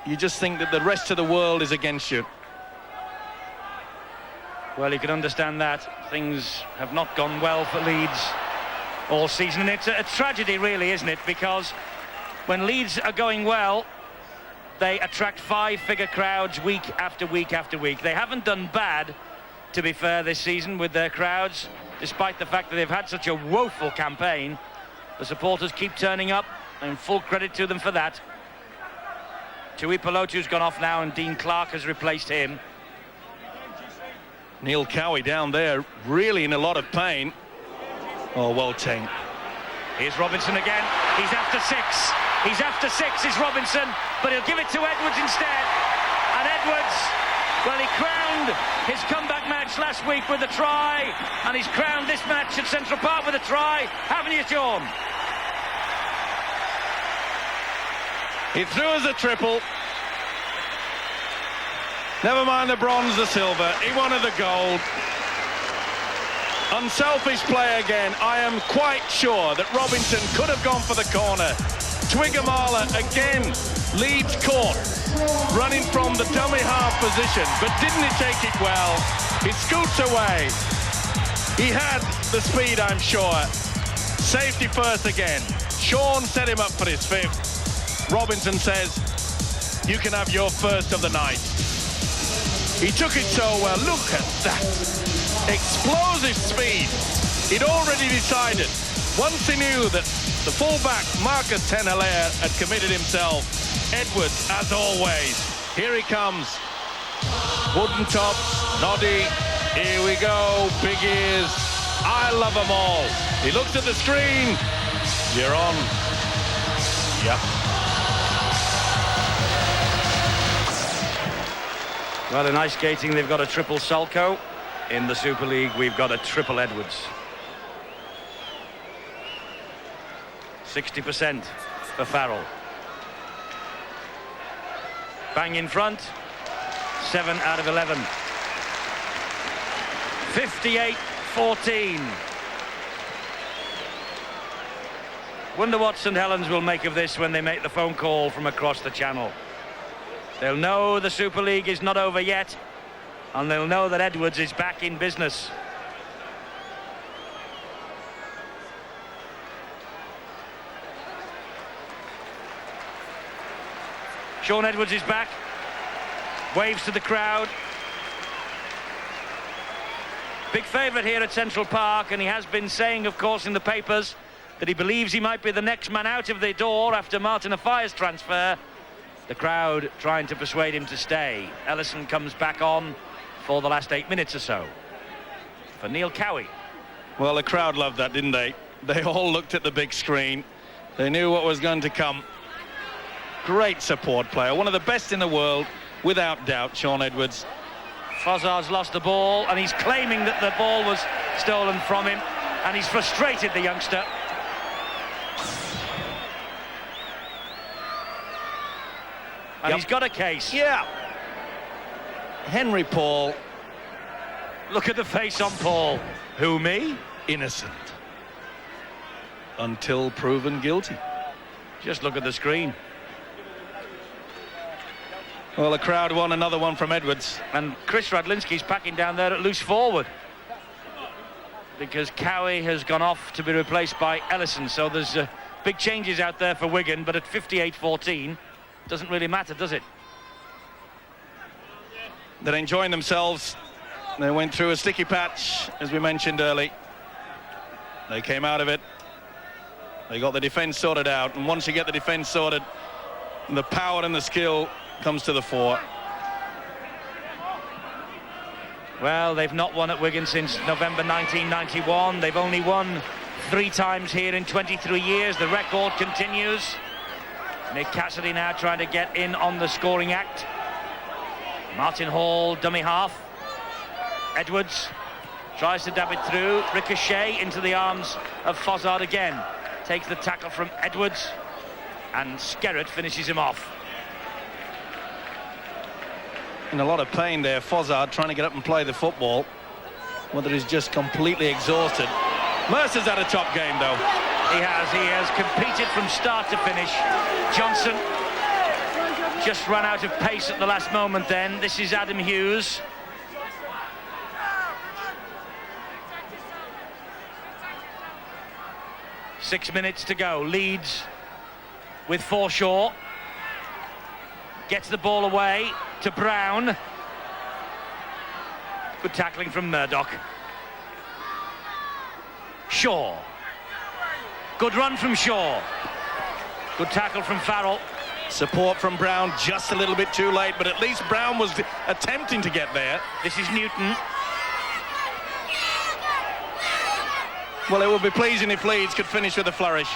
you just think that the rest of the world is against you.
Well, you can understand that. Things have not gone well for Leeds all season. And it's a tragedy, really, isn't it? Because when Leeds are going well, they attract 5-figure crowds week after week after week. They haven't done bad, to be fair, this season with their crowds, despite the fact that they've had such a woeful campaign. The supporters keep turning up. and full credit to them for that. Tuipulotu's gone off now, and Dean Clark has replaced him.
Neil Cowie down there, really in a lot of pain. Oh, well taken.
Here's Robinson again. He's after 6. He's after 6 is Robinson, but he'll give it to Edwards instead. And Edwards, well, he crowned his comeback match last week with a try, and he's crowned this match at Central Park with a try. Haven't you, Sean?
He threw us a triple. Never mind the bronze, the silver. He wanted the gold. Unselfish play again. I am quite sure that Robinson could have gone for the corner. Twigamala again leads court, running from the dummy half position, but didn't he take it well? He scoots away. He had the speed, I'm sure. Safety first again. Sean set him up for his 5th. Robinson says, you can have your first of the night. He took it so well. Look at that. Explosive speed. He'd already decided, once he knew that the fullback, Marcus Ten-Hilaire, had committed himself. Edwards, as always. Here he comes. Wooden tops, Noddy. Here we go. Big ears. I love them all. He looks at the screen. You're on. Yep.
Well, in ice skating, they've got a triple Salko. In the Super League, we've got a triple Edwards. 60% for Farrell. Bang in front. 7 out of 11. 58-14. Wonder what St Helens will make of this when they make the phone call from across the channel. They'll know the Super League is not over yet, and they'll know that Edwards is back in business. Sean Edwards is back, waves to the crowd. Big favourite here at Central Park, and he has been saying, of course, in the papers that he believes he might be the next man out of the door after Martin Afaya's transfer. The crowd trying to persuade him to stay. Ellison comes back on for the last 8 minutes or so. For Neil Cowie.
Well, the crowd loved that, didn't they? They all looked at the big screen. They knew what was going to come. Great support player. One of the best in the world, without doubt, Sean Edwards.
Fozzard's lost the ball, and he's claiming that the ball was stolen from him, and he's frustrated the youngster. And he's got a case.
Yeah. Henry Paul.
Look at the face on Paul. Who, me?
Innocent. Until proven guilty.
Just look at the screen.
Well, the crowd won another one from Edwards.
And Chris Radlinski's packing down there at loose forward, because Cowie has gone off to be replaced by Ellison. So there's big changes out there for Wigan, but at 58-14, doesn't really matter, does it?
They're enjoying themselves. They went through a sticky patch, as we mentioned early. They came out of it. They got the defence sorted out, and once you get the defence sorted, the power and the skill comes to the fore.
Well, they've not won at Wigan since November 1991. They've only won 3 times here in 23 years. The record continues. Nick Cassidy now trying to get in on the scoring act. Martin Hall, dummy half. Edwards tries to dab it through. Ricochet into the arms of Fozzard again. Takes the tackle from Edwards, and Skerrett finishes him off.
In a lot of pain there, Fozzard trying to get up and play the football. Whether he's just completely exhausted. Mercer's had a top game, though.
He has competed from start to finish. Johnson just ran out of pace at the last moment then. This is Adam Hughes. Six minutes to go. Leeds with Forshaw. Gets the ball away to Brown. Good tackling from Murdoch. Shaw. Good run from Shaw. Good tackle from Farrell.
Support from Brown just a little bit too late, but at least Brown was attempting to get there.
This is Newton.
Well, it would be pleasing if Leeds could finish with a flourish.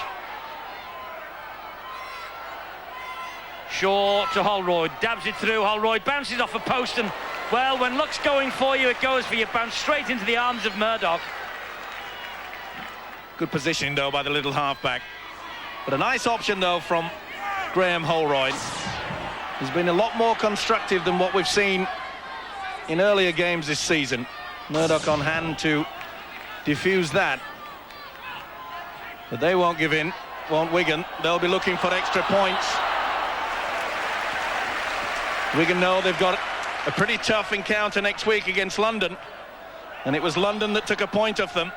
Shaw to Holroyd, dabs it through. Holroyd bounces off a post, and well, when luck's going for you, it goes for you. Bounce straight into the arms of Murdoch.
Good positioning though by the little halfback, but a nice option though from Graham Holroyd. He's been a lot more constructive than what we've seen in earlier games this season. Murdoch on hand to defuse that, but they won't give in, won't Wigan. They'll be looking for extra points. Wigan know they've got a pretty tough encounter next week against London, and it was London that took a point off them,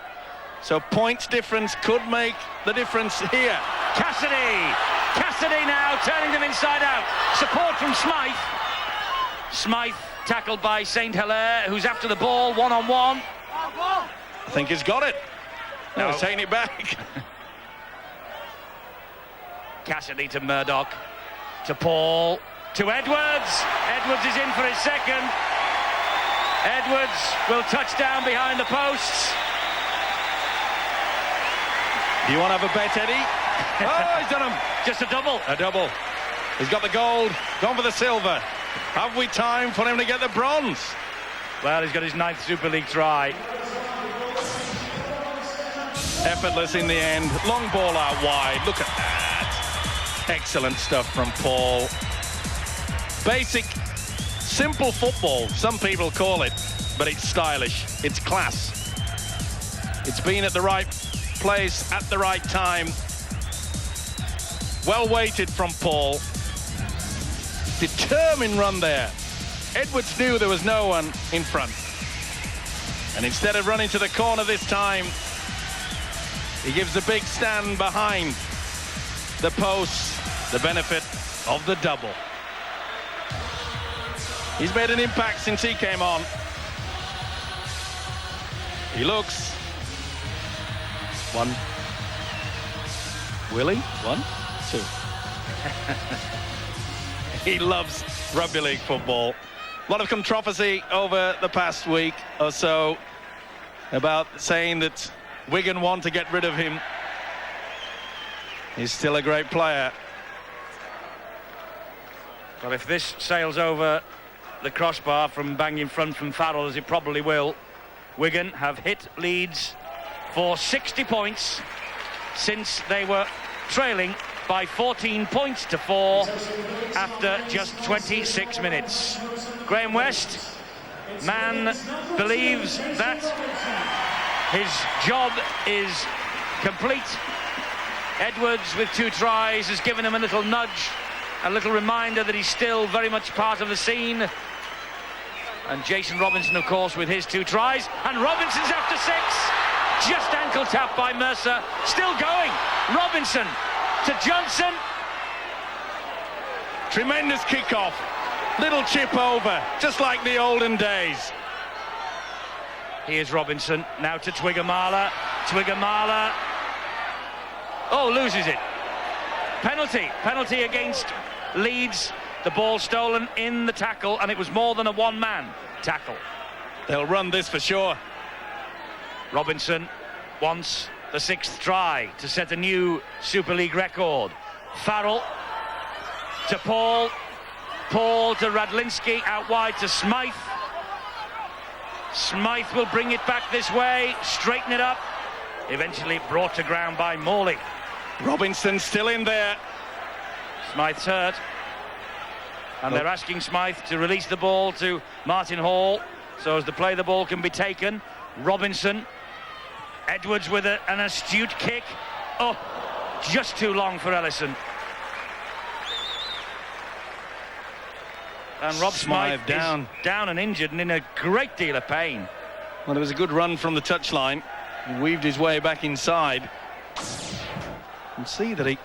so points difference could make the difference here.
Cassidy now turning them inside out. Support from Smythe. Smythe tackled by St. Hilaire, who's after the ball one-on-one.
I think he's got it. No, he's taking it back.
Cassidy to Murdoch, to Paul, to Edwards. Edwards is in for his second. Edwards will touch down behind the posts.
Do you want to have a bet, Eddie? Oh, he's done him.
Just a double.
A double. He's got the gold, gone for the silver. Have we time for him to get the bronze?
Well, he's got his 9th Super League try.
Effortless in the end. Long ball out wide. Look at that. Excellent stuff from Paul. Basic, simple football, some people call it, but it's stylish. It's class. It's been at the right place at the right time. Well weighted from Paul. Determined run there. Edwards knew there was no one in front, and instead of running to the corner this time, he gives a big stand behind the post, the benefit of the double. He's made an impact since he came on. He looks. One. Willie? 1, 2. He loves rugby league football. A lot of controversy over the past week or so about saying that Wigan want to get rid of him. He's still a great player.
Well, if this sails over the crossbar from bang in front from Farrell, as it probably will, Wigan have hit Leeds for 60 points since they were trailing by 14 points to 4 after just 26 minutes. Graham West, man believes that his job is complete. Edwards with 2 tries has given him a little nudge, a little reminder that he's still very much part of the scene. And Jason Robinson, of course, with his 2 tries, and Robinson's after 6. Just ankle tap by Mercer. Still going. Robinson to Johnson.
Tremendous kickoff. Little chip over, just like the olden days.
Here's Robinson. Now to Twiggamala. Twiggamala. Oh, loses it. Penalty. Penalty against Leeds. The ball stolen in the tackle, and it was more than a one-man tackle.
They'll run this for sure.
Robinson wants the 6th try to set a new Super League record. Farrell to Paul. Paul to Radlinski, out wide to Smythe. Smythe will bring it back this way, straighten it up. Eventually brought to ground by Morley.
Robinson still in there.
Smythe's hurt. And they're asking Smythe to release the ball to Martin Hall so as to play the ball can be taken. Robinson. Edwards with an astute kick. Oh, just too long for Ellison. And Rob Smythe down and injured and in a great deal of pain.
Well, it was a good run from the touchline. He weaved his way back inside. And see that he...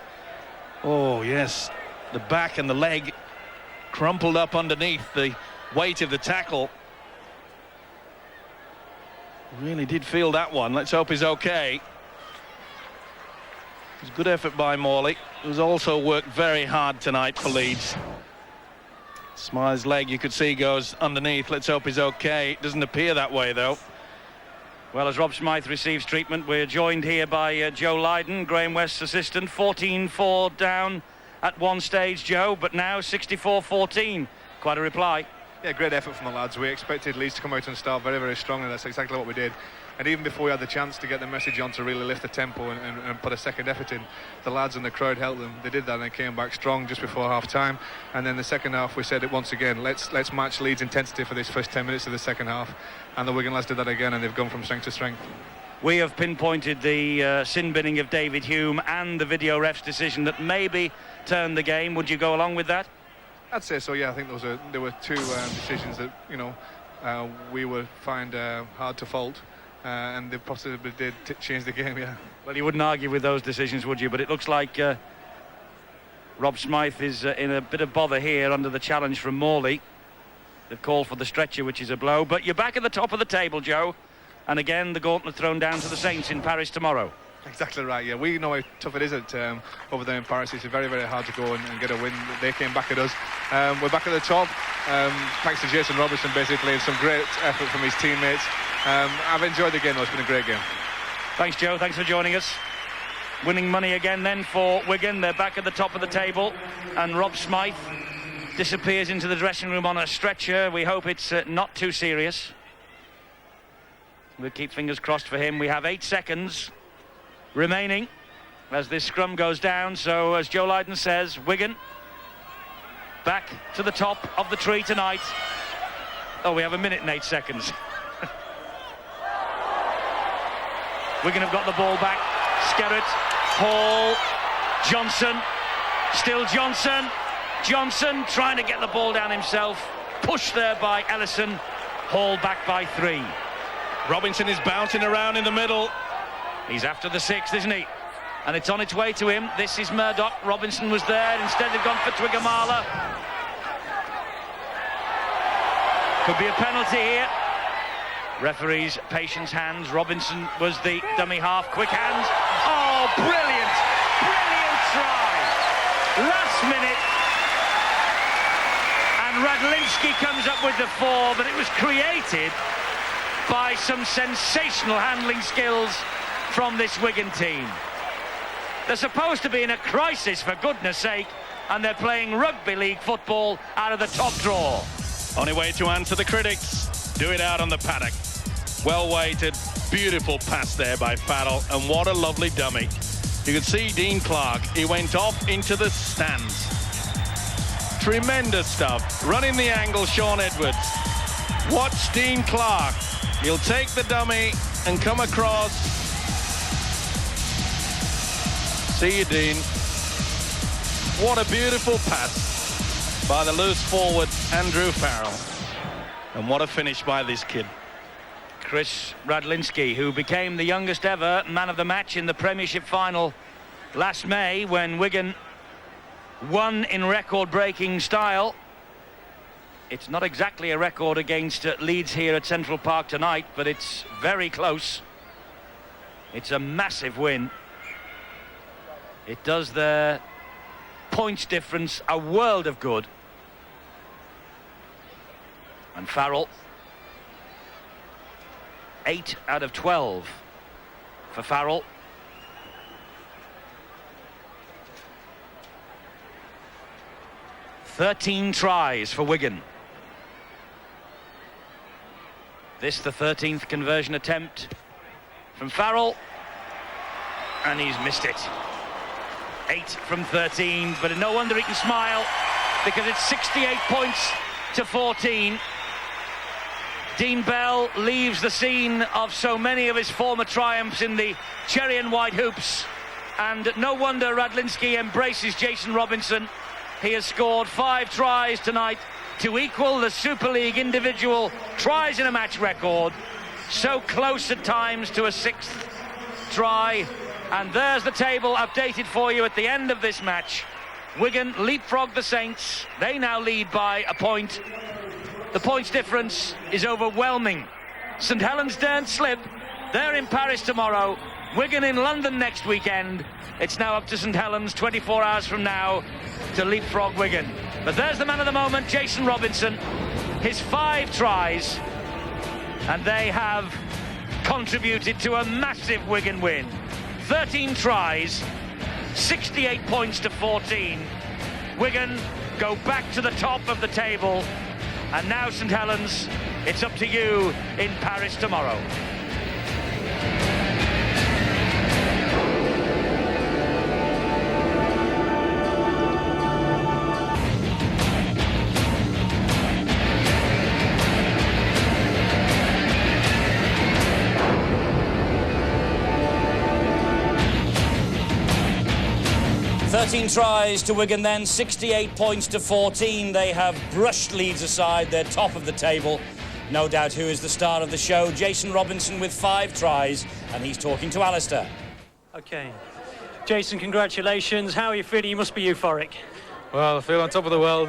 Oh, yes. The back and the leg crumpled up underneath the weight of the tackle. Really did feel that one. Let's hope he's okay. It was good effort by Morley, who's also worked very hard tonight for Leeds. Smythe's leg, you could see, goes underneath. Let's hope he's okay. It doesn't appear that way, though.
Well, as Rob Smythe receives treatment, we're joined here by Joe Lydon, Graham West's assistant. 14-4 down at one stage, Joe, but now 64-14. Quite a reply.
Yeah, great effort from the lads. We expected Leeds to come out and start very, very strong, and that's exactly what we did. And even before we had the chance to get the message on to really lift the tempo and put a second effort in, the lads and the crowd helped them. They did that and they came back strong just before half-time. And then the second half, we said it once again, let's match Leeds' intensity for this first 10 minutes of the second half. And the Wigan lads did that again, and they've gone from strength to strength.
We have pinpointed the sin binning of David Hume and the video ref's decision that maybe turned the game. Would you go along with that?
I'd say so, yeah. I think there were two decisions that, you know, we would find hard to fault. And they possibly did change the game, yeah.
Well, you wouldn't argue with those decisions, would you? But it looks like Rob Smythe is in a bit of bother here under the challenge from Morley. They've called for the stretcher, which is a blow. But you're back at the top of the table, Joe. And again, the gauntlet thrown down to the Saints in Paris tomorrow.
Exactly right, yeah. We know how tough it is over there in Paris. It's very, very hard to go and get a win. They came back at us. We're back at the top. Thanks to Jason Robertson, basically, and some great effort from his teammates. I've enjoyed the game, though. It's been a great game.
Thanks, Joe. Thanks for joining us. Winning money again then for Wigan. They're back at the top of the table. And Rob Smythe disappears into the dressing room on a stretcher. We hope it's not too serious. We'll keep fingers crossed for him. We have 8 seconds remaining as this scrum goes down. So, as Joe Lydon says, Wigan back to the top of the tree tonight. Oh, we have 1 minute and 8 seconds. Wigan have got the ball back. Skerrett, Hall, Johnson, still Johnson. Johnson trying to get the ball down himself. Pushed there by Ellison. Hall back by 3.
Robinson is bouncing around in the middle.
He's after the 6th, isn't he? And it's on its way to him. This is Murdoch. Robinson was there. Instead they've gone for Twigamala. Could be a penalty here. Referee's patience hands. Robinson was the dummy half. Quick hands. Oh, brilliant. Brilliant try. Last minute. And Radlinski comes up with the 4, but it was created by some sensational handling skills from this Wigan team. They're supposed to be in a crisis, for goodness sake, and they're playing rugby league football out of the top drawer.
Only way to answer the critics. Do it out on the paddock. Well weighted, beautiful pass there by Farrell, and what a lovely dummy. You could see Dean Clark. He went off into the stands. Tremendous stuff. Running the angle, Sean Edwards. Watch Dean Clark. He'll take the dummy and come across. See you, Dean. What a beautiful pass by the loose forward, Andrew Farrell. And what a finish by this kid.
Chris Radlinski, who became the youngest ever man of the match in the Premiership final last May when Wigan won in record-breaking style. It's not exactly a record against Leeds here at Central Park tonight, but it's very close. It's a massive win. It does their points difference a world of good. And Farrell, 8 out of 12 for Farrell. "13 tries for Wigan. This the 13th conversion attempt from Farrell, and he's missed it. 8 from 13, but no wonder he can smile, because it's 68 points to 14. Dean Bell leaves the scene of so many of his former triumphs in the cherry and white hoops, and no wonder Radlinski embraces Jason Robinson. He has scored 5 tries tonight to equal the Super League individual tries in a match record. So close at times to a 6th try. And there's the table updated for you at the end of this match. Wigan leapfrog the Saints. They now lead by a point. The points difference is overwhelming. St Helens daren't slip. They're in Paris tomorrow. Wigan in London next weekend. It's now up to St Helens 24 hours from now to leapfrog Wigan. But there's the man of the moment, Jason Robinson. His 5 tries, and they have contributed to a massive Wigan win. 13 tries, 68 points to 14. Wigan go back to the top of the table, and now St Helens, it's up to you in Paris tomorrow.
Thirteen tries to Wigan then, 68 points to 14. They have brushed Leeds aside. They're top of the table. No doubt who is the star of the show. Jason Robinson with 5 tries, and he's talking to Alistair.
OK. Jason, congratulations. How are you feeling? You must be euphoric.
Well, I feel on top of the world.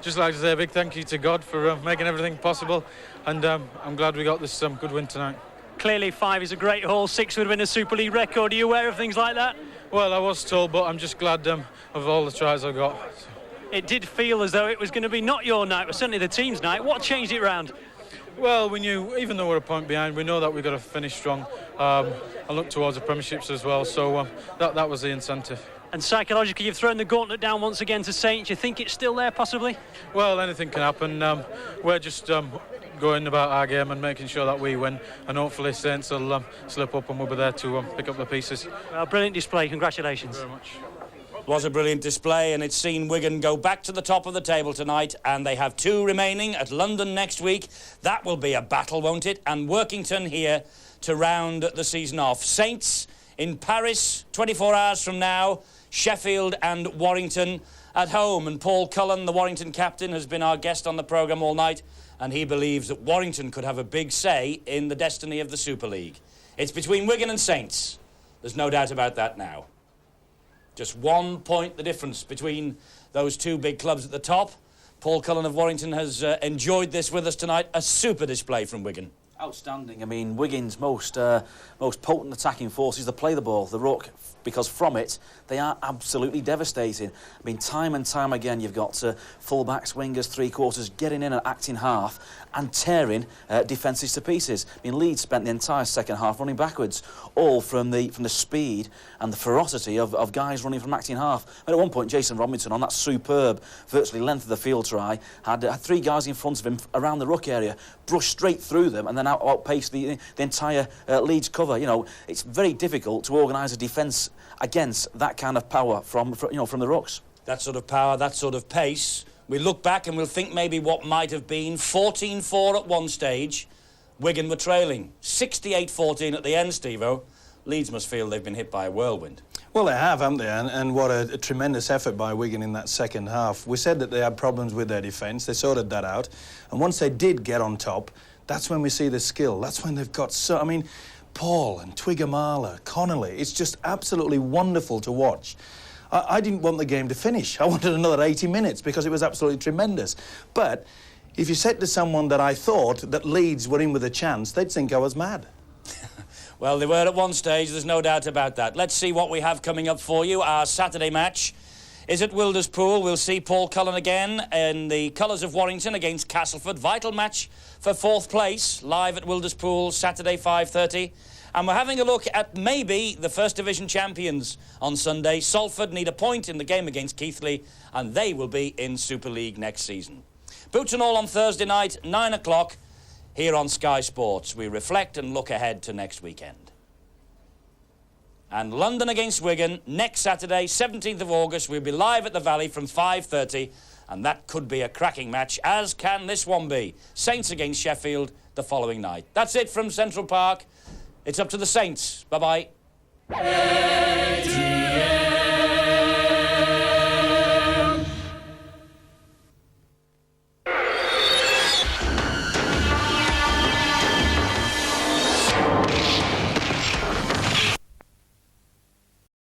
Just like to say a big thank you to God for making everything possible, and I'm glad we got this good win tonight.
Clearly 5 is a great haul. 6 would have been a Super League record. Are you aware of things like that?
Well, I was told, but I'm just glad of all the tries I got.
It did feel as though it was going to be not your night, but certainly the team's night. What changed it round?
Well, we knew, even though we're a point behind, we know that we've got to finish strong. I look towards the premierships as well, so that was the incentive.
And psychologically, you've thrown the gauntlet down once again to Saints. You think it's still there, possibly?
Well, anything can happen. We're just going about our game and making sure that we win, and hopefully Saints will slip up and we'll be there to pick up the pieces.
Well, brilliant display. Congratulations.
Thank you very much.
It was a brilliant display, and it's seen Wigan go back to the top of the table tonight, and they have 2 remaining at London next week. That will be a battle, won't it? And Workington here to round the season off. Saints in Paris 24 hours from now. Sheffield and Warrington at home. And Paul Cullen, the Warrington captain, has been our guest on the programme all night, and he believes that Warrington could have a big say in the destiny of the Super League. It's between Wigan and Saints. There's no doubt about that now. Just 1 point the difference between those 2 big clubs at the top. Paul Cullen of Warrington has enjoyed this with us tonight. A super display from Wigan.
Outstanding. I mean, Wigan's most potent attacking force is to play the ball, the ruck, because from it they are absolutely devastating. I mean, time and time again you've got full-backs, wingers, three-quarters getting in and acting half and tearing defences to pieces. I mean, Leeds spent the entire second half running backwards, all from the speed and the ferocity of guys running from acting half. And at one point, Jason Robinson, on that superb, virtually length of the field try, had 3 guys in front of him around the ruck area, brushed straight through them and then outpaced the entire Leeds cover. You know, it's very difficult to organise a defence against that kind of power from the rucks.
That sort of power, that sort of pace. We look back and we'll think maybe what might have been 14-4 at one stage. Wigan were trailing 68-14 at the end, Steve-O. Leeds must feel they've been hit by a whirlwind.
Well, they have, haven't they? And what a tremendous effort by Wigan in that second half. We said that they had problems with their defence. They sorted that out. And once they did get on top, that's when we see the skill. That's when they've got so... I mean, Paul and Twiggamala, Connolly, it's just absolutely wonderful to watch. I didn't want the game to finish. I wanted another 80 minutes because it was absolutely tremendous. But if you said to someone that I thought that Leeds were in with a chance, they'd think I was mad.
Well, they were at one stage, there's no doubt about that. Let's see what we have coming up for you. Our Saturday match is at Wilderspool. We'll see Paul Cullen again in the colours of Warrington against Castleford. Vital match for 4th place, live at Wilderspool, Saturday, 5:30. And we're having a look at maybe the First Division champions on Sunday. Salford need a point in the game against Keighley, and they will be in Super League next season. Boots and all on Thursday night, 9 o'clock, here on Sky Sports. We reflect and look ahead to next weekend. And London against Wigan, next Saturday, 17th of August. We'll be live at the Valley from 5:30, and that could be a cracking match, as can this one be. Saints against Sheffield the following night. That's it from Central Park. It's up to the Saints. Bye-bye.